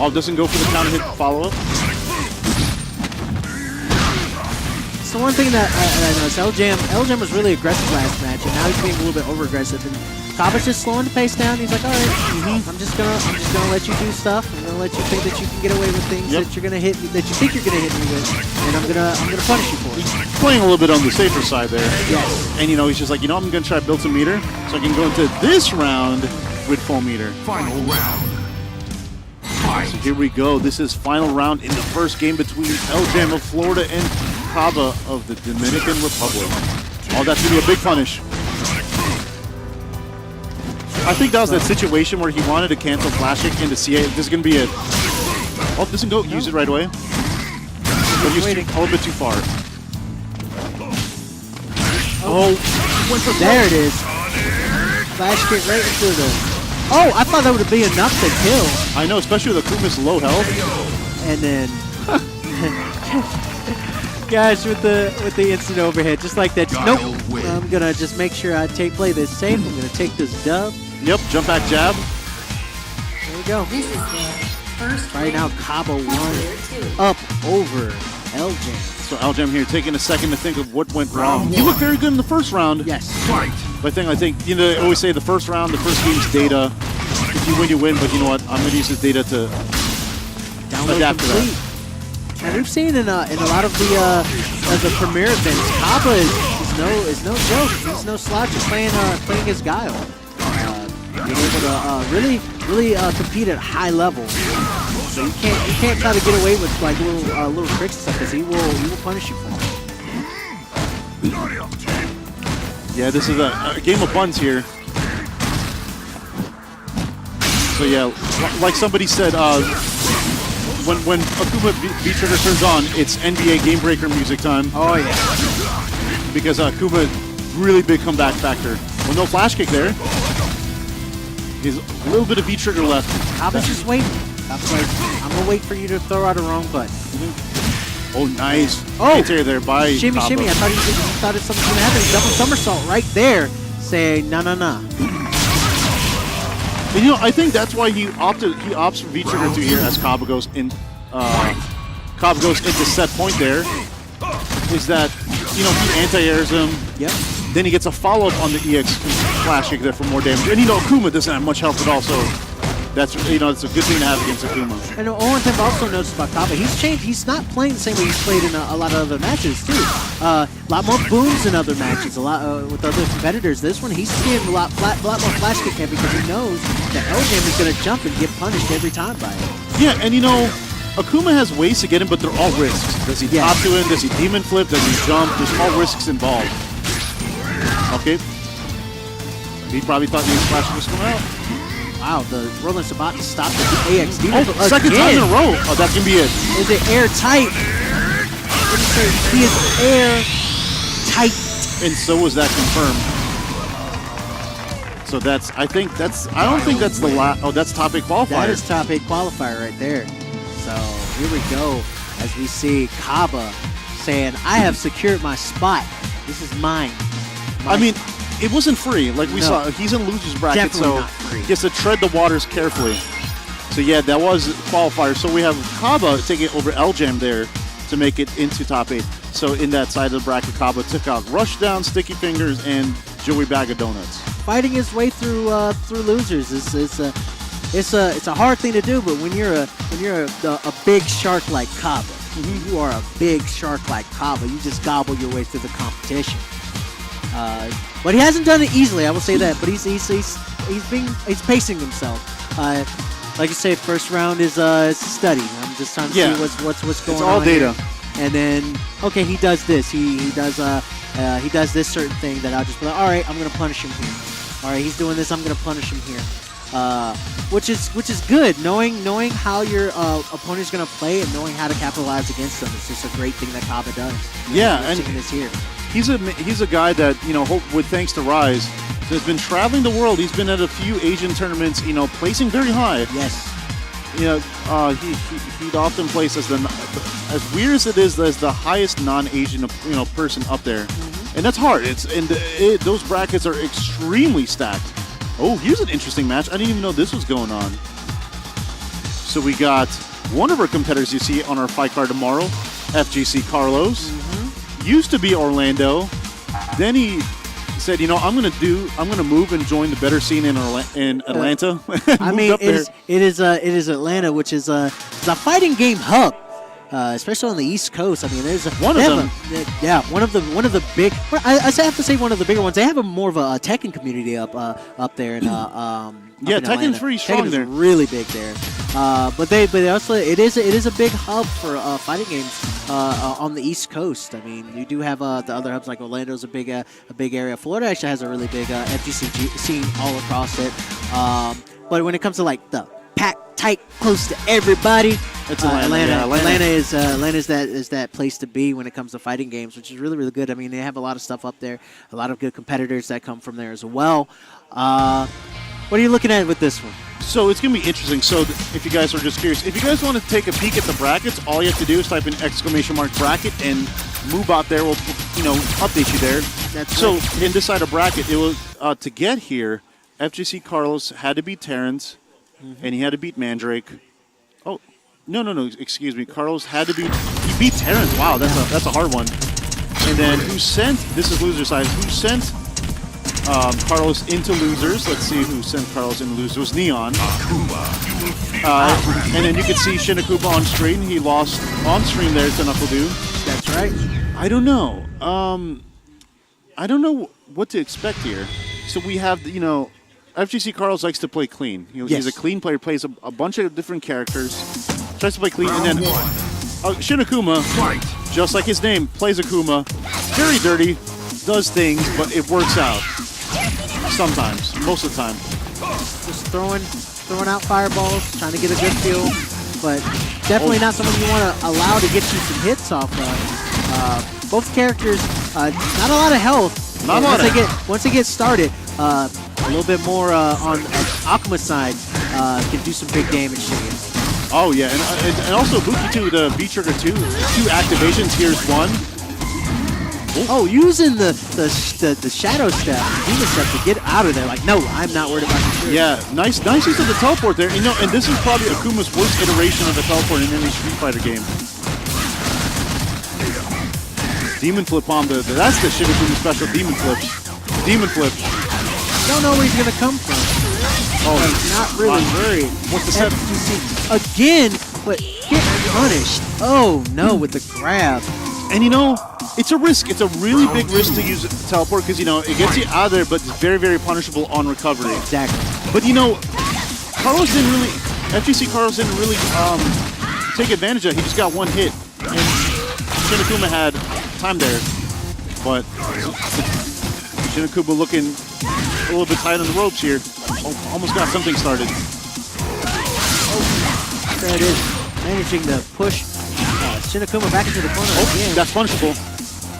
Oh, doesn't go for the counter hit follow-up? So one thing that I noticed, LJM was really aggressive last match, and now he's being a little bit over-aggressive. And Kaba's just slowing the pace down. He's like, all right, I'm just gonna let you do stuff. I'm gonna let you think that you can get away with things that you're gonna hit me, that you think you're gonna hit me with, and I'm gonna punish you for it. He's playing a little bit on the safer side there. Yes. And he's just like, I'm gonna try to build some meter so I can go into this round with full meter. Final round. Fight. So here we go. This is final round in the first game between LJM of Florida and Kaba of the Dominican Republic. Oh, that's gonna be a big punish. I think that was that situation where he wanted to cancel flash kick into CA. This is going to be it. Oh, doesn't go. Use it right away. But used a little bit too far. Went for there it is. Flash kick right into the... Oh, I thought that would be enough to kill. I know, especially with Akuma's low health. And then... Gosh, with the instant overhead, just like that. Nope. I'm going to just make sure I play this safe. I'm going to take this dub. Yep, jump back jab. There we go. This is the first right now, Kaba won up over LJM. So LJM here taking a second to think of what went wrong. He looked very good in the first round. Yes. Fight. But I think, they always say the first round, the first game's data. If you win, you win. But you know what? I'm going to use this data to adapt to that. And we've seen in a lot of the premier events, Kaba is no joke. He's no slouch. He's playing his Guile. Being able to really compete at a high level. So you can't try to get away with like little tricks and stuff, because he will punish you for it. Yeah, this is a game of buns here. So yeah, like somebody said, when Akuma V-Trigger turns on, it's NBA Game Breaker music time. Oh yeah. Because Akuma, really big comeback factor. Well, no flash kick there. He's a little bit of V-Trigger left. Kaba's just waiting. I'm gonna wait for you to throw out a wrong button. Oh, nice. Oh, anti-air there by shimmy, Kaba. shimmy. I thought something was gonna happen. Double somersault right there, saying no, no, no. And, I think that's why he opts for V-Trigger 2 here as Kaba goes in. Kaba goes into set point there. Is that he anti-airs him. Yep. Then he gets a follow-up on the EX flash kick there for more damage. And Akuma doesn't have much health at all, so that's it's a good thing to have against Akuma. And one thing I've also noticed about Kaba, he's changed. He's not playing the same way he's played in a lot of other matches too. A lot more booms in other matches. A lot with other competitors. This one, he's getting a lot more flash kick heavy because he knows that L-Jam is going to jump and get punished every time by it. Yeah, and Akuma has ways to get him, but they're all risks. Does he top to him? Does he demon flip? Does he jump? There's all risks involved. Okay. He probably thought the flash was coming out. Wow, the Roland's about to stop the AXD. Oh, second time in a row. Oh, that can be it. Is it airtight? What did you say? He is airtight. And so was that confirmed. So I don't think that's the last. Oh, that's top 8 qualifier. That is top 8 qualifier right there. So here we go as we see Kaba saying, I have secured my spot. This is mine. I mean, it wasn't free. Like we saw, he's in loser's bracket, Definitely so not free. he has to tread the waters carefully. So yeah, that was qualifier. So we have Kaba taking over L-Jam there to make it into top 8. So in that side of the bracket, Kaba took out Rushdown, Sticky Fingers, and Joey Bag of Donuts. Fighting his way through losers it's a hard thing to do, but when you're a big shark like Kaba, you are a big shark like Kaba. You just gobble your way through the competition. But he hasn't done it easily, I will say that. But he's pacing himself. Like you say, first round is a study. I'm just trying to see what's going on. It's all data. Here. And then he does this. He does this certain thing that I'll just be like, all right, I'm gonna punish him here. All right, he's doing this. I'm gonna punish him here. Which is good. Knowing how your opponent's gonna play and knowing how to capitalize against them. It's just a great thing that Kaba does. Yeah, and is here. He's a guy that with thanks to Rise, has been traveling the world. He's been at a few Asian tournaments, placing very high. Yes. He'd often place as weird as it is, as the highest non-Asian person up there, and that's hard. Those brackets are extremely stacked. Oh, here's an interesting match. I didn't even know this was going on. So we got one of our competitors you see on our fight card tomorrow, FGC Carlos. Used to be Orlando. Then he said, I'm gonna move and join the better scene in Atlanta. I mean, it is Atlanta, which is a fighting game hub. Especially on the East Coast. I mean, there's one of them. One of the big. I have to say one of the bigger ones. They have more of a Tekken community up there in Tekken's pretty strong there. Really big there. But also it is a big hub for fighting games on the East Coast. I mean, you do have the other hubs like Orlando's a big area. Florida actually has a really big FGC scene all across it. But when it comes to like the packed tight, close to everybody. It's Atlanta. Atlanta is that place to be when it comes to fighting games, which is really, really good. I mean, they have a lot of stuff up there, a lot of good competitors that come from there as well. What are you looking at with this one? So it's going to be interesting. So if you guys are just curious, if you guys want to take a peek at the brackets, all you have to do is type in !bracket and Moobot there will update you there. That's so right. in this side of bracket, it was to get here, FGC Carlos had to beat Terrence, and he had to beat Mandrake. Oh, no, excuse me. Carlos had to he beat Terrence. Wow, that's a hard one. And then this is loser side, who sent Carlos into losers. Let's see who sent Carlos into losers. It was Neon. And then you can see Shinakuma on screen. He lost on screen there to Knuckle Dude. That's right. I don't know. I don't know what to expect here. So we have, FGC Carlos likes to play clean. He's a clean player, plays a bunch of different characters, tries to play clean, and then Shinakuma, just like his name, plays Akuma, very dirty, does things, but it works out. Sometimes, most of the time. Just throwing out fireballs, trying to get a good feel, but definitely not someone you want to allow to get you some hits off of. Both characters, not a lot of health. Not a lot once they get started, a little bit more on Akuma's side can do some big damage to you. Oh yeah, and also Buki too, the V-Trigger 2 activations. Here's one. Oh, using the shadow step, demon step to get out of there. Like, no, I'm not worried about you. Yeah, nice use of the teleport there. You know, and this is probably Akuma's worst iteration of the teleport in any Street Fighter game. Demon flip on that's the Shin Akuma special. Demon flips. Demon flip. Don't know where he's gonna come from. Oh, not really worried. What's the set? Again, but get punished. Oh no, with the grab. And you know, it's a risk. It's a really big risk to use the teleport because, you know, it gets you out of there, but it's very, very punishable on recovery. Exactly. But, you know, FGC Carlos didn't really take advantage of it. He just got one hit. And Shin Akuma had time there. But Shin Akuma looking a little bit tight on the ropes here. Almost got something started. Oh, there it is. Managing to push Shin Akuma back into the corner again. That's punishable.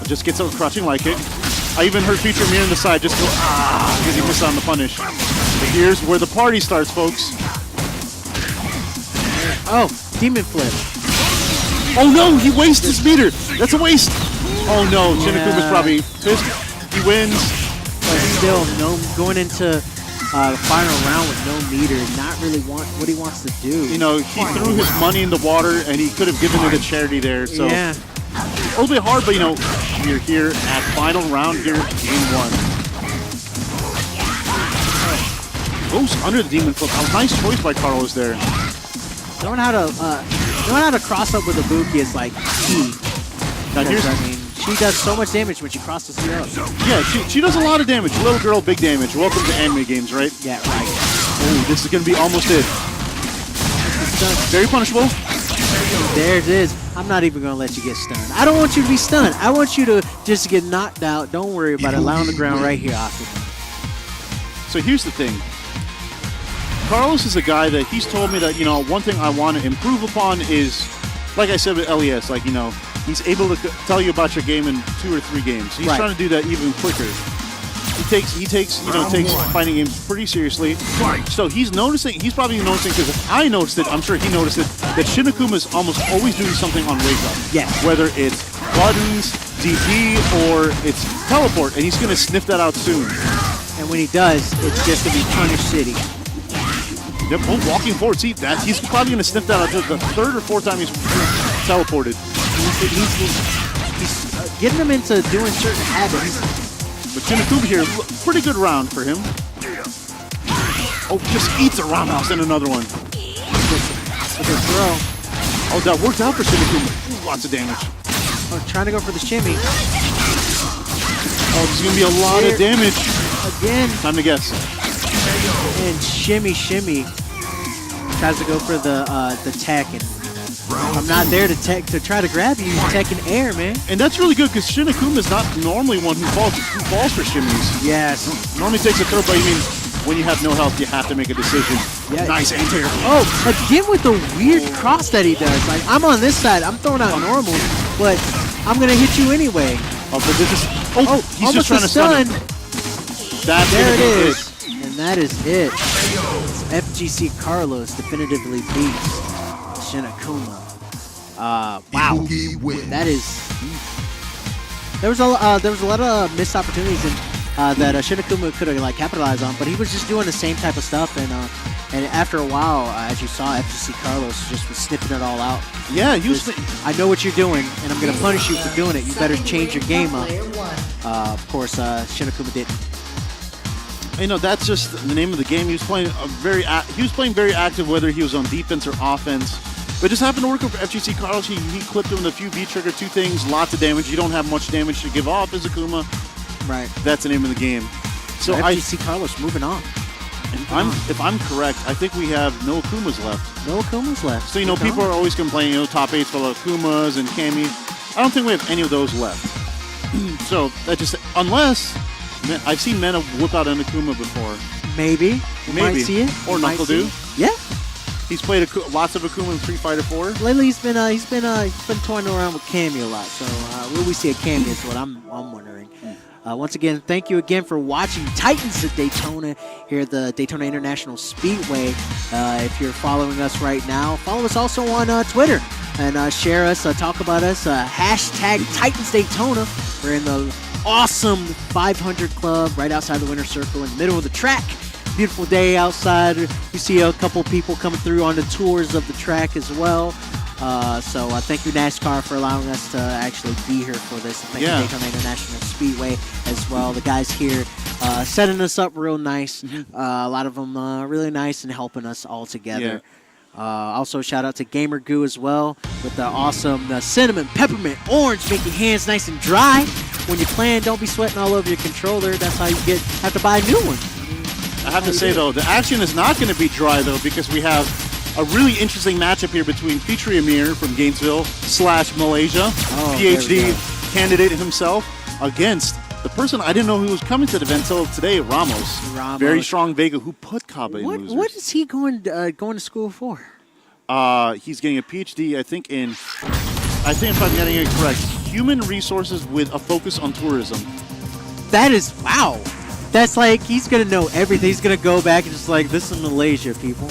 It just gets out crouching like it. I even heard Future Mirror on the side just go, because he missed on the punish. But here's where the party starts, folks. Oh, demon flip. Oh no, he wastes his meter. That's a waste. Oh no, Shin Akuma's probably pissed. He wins. But still, going into the final round with no meter, not really what he wants to do. You know, he threw his money in the water, and he could have given it to charity there. So yeah. A little bit hard, but you know, we're here at final round here, game 1. Goes under the demon flip. A nice choice by Carlos there. Knowing how to cross up with Ibuki is like key. Now here's, I mean, she does so much damage when she crosses you up. Yeah, she does a lot of damage. Little girl, big damage. Welcome to anime games, right? Yeah, right. Oh, this is gonna be almost it. Very punishable. There it is. I'm not even gonna let you get stunned. I don't want you to be stunned. I want you to just get knocked out. Don't worry about it. Lie on the ground right here, Akuma. So here's the thing. Carlos is a guy that he's told me that, you know, one thing I want to improve upon is, like I said with LES, like, you know, he's able to tell you about your game in 2 or 3 games. He's trying to do that even quicker. He takes fighting games pretty seriously. So he's probably noticing, because if I noticed it, I'm sure he noticed it, that Shin Akuma is almost always doing something on wake up. Yes. Whether it's buttons, DP, or it's teleport, and he's going to sniff that out soon. And when he does, it's just going to be Punish City. Yep, walking forward. See, he's probably going to sniff that out the 3rd or 4th time he's teleported. He's getting him into doing certain habits. But Shin Akuma here, pretty good round for him. Oh, just eats a roundhouse and another one. With a throw. Oh, that worked out for Shin Akuma. Lots of damage. Oh, trying to go for the shimmy. Oh, this is going to be a lot of damage. Again. Time to guess. And shimmy. Tries to go for the tech, and I'm not there to try to grab you. He's tech in air, man. And that's really good because Shin Akuma is not normally one who falls for shimmies. Yes. Normally takes a throw, but you mean when you have no health, you have to make a decision. Yeah. Nice anti-air. Oh, again with the weird cross that he does. Like, I'm on this side, I'm throwing out normal, but I'm gonna hit you anyway. Oh, but this is. He's almost just trying to stun him. There it is. And that is it. FGC Carlos definitively beats Shin Akuma. Wow. That is. There was a lot of missed opportunities that Shin Akuma could have capitalized on, but he was just doing the same type of stuff, and after a while, as you saw, FGC Carlos just was sniffing it all out. Yeah, he was. I know what you're doing, and I'm gonna punish you for doing it. You better change your game up. Of course, Shin Akuma didn't. You know, that's just the name of the game. He was playing very active, whether he was on defense or offense. But it just happened to work for FGC Carlos. He clipped him with a few V-Trigger, 2 things, lots of damage. You don't have much damage to give off as Akuma. Right. That's the name of the game. So FGC Carlos moving on. If I'm correct, I think we have no Akumas left. No Akumas left. So, you know, people are always complaining, you know, top 8's full of Akumas and Kami. I don't think we have any of those left. So that just unless I've seen Mena whip out an Akuma before. Maybe. We might see it. Or We might Knuckle see do. it. Yeah. He's played lots of Akuma in Street Fighter 4. Lately, he's been toying around with Cammy a lot. So will we see a Cammy is what I'm wondering. Once again, thank you again for watching Titans at Daytona here at the Daytona International Speedway. If you're following us right now, follow us also on Twitter and share us, talk about us. Hashtag Titans Daytona. We're in the awesome 500 club right outside the winner's circle in the middle of the track. Beautiful day outside. You see a couple people coming through on the tours of the track as well. So thank you, NASCAR, for allowing us to actually be here for this. And thank you, Daytona International Speedway as well. The guys here setting us up real nice. A lot of them really nice and helping us all together. Also, shout out to Gamer Goo as well with the awesome cinnamon, peppermint, orange, make your hands nice and dry. When you're playing, don't be sweating all over your controller. That's how you have to buy a new one. I have to say, though, the action is not going to be dry, though, because we have a really interesting matchup here between Petri Amir from Gainesville / Malaysia, PhD candidate himself, against the person I didn't know who was coming to the event until today, Ramos. Very strong Vega who put Kaba in losers. What is he going to school for? He's getting a PhD, I think if I'm getting it correct, human resources with a focus on tourism. That is, wow. That's like, he's going to know everything. He's going to go back and just like, this is Malaysia, people.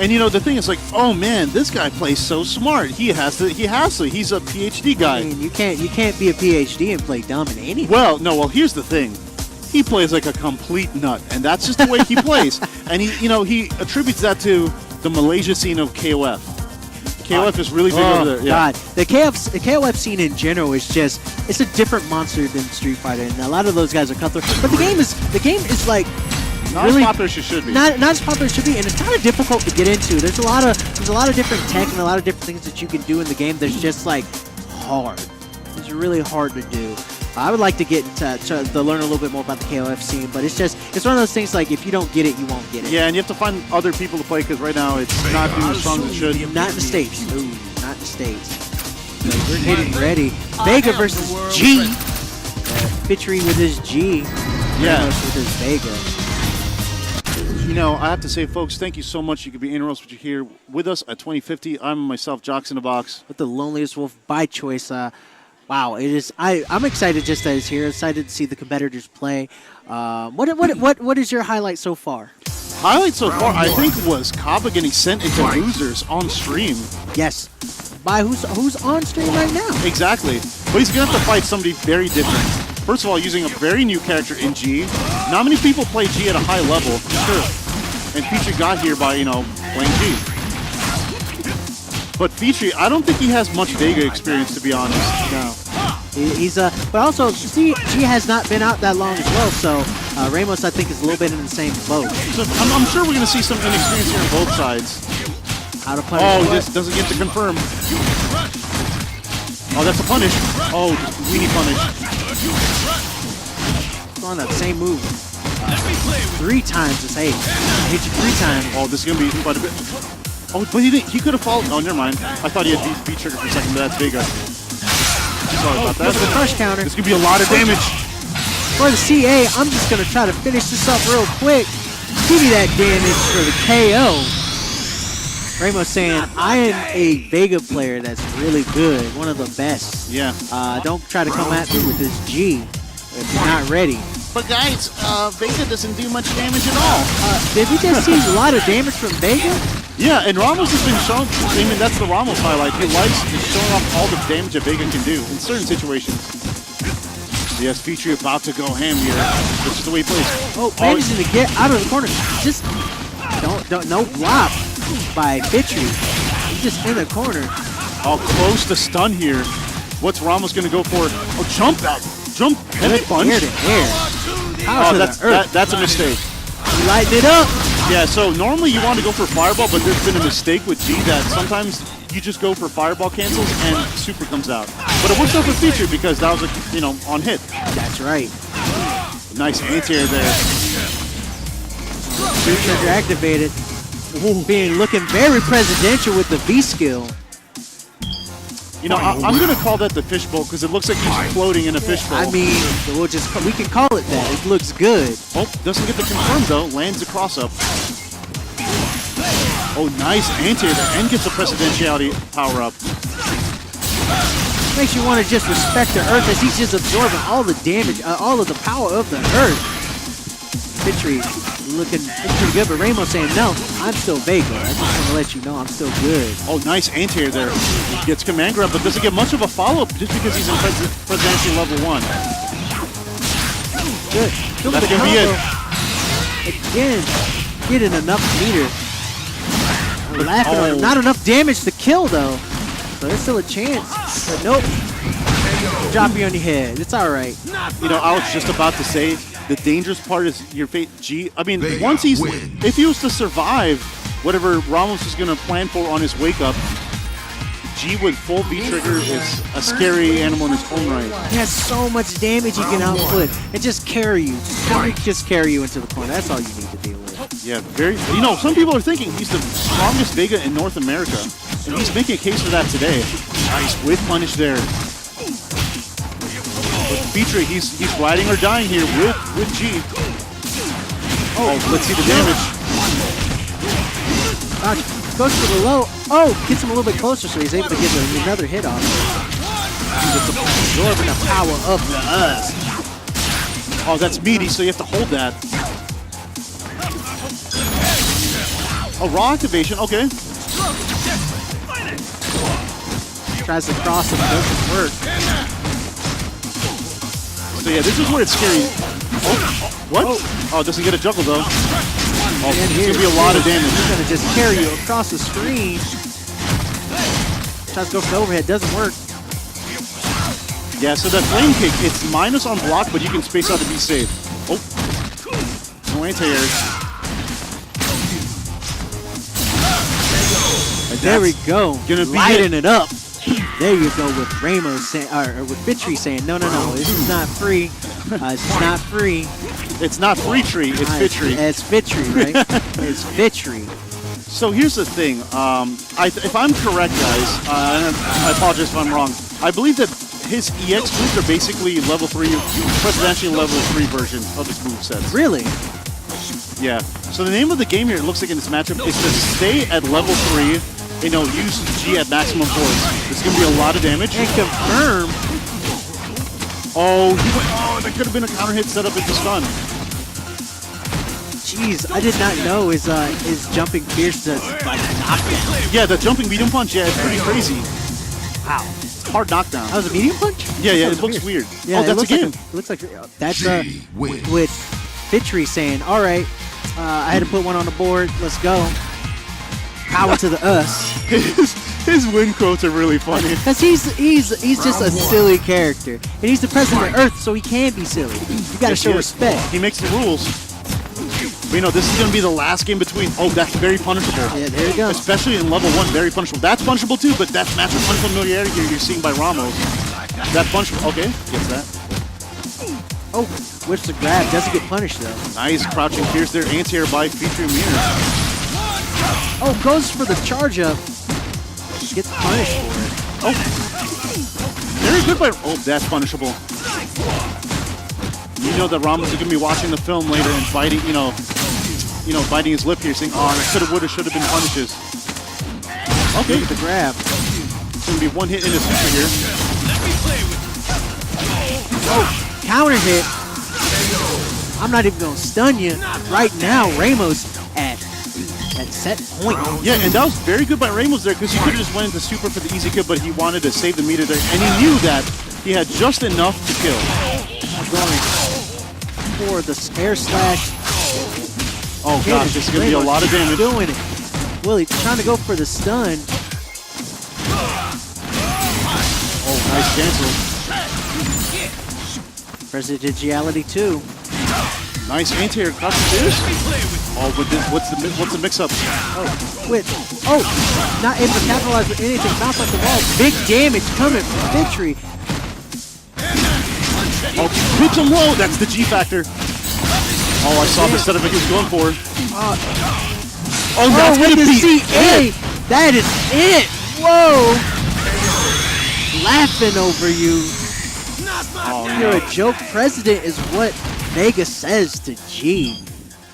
And you know, the thing is like, oh man, this guy plays so smart. He has to. He's a PhD guy. I mean, you can't be a PhD and play dumb in anything. Well, here's the thing. He plays like a complete nut, and that's just the way he plays. And he attributes that to the Malaysia scene of KOF. KOF is really big over there. Yeah. God, the KOF scene in general is it's a different monster than Street Fighter, and a lot of those guys are cutthroat. But the game is like not really as popular as it should be. Not as popular as it should be, and it's kind of difficult to get into. There's a lot of different tech and a lot of different things that you can do in the game. That's just like hard. It's really hard to do. I would like to get to learn a little bit more about the KOF scene, but it's one of those things like if you don't get it, you won't get it. Yeah, and you have to find other people to play because right now it's not doing as strong as it should. Not in the States. No, not in the States. We're getting ready. Vega versus G. Petri with his G. Yeah. With his Vega. You know, I have to say, folks, thank you so much. You could be interested with you here with us at 2050. I'm myself, Jocks in the Box. With the loneliest wolf by choice. Wow, it is. I'm excited just that it's here. Excited to see the competitors play. What is your highlight so far? Highlight so far, I think, was Kaba getting sent into losers on stream. Yes. By who's on stream right now? Exactly. But he's gonna have to fight somebody very different. First of all, using a very new character in G. Not many people play G at a high level, sure. And Petri got here by playing G. But Petri, I don't think he has much Vega experience, to be honest. No. He's but also G has not been out that long as well, so Ramos I think is a little bit in the same boat. So I'm sure we're gonna see some inexperience here on both sides. How to punish? This doesn't get to confirm. Oh, that's a punish. Oh, weenie punish. On that same move. 3 times this hit you 3 times. Oh, this is gonna be quite a bit. Oh, but he could have followed. Oh, never mind. I thought he had B trigger for a second, but that's Vega. Sorry about that. That's the crush counter. This could be a lot of damage. For the CA, I'm just gonna try to finish this up real quick. Give me that damage for the KO. Ramos saying, I am a Vega player that's really good, one of the best. Yeah. Don't try to come at me with this G if you're not ready. But guys, Vega doesn't do much damage at all. Did we just see a lot of damage from Vega? Yeah, and Ramos has been shown, I mean, that's the Ramos highlight. He likes showing off all the damage that Vega can do in certain situations. Yes, Petri about to go ham here. This is the way he plays. Oh, managing to get out of the corner. Just no block by Petri. He's just in the corner. Oh, close to stun here. What's Ramos going to go for? Oh, jump out. Jump heavy punch. Air to air. Oh, that's a mistake. He lightened it up. Yeah, so normally you want to go for fireball, but there's been a mistake with G that sometimes you just go for fireball cancels and super comes out. But it works out for Petri because that was on hit. That's right. Nice anti-air there. Super activated. Looking very presidential with the V skill. You know, I'm going to call that the fishbowl because it looks like he's floating in a fishbowl. I mean, we can call it that. It looks good. Oh, doesn't get the confirm though. Lands the cross up. Oh, nice anti there, and gets a presidentiality power up. Makes you want to just respect the Earth as he's just absorbing all the damage, all of the power of the Earth. Victory looking pretty good, but Ramos saying, no, I'm still Vega. I just want to let you know I'm still good. Oh, nice anti there. Gets command grab, but doesn't get much of a follow-up just because he's in presidency level 1. Good. That's going to be it. Again, getting enough meter. Laughing on him. Not enough damage to kill, though. So there's still a chance. But nope. Drop you on your head. It's all right. You know, I was just about to say, the dangerous part is your fate. G. I mean, once he's, if he was to survive whatever Ramos is going to plan for on his wake up, G with full V-trigger is a scary animal in his own right. He has so much damage he can output and just carry you. Just carry you into the corner. That's all you need to deal with. Yeah, very. You know, some people are thinking he's the strongest Vega in North America, and he's making a case for that today. Nice with punish there. With V-trigger, he's riding or dying here with G. Oh, let's see the damage. Goes for the low. Oh, gets him a little bit closer, so he's able to get another hit off. Absorbing the power of the us. Oh, that's meaty, so you have to hold that. Oh, raw activation, okay. Tries to cross him, doesn't work. So yeah, this is where it's scary. Oh, what? Oh, doesn't get a juggle though. Oh, it's going to be a lot of damage. He's going to just carry you across the screen. Tries to go for the overhead, doesn't work. Yeah, so that flame kick, it's minus on block, but you can space out to be safe. Oh, no anti-airs. There we go. Gonna be lighting it up. There you go with Ramos or with Vitry saying, no, this is not free. It's not free. It's not free tree, it's Vitry. It's Vitry, right? It's Vitry. So here's the thing. If I'm correct, guys, I apologize if I'm wrong. I believe that his EX moves are basically level 3, presidential level 3 version of his movesets. Really? Yeah. So the name of the game here, it looks like in this matchup, is to stay at level 3. You know, use G at maximum force. It's going to be a lot of damage. And confirm. Oh, that could have been a counter hit set up into stun. Jeez, I did not know his jumping fierce does like knockdown. Yeah, the jumping medium punch, yeah, it's pretty crazy. Wow. It's hard knockdown. That was a medium punch? Yeah, it looks weird. Yeah, oh, that's a game. It looks like that's with Vitry saying, all right, I had to put one on the board. Let's go. Power to the us. His win quotes are really funny. Because he's just a silly character. And he's the president of Earth, so he can be silly. You gotta show respect. He makes the rules. But you know, this is gonna be the last game between. Oh, that's very punishable. Yeah, there you go. Especially in level 1, very punishable. That's punishable too, but that's match with unfamiliarity here you're seeing by Ramos. That punishable. Okay, gets that. Oh, whips the grab. Doesn't get punished though. Nice crouching pierce there, anti-air by featuring mirror. Oh, goes for the charge up. Gets punished for it. Oh, very good by. Oh, that's punishable. You know that Ramos is gonna be watching the film later and biting, biting his lip here, saying, "Oh, that coulda, woulda, shoulda been punishes." Okay, with the grab. It's gonna be one hit in the super here. Oh, counter hit. I'm not even gonna stun you right now. Ramos at set point. Yeah, and that was very good by Ramos there because he could have just went into super for the easy kill, but he wanted to save the meter there, and he knew that he had just enough to kill. Going for the air slash. Oh gosh, this is going to be a lot of damage. Doing it. Willie trying to go for the stun. Oh, nice cancel. Presidentiality 2. Nice anti-air crouch pierce. Oh, but what's the mix-up? Oh, not able to capitalize with anything. Bounce off the wall. Big damage coming from Vitry. Oh, hits him low. That's the G factor. Oh, I saw the setup he was going for. That's gonna be it. That is it. Whoa. laughing over you. Oh, You're no. a joke president is what Vega says to G.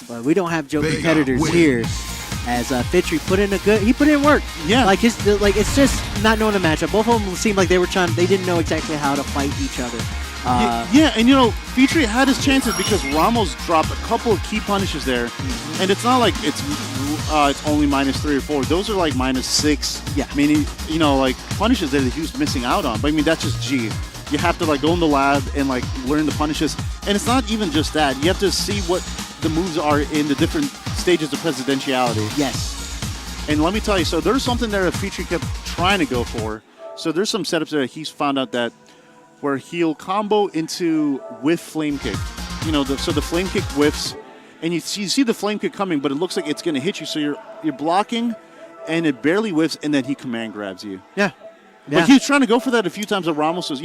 But we don't have joke Vega competitors wins. here. As Fitry put in work. Yeah. Like it's just not knowing the matchup. Both of them seemed like they didn't know exactly how to fight each other. Yeah, and Fitry had his chances because Ramos dropped a couple of key punishes there, and it's not like it's only -3 or 4. Those are like -6. Yeah. Meaning, like punishes that he was missing out on. But I mean, that's just G. You have to like go in the lab and like learn the punishes, and it's not even just that. You have to see what the moves are in the different stages of presidentiality. Yes. And let me tell you, so there's something there that Fitry kept trying to go for. So there's some setups there he's found out that where he'll combo into whiff flame kick. So the flame kick whiffs, and you see the flame kick coming, but it looks like it's going to hit you. So you're blocking, and it barely whiffs, and then he command grabs you. Yeah. But he was trying to go for that a few times. That Ramos was,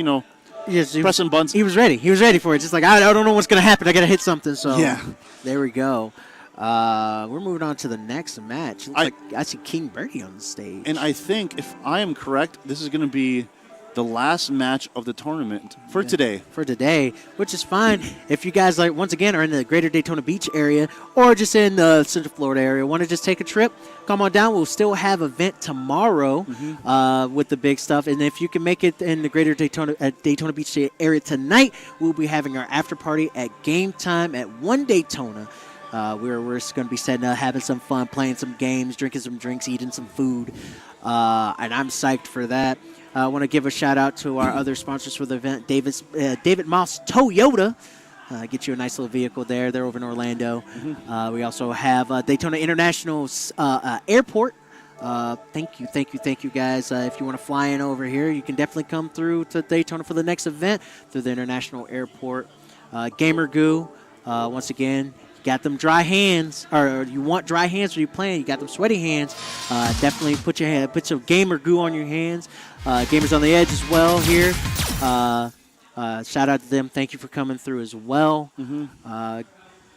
Yes, pressing buttons. He was ready. He was ready for it. Just like, I don't know what's going to happen. I got to hit something. So Yeah. There we go. We're moving on to the next match. Looks like I see King Birdie on the stage. And I think, if I am correct, this is going to be the last match of the tournament for today. For today, which is fine. If you guys, once again, are in the greater Daytona Beach area or just in the Central Florida area, want to just take a trip, come on down. We'll still have event tomorrow with the big stuff. And if you can make it in the greater Daytona Beach area tonight, we'll be having our after party at game time at 1 Daytona. We're just going to be setting up, having some fun, playing some games, drinking some drinks, eating some food. And I'm psyched for that. I want to give a shout out to our other sponsors for the event, David Moss Toyota. Get you a nice little vehicle there. They're over in Orlando. We also have Daytona International Airport. Thank you, guys. If you want to fly in over here, you can definitely come through to Daytona for the next event through the International Airport. Gamer Goo, once again. Got them dry hands, or you want dry hands when you're playing. You got them sweaty hands. Definitely put some Gamer Goo on your hands. Gamers on the Edge as well here. Shout out to them. Thank you for coming through as well.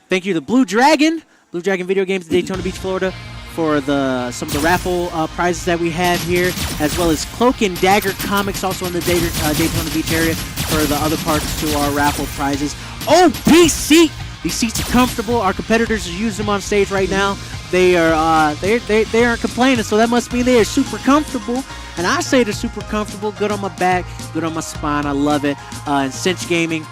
Thank you to Blue Dragon Video Games in Daytona Beach, Florida, for some of the raffle prizes that we have here, as well as Cloak and Dagger Comics, also in the Daytona Beach area, for the other parts to our raffle prizes. OPC. These seats are comfortable. Our competitors are using them on stage right now. They aren't complaining, so that must mean they are super comfortable. And I say they're super comfortable. Good on my back, good on my spine. I love it. And Cinch Gaming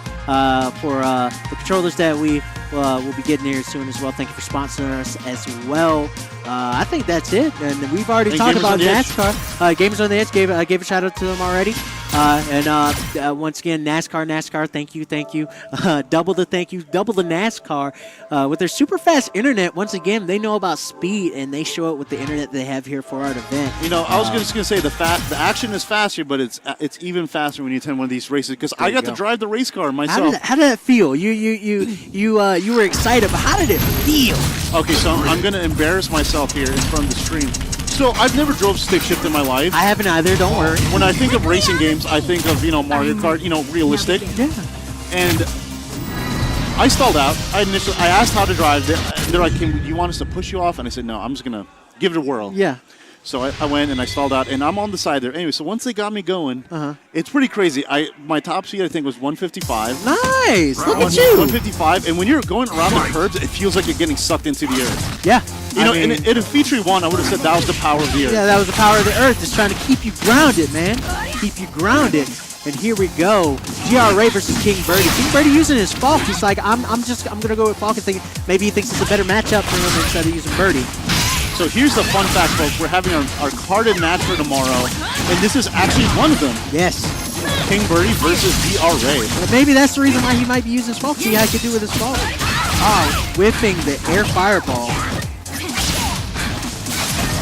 for the controllers that we will be getting here soon as well. Thank you for sponsoring us as well. I think that's it. And we've already talked about NASCAR. Gamers on the Edge gave a shout out to them already. Once again, NASCAR, thank you. Double the thank you, double the NASCAR. With their super fast internet, once again, they know about speed, and they show it with the internet they have here for our event. I was just going to say the action is faster, but it's even faster when you attend one of these races, because I got to drive the race car myself. How did that feel? You were excited, but how did it feel? Okay, so I'm going to embarrass myself here in front of the stream. So I've never drove stick shift in my life. I haven't either, don't worry. When I think of racing games, I think of, Mario Kart, realistic. Yeah. And I stalled out. I asked how to drive. They're like, do you want us to push you off? And I said, no, I'm just going to give it a whirl. Yeah. So I went and I stalled out, and I'm on the side there. Anyway, so once they got me going, it's pretty crazy. My top speed, I think, was 155. Nice. Look at you. 155, and when you're going around the curves, it feels like you're getting sucked into the earth. Yeah. And if Fitry won, I would have said that was the power of the earth. Yeah, that was the power of the earth. Just trying to keep you grounded, man. Keep you grounded. And here we go. GR Ray versus King Birdie. King Birdie using his Falk. He's like, I'm gonna go with Falk and thinking maybe he thinks it's a better matchup for him instead of using Birdie. So here's the fun fact, folks. We're having our carded match for tomorrow, and this is actually one of them. Yes. King Birdie versus GR Ray. Well, maybe that's the reason why he might be using his Falk. See how he can do with his Falk. Oh, whipping the air fireball.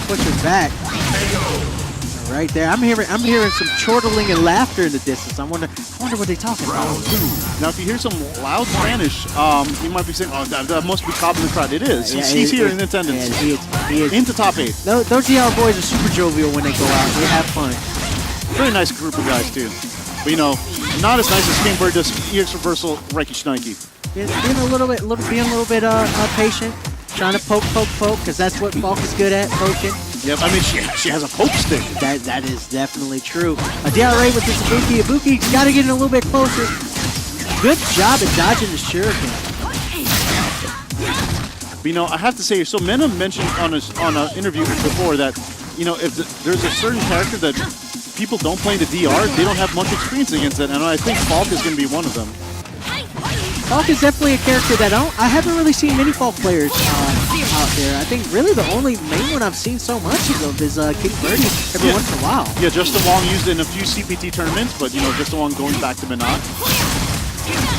Push it back. Right there. I'm hearing some chortling and laughter in the distance. I wonder what they're talking about. Now, if you hear some loud Spanish, you might be saying, "Oh, that must be Cobb in the crowd." It is. He's here in attendance. Yeah, he is. Into top 8. Those GR boys are super jovial when they go out. They have fun. Very nice group of guys too. But not as nice as King Bird does. EX reversal, Reiki Schneike. Being a little bit patient, trying to poke, because that's what Falk is good at, poking. Yep, I mean, she has a poke stick. That is definitely true. DRA with this Ibuki. Ibuki's got to get in a little bit closer. Good job at dodging the shuriken. But, you know, I have to say, so Mena mentioned on an interview before that, you know, if there's a certain character that people don't play in the DR, they don't have much experience against it, and I think Falk is going to be one of them. Falk is definitely a character that I haven't really seen many Falk players out there. I think really the only main one I've seen so much of is King Birdie every once in a while. Yeah, Justin Wong used it in a few CPT tournaments, but, you know, Justin Wong going back to Menat.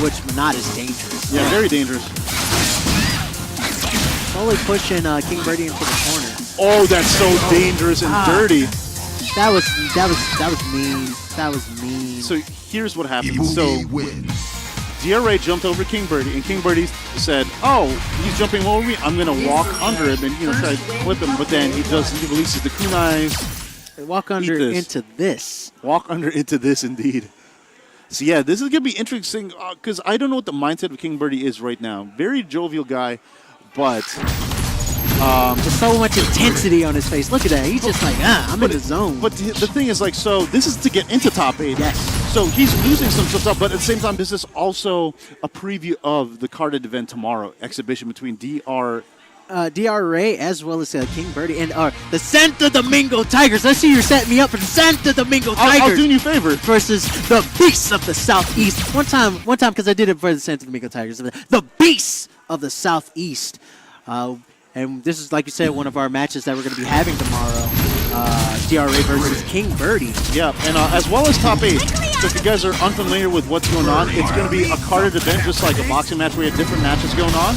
Which Menat is dangerous. Yeah, very dangerous. Slowly pushing King Birdie into the corner. Oh, that's so dangerous and dirty. That was mean. That was mean. So here's what happened. So Ibuki wins. DRA jumped over King Birdie, and King Birdie said, "Oh, he's jumping over me. I'm gonna walk under him and try to clip him." But then he releases the kunais. They walk under into this. Walk under into this, indeed. So yeah, this is gonna be interesting because I don't know what the mindset of King Birdie is right now. Very jovial guy, but just so much intensity on his face. Look at that. He's just like, I'm in the zone. But the thing is, like, so this is to get into top 8. Yes. So he's losing some stuff, but at the same time, this is also a preview of the carded event tomorrow, exhibition between DRA as well as King Birdie and the Santo Domingo Tigers. I see you're setting me up for the Santo Domingo Tigers. I'll do you a favor. Versus the Beasts of the Southeast. One time, because I did it for the Santo Domingo Tigers. The Beasts of the Southeast. And this is, like you said, one of our matches that we're going to be having tomorrow. DRA versus King Birdie. Yeah, and as well as top 8. So if you guys are unfamiliar with what's going on, it's going to be a carded event, just like a boxing match where you have different matches going on.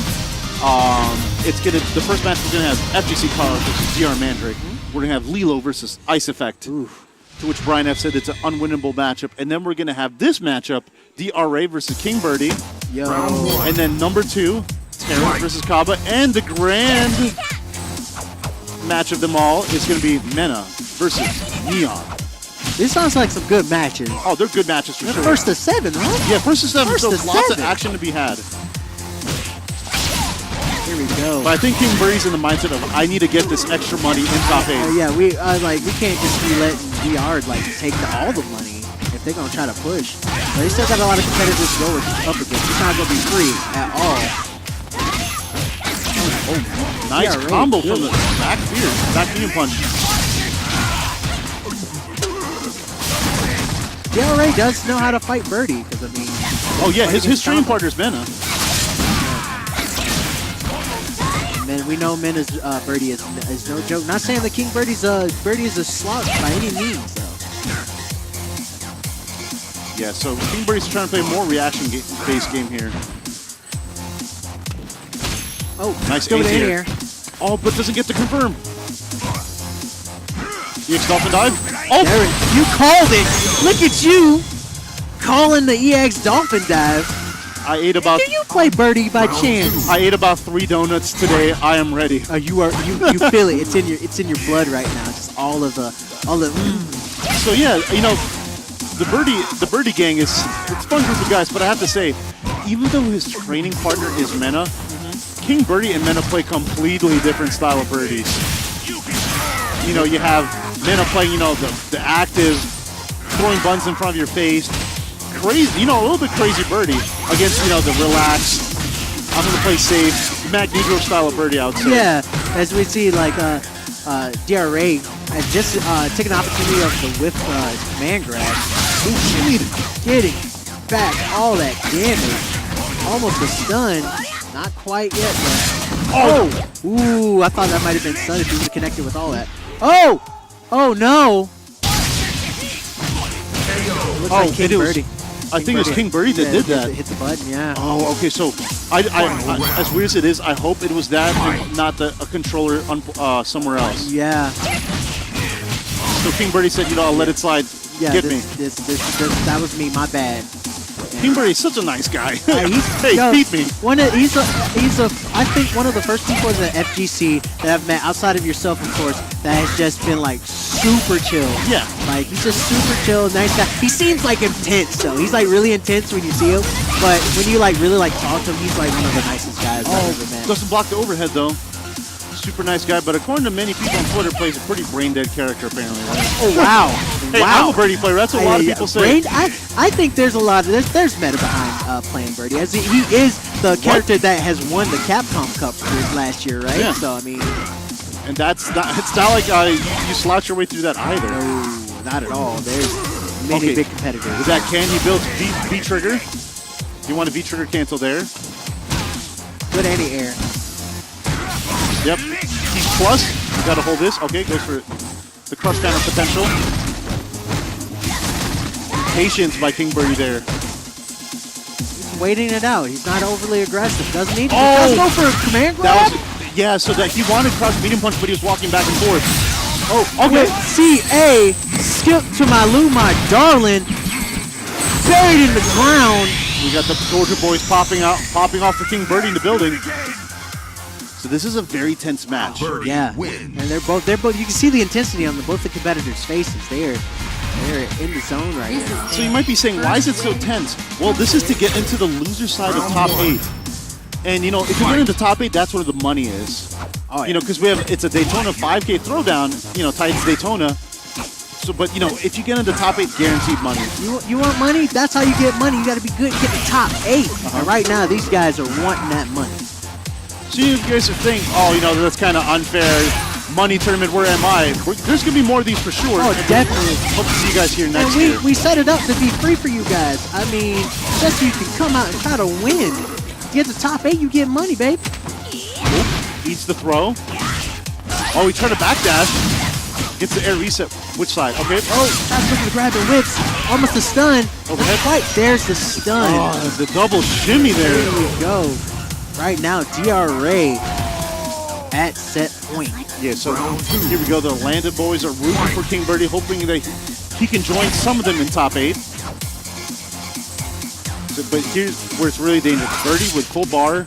The first match we're going to have FGC Carlos versus DR Mandrake. We're going to have Lilo versus Ice Effect. Oof. To which Brian F said it's an unwinnable matchup. And then we're going to have this matchup, DRA versus King Birdie. Yo. And then number 2, Terrence versus Kaba. And the grand match of them all is going to be Mena versus Neon. This sounds like some good matches. Oh, they're good matches for sure. First to 7, right? Yeah, first to 7. First So to lots 7. of action to be had. Here we go. But I think King Birdie's in the mindset of, I need to get this extra money in top 8. Yeah, we can't just be letting DR take all the money if they're gonna try to push. But they still got a lot of competitors to go up against. It's not gonna be free at all. Oh, nice combo from the back beam punch. DRA does know how to fight Birdie, because I mean. Oh yeah, his training partner's Mena. And then we know Mena's Birdie is no joke. Not saying that King Birdie is a slouch by any means, though. Yeah, so King Birdie's trying to play a more reaction-based game here. Oh, nice still in air. Oh, but doesn't get to confirm. EX Dolphin Dive. Oh! There you called it. Look at you calling the EX Dolphin Dive. I ate about. Do you play Birdie by chance? I ate about 3 donuts today. I am ready. You feel it. It's in your blood right now. Just all the. So yeah, the Birdie gang it's a fun group of guys, but I have to say, even though his training partner is Mena, King Birdie and Mena play completely different style of birdies. You know, you have Mena playing, the active, throwing buns in front of your face, crazy, a little bit crazy Birdie against, the relaxed, I'm going to play safe, Magneto style of Birdie, I would say. Yeah, as we see, like, DRA just took an opportunity of the whip command grab. He's getting back all that damage. Almost a stun. Not quite yet, but... Oh! Ooh, I thought that might have been stun if he would have connected with all that. Oh! Oh, no! Looks like King Birdie. I think it was King Birdie that did that. Hit the button, yeah. Oh, okay, so I as weird as it is, I hope it was that and not a controller somewhere else. Yeah. So King Birdie said, I'll let it slide. Yeah, Get me. That was me, my bad. King Birdie's such a nice guy. Hey, beat me. I think one of the first people in the FGC that I've met outside of yourself, of course, that has just been like super chill. Yeah. Like he's just super chill, nice guy. He seems like intense though. He's like really intense when you see him, but when you really talk to him, he's like one of the nicest guys I've ever met. Doesn't block the overhead though. super nice guy, but according to many people on Twitter, plays a pretty brain-dead character, apparently. Right? Oh, wow. Hey, wow. I'm a Birdie player. That's what a lot of people say. Brain, I think there's a lot of there's meta behind playing Birdie. As he is the character that has won the Capcom Cup last year, right? Yeah. So I mean, And it's not like you slouch your way through that either. no, not at all. There's many big competitors. With that can, he builds V trigger. You want a V trigger cancel there. Good anti-air. Yep. He's plus. You got to hold this. Okay, goes for the crush down of potential. Patience by King Birdie there. He's waiting it out. He's not overly aggressive. Doesn't need to. Oh! Does go for a command grab. Yeah, so that he wanted crush medium punch, but he was walking back and forth. Oh, okay. With CA, skip to my Lou, my darling. Buried in the ground. We got the Soldier Boys popping off for King Birdie in the building. So this is a very tense match. Birdie Yeah, wins. and they're both. You can see the intensity on both the competitors' faces. They're in the zone right now. So you might be saying, why is it so tense? Well, this is to get into the loser side of top 8. And, you know, if you get into top 8, that's where the money is. Oh, yeah. You know, because it's a Daytona 5K throwdown, you know, Titans Daytona. So, but, you know, if you get into top 8, guaranteed money. You want money? That's how you get money. You got to be good. Get the top 8. And right now, these guys are wanting that money. So you guys are thinking, oh, you know, that's kind of unfair. Money tournament, where am I? There's going to be more of these for sure. Oh, definitely. Hope to see you guys here next And year. we set it up to be free for you guys. I mean, just so you can come out and try to win. Get the top 8, you get money, babe. Eats the throw. Oh, he tried to backdash. Gets the air reset. Which side? Okay. Oh, that's looking to grab the whips. Almost a stun. Overhead. Fight. There's the stun. Oh, the double shimmy there. There we go. Right now, DRA at set point. Yeah, so here we go. The Landed boys are rooting for King Birdie, hoping that he can join some of them in top 8. So, but here's where it's really dangerous. Birdie with full bar,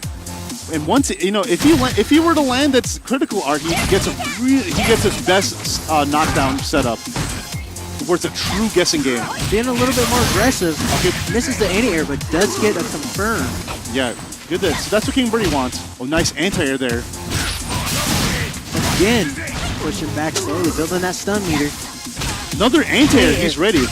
and once you know, if he were to land that's critical art, he gets his best knockdown setup, where it's a true guessing game. Being a little bit more aggressive. Okay, misses the anti-air, but does get a confirm. Yeah, good. So that's what King Birdie wants. Oh, nice anti-air there. Again, pushing back slowly, building that stun meter. Another anti-air. He's ready.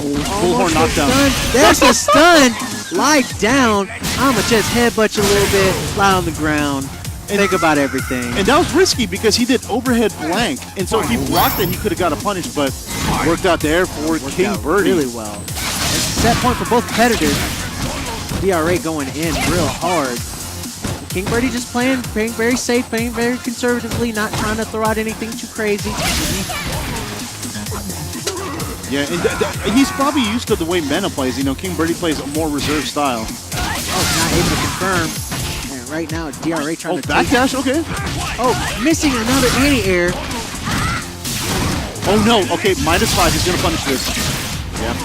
Bullhorn knockdown. There's the stun. Lie down. I'ma just headbutt you a little bit, lie on the ground, think about everything. And that was risky because he did overhead blank, and so if he blocked it, he could have got a punish, but worked out there for King Birdie. Really well. It's a set point for both competitors. DRA going in real hard. King Birdie just playing very safe, playing very conservatively, not trying to throw out anything too crazy. Yeah, and he's probably used to the way Mena plays. You know, King Birdie plays a more reserved style. Oh, not able to confirm. And right now, DRA trying to backdash, okay. Oh, missing another anti-air. Oh no, okay, -5, he's gonna punish this. Yeah.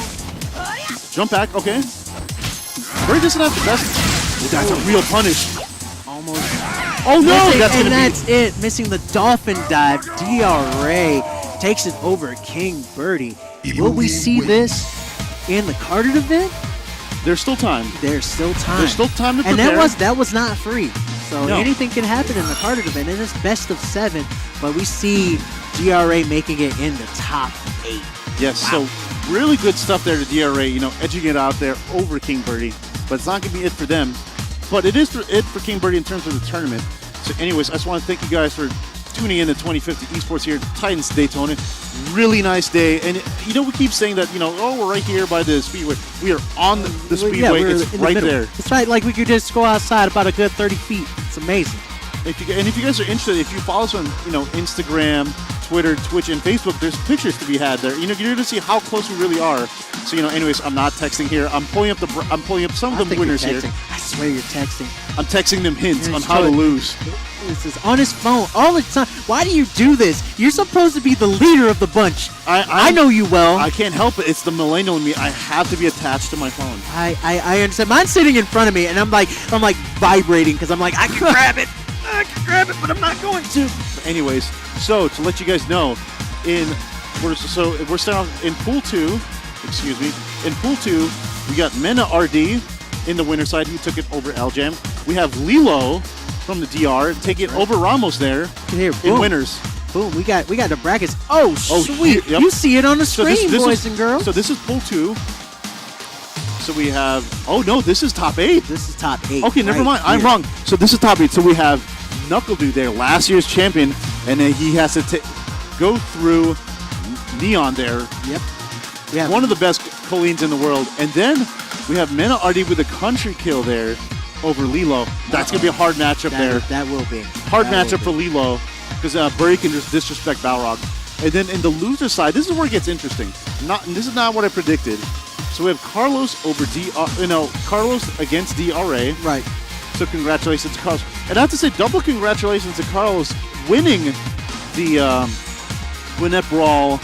Jump back, okay. Birdie doesn't have the best. Oh, that's a real punish. Almost. Oh no, that's it. Missing the dolphin dive. DRA takes it over King Birdie. Will we see this in the carded event? There's still time. There's still time. There's still time to prepare. And that was not free. So No. anything can happen in the carded event. It is best of 7, but we see DRA making it in the top 8. Yes, so really good stuff there to DRA, you know, edging it out there over King Birdie. But it's not going to be it for them. But it is it for King Birdie in terms of the tournament. So anyways, I just want to thank you guys for tuning in to 2050 Esports here at Titans Daytona. Really nice day. And, you know, we keep saying that, you know, oh, we're right here by the Speedway. We are on the Speedway. Yeah, it's in the right middle. there. It's right, like we could just go outside about a good 30 feet. It's amazing. If you guys are interested, if you follow us on, you know, Instagram, Twitter, Twitch, and Facebook, there's pictures to be had there. You know, you're going to see how close we really are. So, you know, anyways, I'm not texting here. I'm pulling up some of the winners here. I swear you're texting. I'm texting them hints You're on how to lose. This is on his phone all the time. Why do you do this? You're supposed to be the leader of the bunch. I know you well. I can't help it. It's the millennial in me. I have to be attached to my phone. I understand. Mine's sitting in front of me, and I'm like vibrating because I'm like, I can grab it. I can grab it, but I'm not going to. Anyways, so to let you guys know, we're starting off in pool 2. Excuse me. In pool 2, we got Mena RD in the winner side. He took it over Aljam. We have Lilo from the DR, taking over Ramos there Here, in boom. winners. Boom, we got the brackets. Oh, sweet. Yep. You see it on the So screen, this boys is, and girls. So this is pool 2. So we have, oh no, this is top 8. This is top 8. Okay, never right mind. I'm here. wrong. So this is top 8. So we have Knuckle Dude there, last year's champion, and then he has to go through Neon there. Yep. We have One of the best Colleens in the world. And then we have Mena Ardi with a country kill there over Lilo. That's going to be a hard matchup there. That will be. Hard That matchup for will be. Lilo because Burry can just disrespect Balrog. And then in the loser side, this is where it gets interesting. This is not what I predicted. So we have Carlos over Carlos against DRA. Right. So congratulations to Carlos. And I have to say, double congratulations to Carlos winning the Gwinnett Brawl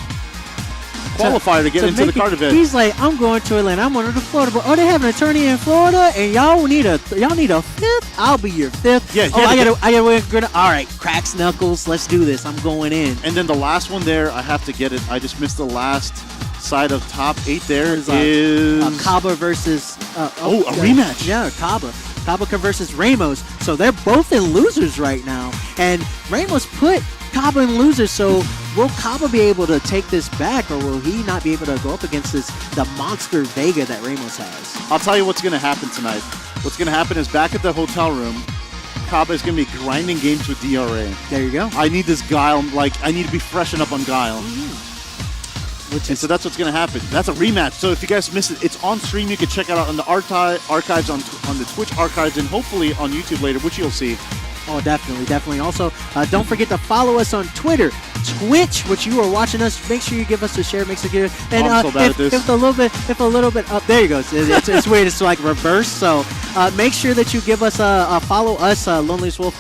qualifier to get into the make it- card event. He's like, I'm going to Atlanta. I'm one of the Florida. Oh, they have an attorney in Florida, and y'all need a 5th. I'll be your 5th. Yeah, Oh, yeah, I gotta win. All right, cracks knuckles. Let's do this. I'm going in. And then the last one there, I have to get it. I just missed the last side of top 8 there Is, is Kaba versus. a rematch. Yeah, Kaba. Kaba versus Ramos. So they're both in losers right now, and Ramos put Kaba in losers. So will Kaba be able to take this back, or will he not be able to go up against the monster Vega that Ramos has? I'll tell you what's going to happen tonight. What's going to happen is back at the hotel room, Kaba is going to be grinding games with DRA. There you go. I need this Guile, I need to be freshen up on Guile. And so that's what's going to happen. That's a rematch. So if you guys missed it, it's on stream. You can check it out on the archives, on the Twitch archives, and hopefully on YouTube later, which you'll see. Oh, definitely. Also, don't forget to follow us on Twitter, Twitch, which you are watching us. Make sure you give us a share. Make sure you give. And I'm so bad at this. if a little bit up, there you go. It's weird. It's like reverse. So make sure that you give us a follow us, Loneliest Wolf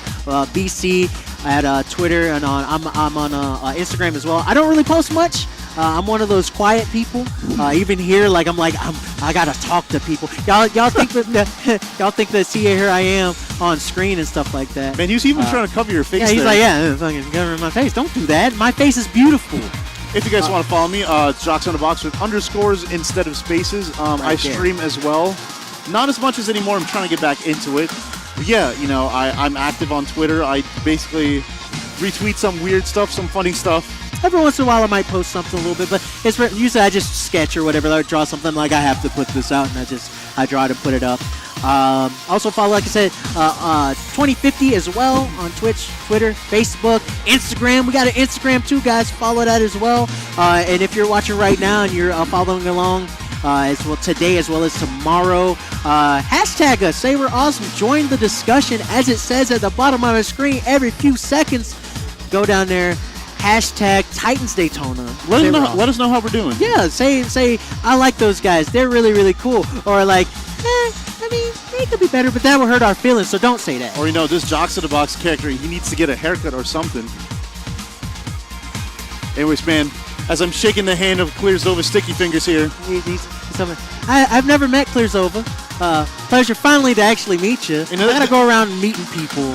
BC at Twitter, and I'm on Instagram as well. I don't really post much. I'm one of those quiet people. Even here, I gotta talk to people. Y'all think that see here I am on screen and stuff like that. Man, he was even trying to cover your face. Yeah, he's there. fucking covering my face. Don't do that. My face is beautiful. If you guys want to follow me, it's Jocks on the Box with underscores instead of spaces. I stream as well. Not as much as anymore. I'm trying to get back into it. But yeah, I'm active on Twitter. I basically retweet some weird stuff, some funny stuff. Every once in a while, I might post something a little bit, but usually I just sketch or whatever. I draw something like I have to put this out, and I draw to put it up. Also follow, like I said, 2050 as well on Twitch, Twitter, Facebook, Instagram. We got an Instagram too, guys. Follow that as well. And if you're watching right now and you're following along as well today as well as tomorrow, hashtag us. Say we're awesome. Join the discussion as it says at the bottom of the screen every few seconds. Go down there. Hashtag Titans Daytona. Let us know how we're doing. Yeah, say I like those guys. They're really, really cool. Or like, I mean, they could be better, but that would hurt our feelings, so don't say that. Or this Jocks in the Box character, he needs to get a haircut or something. Anyways, man, as I'm shaking the hand of Clear Zova Sticky Fingers here. I've never met Clear Zova. Pleasure finally to actually meet you. I gotta go around meeting people.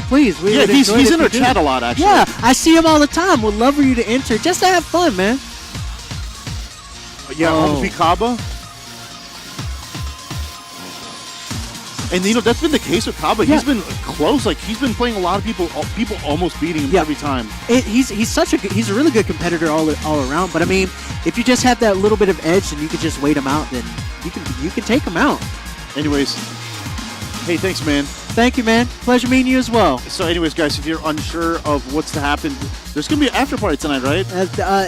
Please. Yeah, he's in our chat a lot, actually. Yeah, I see him all the time. Would love for you to enter just to have fun, man. Yeah, on Kaba. And that's been the case with Kaba. Yeah. He's been close. Like he's been playing a lot of people almost beating him every time. He's a really good competitor all around. But I mean, if you just have that little bit of edge and you can just wait him out, then you can take him out. Anyways, hey, thanks, man. Thank you, man. Pleasure meeting you as well. So anyways, guys, if you're unsure of what's to happen, there's going to be an after party tonight, right?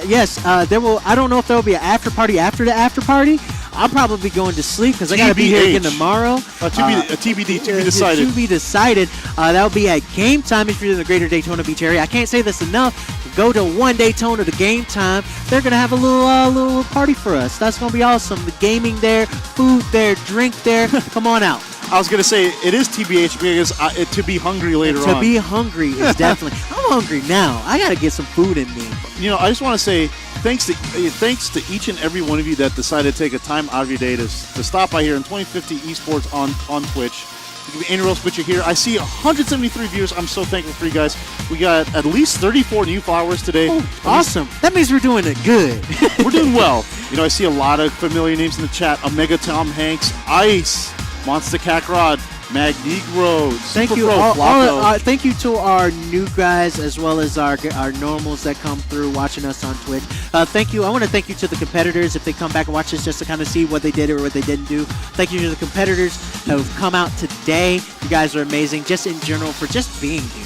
Yes. There will. I don't know if there will be an after party after the after party. I'll probably be going to sleep because I got to be here again tomorrow. TBD, to be decided. To be decided. That'll be at game time if you're in the greater Daytona Beach area. I can't say this enough. Go to One Daytona to game time. They're going to have a little party for us. That's going to be awesome. The gaming there, food there, drink there. Come on out. I was going to say, it is TBH because to be hungry later on. To be hungry is definitely. I'm hungry now. I got to get some food in me. I just want to say thanks to each and every one of you that decided to take a time out of your day to stop by here in 2050 Esports on Twitch. You can be anywhere else but you're here. I see 173 viewers. I'm so thankful for you guys. We got at least 34 new followers today. Oh, awesome. That means we're doing it good. We're doing well. I see a lot of familiar names in the chat. Omega Tom Hanks, Ice, Monster Kakarot, Magnegro, Thank you, thank you to our new guys as well as our normals that come through watching us on Twitch. Thank you. I want to thank you to the competitors if they come back and watch this just to kind of see what they did or what they didn't do. Thank you to the competitors who have come out today. You guys are amazing, just in general for just being here.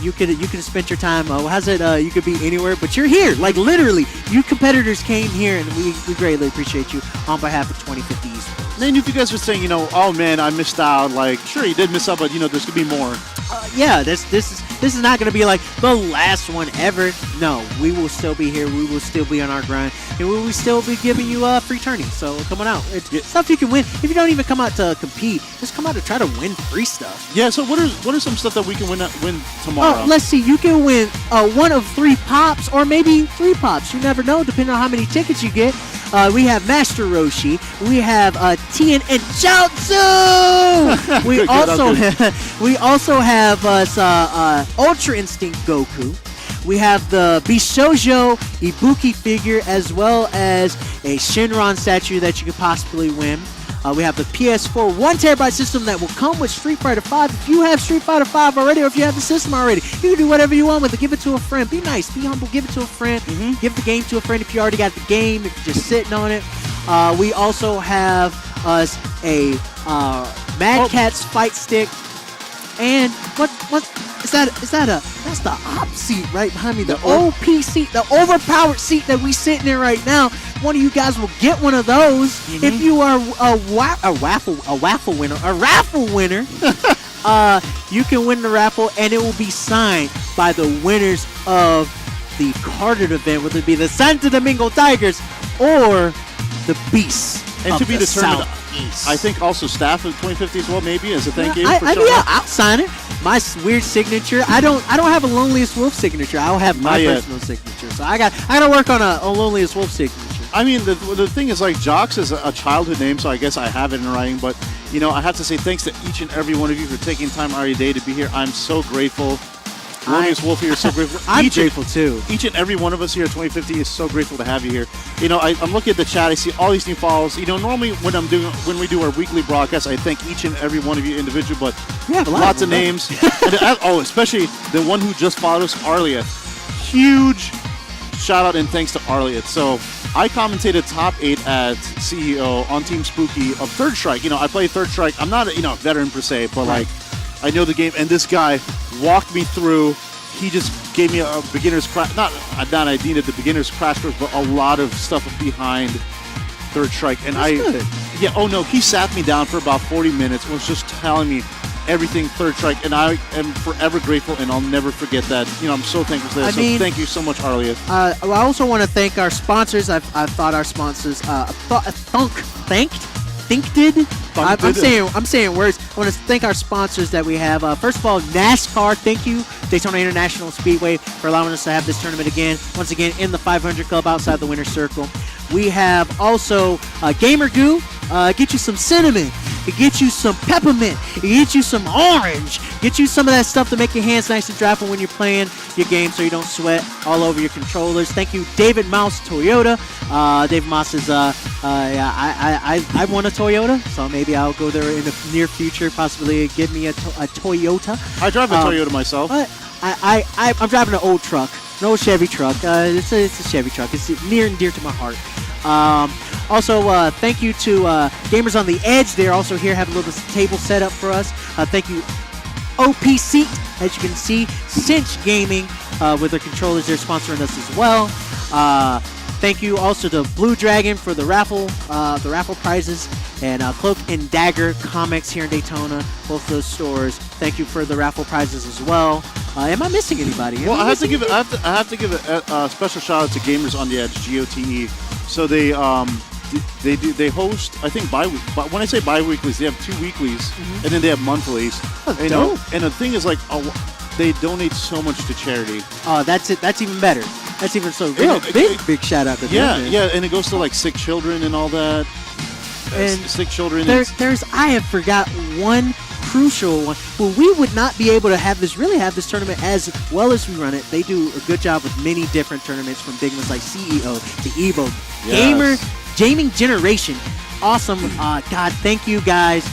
You could have spent your time. You could be anywhere, but you're here. Like literally, you competitors came here, and we greatly appreciate you on behalf of 2050 Esports. And if you guys were saying, oh man, I missed out. Like, sure, you did miss out, but there's gonna be more. Yeah, this is not gonna be like the last one ever. No, we will still be here. We will still be on our grind, and we will still be giving you free tourneys. So come on out. It's stuff you can win. If you don't even come out to compete, just come out to try to win free stuff. Yeah. So what are some stuff that we can win tomorrow? Let's see. You can win one of 3 pops, or maybe 3 pops. You never know, depending on how many tickets you get. We have Master Roshi. We have Tien and Chaozu. We also have Ultra Instinct Goku. We have the Bishojo Ibuki figure, as well as a Shenron statue that you could possibly win. We have the PS4 1TB system that will come with Street Fighter V. If you have Street Fighter V already, or if you have the system already, you can do whatever you want with it. Give it to a friend. Be nice. Be humble. Give it to a friend. Give the game to a friend if you already got the game, if you're just sitting on it. We also have us a Mad Catz fight stick. And what is that? That's the op seat right behind me. The OP seat, the overpowered seat that we sitting in right now. One of you guys will get one of those if you are a raffle winner. You can win the raffle, and it will be signed by the winners of the carded event, whether it be the Santo Domingo Tigers or the Beasts. And of to be the determined, Southeast. I think also staff of 2050 as well, maybe as a thank you. I'll sign it. My weird signature. I don't have a Loneliest Wolf signature. I'll have my personal signature. So I got to work on a Loneliest Wolf signature. I mean, the thing is, like, Jocks is a childhood name, so I guess I have it in writing. But I have to say thanks to each and every one of you for taking time out of your day to be here. I'm so grateful. Loneliest Wolf here is so grateful. I'm grateful too. Each and every one of us here at 2050 is so grateful to have you here. I'm looking at the chat. I see all these new follows. Normally when we do our weekly broadcast, I thank each and every one of you individually. But lots of names. And, especially the one who just followed us, Arlia. Huge shout out and thanks to Arlia. So I commentated top 8 at CEO on Team Spooky of Third Strike. I play Third Strike. I'm not a veteran per se, but like I know the game. And this guy walked me through. He just gave me a beginner's crash. Not I needed the beginner's crash course, but a lot of stuff behind Third Strike. And he sat me down for about 40 minutes and was just telling me everything Third Strike, and I am forever grateful, and I'll never forget that. I'm so thankful for that. So thank you so much, Arlia. I also want to thank our sponsors. I thought our sponsors I'm saying words. I want to thank our sponsors that we have. First of all, NASCAR. Thank you, Daytona International Speedway, for allowing us to have this tournament once again in the 500 Club outside the winner's circle. We have also Gamer Goo. Get you some cinnamon. Get you some peppermint. Get you some orange. Get you some of that stuff to make your hands nice and dry for when you're playing your game so you don't sweat all over your controllers. Thank you, David Mouse Toyota. David Mouse is, I want a Toyota, so maybe I'll go there in the near future, possibly give me a Toyota. I drive a Toyota myself. I'm driving an old truck, an old Chevy truck. It's a Chevy truck. It's near and dear to my heart. Also, thank you to Gamers on the Edge. They're also here, have a little table set up for us. Thank you, OP Seat, as you can see, Cinch Gaming with their controllers. They're sponsoring us as well. Thank you also to Blue Dragon for the raffle prizes, and Cloak and Dagger Comics here in Daytona, both those stores. Thank you for the raffle prizes as well. Am I missing anybody? I have to give a special shout out to Gamers on the Edge, GOTE. So they host, I think, bi-weekly. But when I say bi-weeklies, they have 2 weeklies, and then they have monthlies. And the thing is, like, they donate so much to charity. Oh, that's it. That's even better. That's even so big shout out to them. Yeah, and it goes to like sick children and all that. And sick children. I have forgot one crucial one. Well, we would not be able to have this tournament as well as we run it. They do a good job with many different tournaments, from big ones like CEO to Evo, Gaming Generation. awesome. God, thank you guys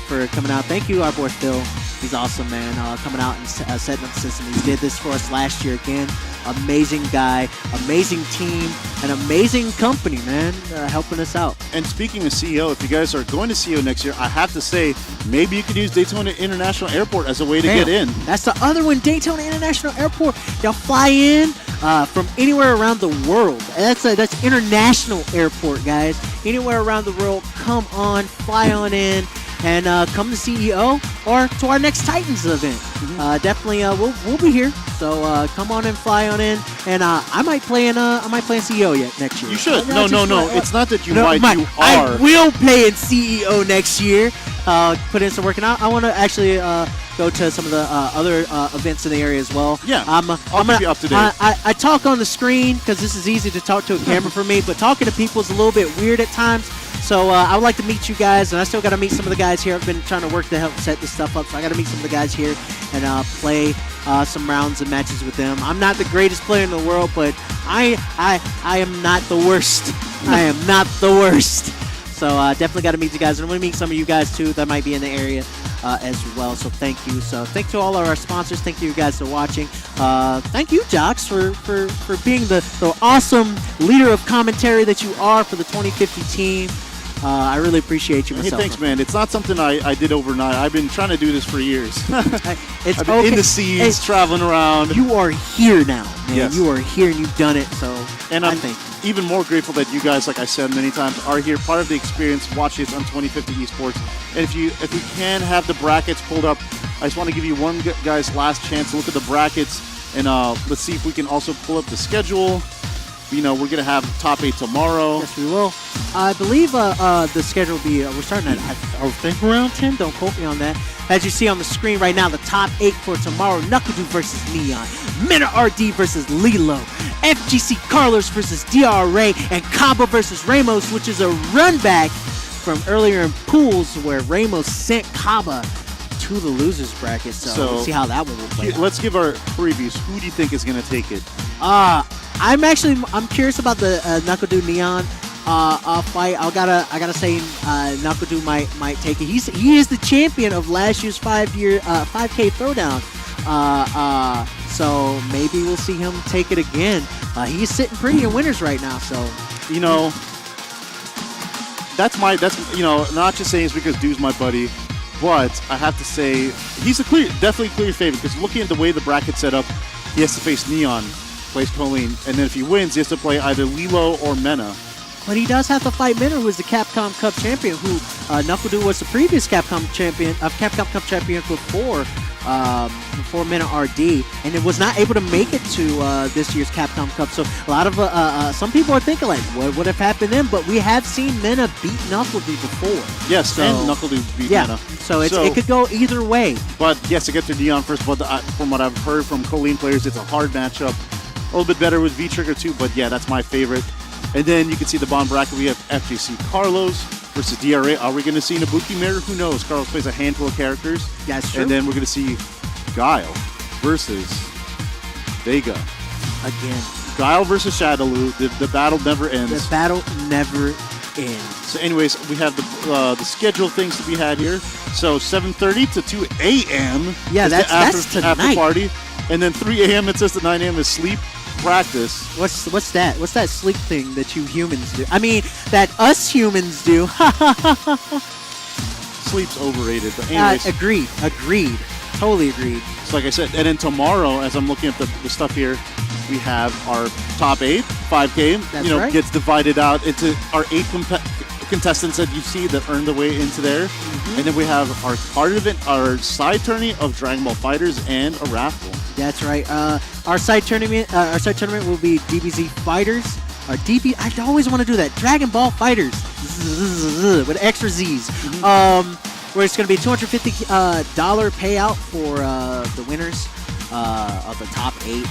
for coming out. Thank you, our boy Phil. He's awesome, man. Coming out and setting up the system. He did this for us last year again. Amazing guy, amazing team, an amazing company, man, helping us out. And speaking of CEO, if you guys are going to CEO next year, I have to say, maybe you could use Daytona International Airport as a way to get in. That's the other one, Daytona International Airport. Y'all fly in from anywhere around the world. That's international airport, guys. Anywhere around the world, come on, fly on in. And come to CEO or to our next Titans event. Definitely, we'll be here. So come on and fly on in, and I might play in CEO next year. You should. No. It's not that you might. You are. I will play in CEO next year. Put in some working out. I want to actually go to some of the other events in the area as well. Yeah, I'll keep you up to date. I talk on the screen because this is easy to talk to a camera for me, but talking to people is a little bit weird at times. So I would like to meet you guys, and I still got to meet some of the guys here. I've been trying to work to help set this stuff up, so I got to meet some of the guys here and play some rounds and matches with them. I'm not the greatest player in the world, but I am not the worst. I am not the worst. So definitely got to meet you guys, and I'm going to meet some of you guys too that might be in the area as well. So thank you. So thank you to all of our sponsors. Thank you guys for watching. Thank you, Jocks, for being the awesome leader of commentary that you are for the 2050 team. I really appreciate you myself. Hey, thanks, man. It's not something I did overnight. I've been trying to do this for years. It's I've been in the scenes, traveling around. You are here now, man. Yes. You are here and you've done it. So, and I'm even more grateful that you guys, like I said many times, are here, part of the experience, watching us on 2050 Esports. And if we can have the brackets pulled up, I just want to give you one guy's last chance to look at the brackets, and let's see if we can also pull up the schedule. You know, we're going to have top 8 tomorrow. Yes, we will. I believe the schedule will be, we're starting at, I think, around 10. Don't quote me on that. As you see on the screen right now, the top 8 for tomorrow: Knuckledu versus Neon, Mena RD versus Lilo, FGC Carlos versus DRA, and Kaba versus Ramos, which is a run back from earlier in pools where Ramos sent Kaba to the losers bracket. So we'll see how that one will play out. Let's give our previews. Who do you think is going to take it? I'm curious about the Knuckledu Neon fight. I gotta say Knuckledu might take it. He is the champion of last year's 5K throwdown. So maybe we'll see him take it again. He's sitting pretty in winners right now. So that's not just saying it's because Dude's my buddy, but I have to say he's definitely clear favorite, because looking at the way the bracket's set up, he has to face Neon, plays Colleen, and then if he wins, he has to play either Lilo or Mena. But he does have to fight Mena, who is the Capcom Cup champion, who Knuckledu was the previous Capcom Cup champion before Mena RD, and it was not able to make it to this year's Capcom Cup. So a lot of some people are thinking, like, what would have happened then? But we have seen Mena beat Knuckledu before. Yes, and Knuckledu beat Mena. So it could go either way. But yes, to get to Neon first, but from what I've heard from Colleen players, it's a hard matchup. A little bit better with V-Trigger too, but yeah, that's my favorite. And then you can see the bottom bracket. We have FGC Carlos versus DRA. Are we going to see Nabuki Mirror? Who knows? Carlos plays a handful of characters. That's true. And then we're going to see Guile versus Vega. Again. Guile versus Shadowloo. The battle never ends. The battle never ends. So anyways, we have the schedule things to be had here. So 7:30 to 2 a.m. Yeah, that's tonight. After party. And then 3 a.m. it says to 9 a.m. is sleep. Practice. What's that? What's that sleep thing that you humans do? I mean, that us humans do. Sleep's overrated. But anyways. Agreed. Totally agreed. So like I said, and then tomorrow, as I'm looking at the stuff here, we have our top 8, 5K. That's right. Gets divided out into our 8 contestants that you see that earn their way into there. Mm-hmm. And then we have our card event, our side tourney of Dragon Ball Fighters, and a raffle. That's right. Our side tournament will be DBZ Fighters. I always want to do that. Dragon Ball Fighters with extra Z's. Mm-hmm. Where it's going to be a $250 payout for the winners of the top 8.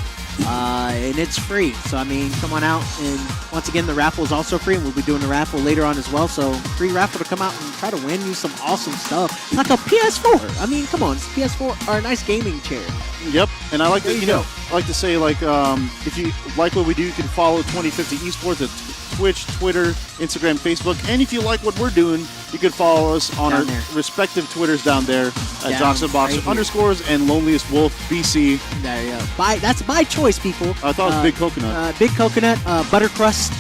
And it's free. So, I mean, come on out. And once again, the raffle is also free, and we'll be doing the raffle later on as well. So, free raffle to come out and try to win you some awesome stuff. Like a PS4. I mean, come on. It's a PS4 or a nice gaming chair. Yep. And I like to, I like to say, like, if you like what we do, you can follow 2050 Esports at Twitch, Twitter, Instagram, Facebook. And if you like what we're doing, you can follow us on Down our there. respective Twitters down there at Down Johnson Box right here. underscores and Loneliest Wolf BC. There you go. That's by choice, people. I thought it was Big Coconut. Big Coconut, Buttercrust.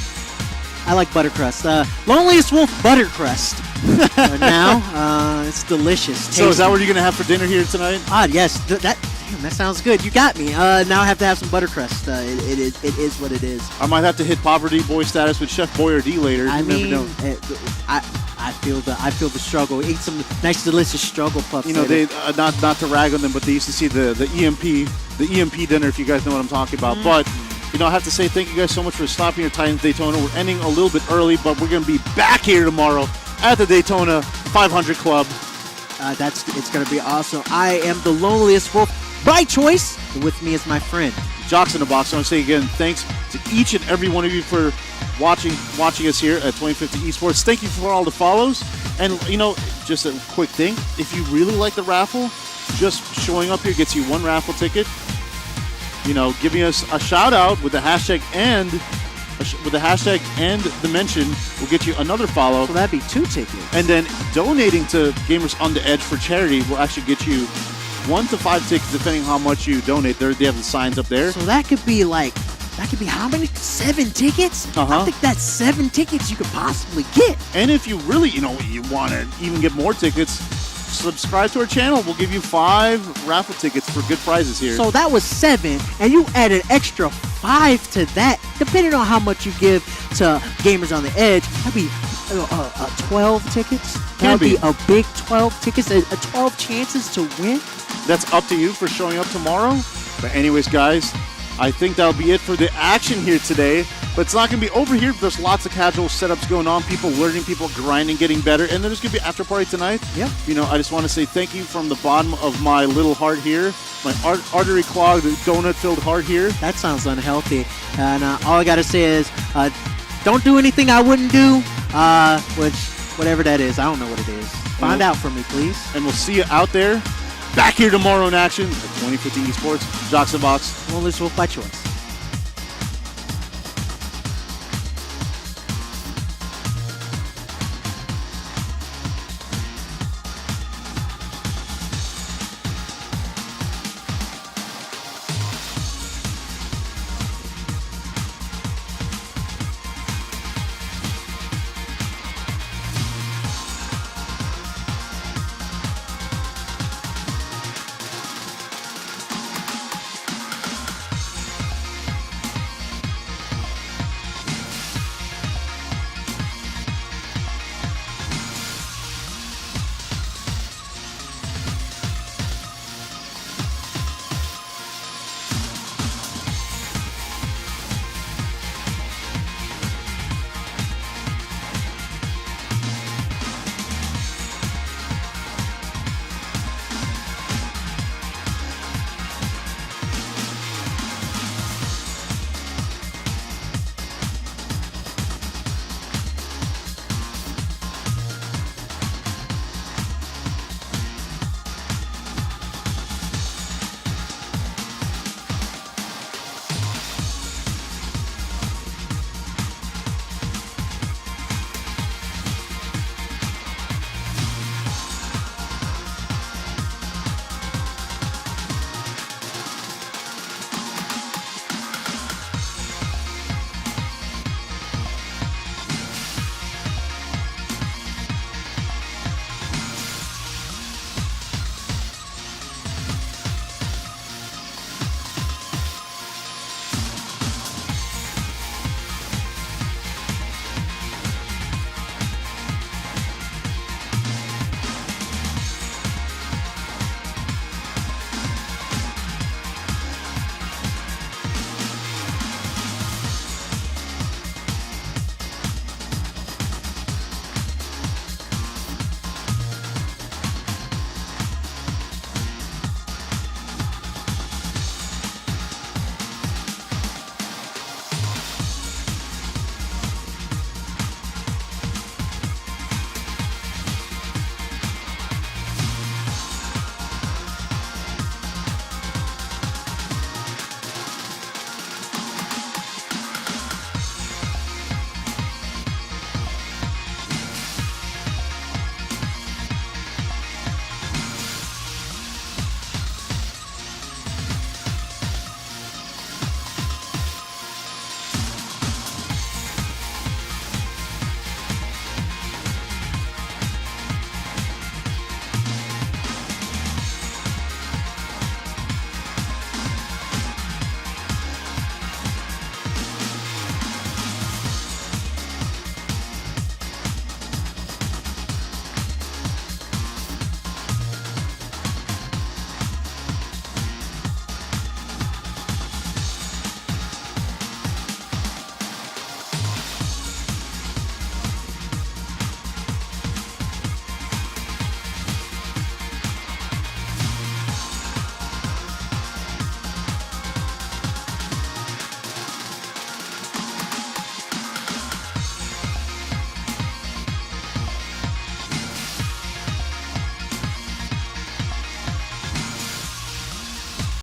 I like Buttercrust. Loneliest Wolf Buttercrust. Now, it's delicious. So is that tasty. what you're going to have for dinner here tonight? Yes. Damn, that sounds good. You got me. Now I have to have some Buttercrust. It is what it is. I might have to hit poverty boy status with Chef Boyardee later. You I never mean, know. I feel the struggle. Eat some nice, delicious struggle puffs. You know, later. they not to rag on them, but they used to see the EMP dinner, if you guys know what I'm talking about. But you know, I have to say thank you guys so much for stopping your time in Daytona. We're ending a little bit early, but we're going to be back here tomorrow at the Daytona 500 Club. It's going to be awesome. I am the Loneliest Wolf by choice. With me is my friend. Jocks in the Box. I want to say again, thanks to each and every one of you for watching us here at 2050 Esports. Thank you for all the follows. And, you know, just a quick thing. If you really like the raffle, just showing up here gets you one raffle ticket. You know, giving us a shout out with the hashtag and the mention will get you another follow. So that'd be 2 tickets. And then donating to Gamers on the Edge for charity will actually get you 1 to 5 tickets, depending on how much you donate. They have the signs up there. So that could be how many? 7 tickets? Uh-huh. I think that's 7 tickets you could possibly get. And if you really, you want to even get more tickets, subscribe to our channel. We'll give you 5 raffle tickets for good prizes here. So that was 7, and you add an extra 5 to that, depending on how much you give to Gamers on the Edge. That'd be 12 tickets. That'd be a big 12 tickets, a 12 chances to win. That's up to you for showing up tomorrow. But anyways, guys, I think that'll be it for the action here today. But it's not going to be over here. There's lots of casual setups going on, people learning, people grinding, getting better. And then there's going to be after party tonight. Yep. You know, I just want to say thank you from the bottom of my little heart here, my artery clogged, donut-filled heart here. That sounds unhealthy. And all I got to say is don't do anything I wouldn't do, whatever that is. I don't know what it is. Find out for me, please. And we'll see you out there, back here tomorrow in action at 2050 Esports, Jocks and Box. Loneliest Wolf by choice.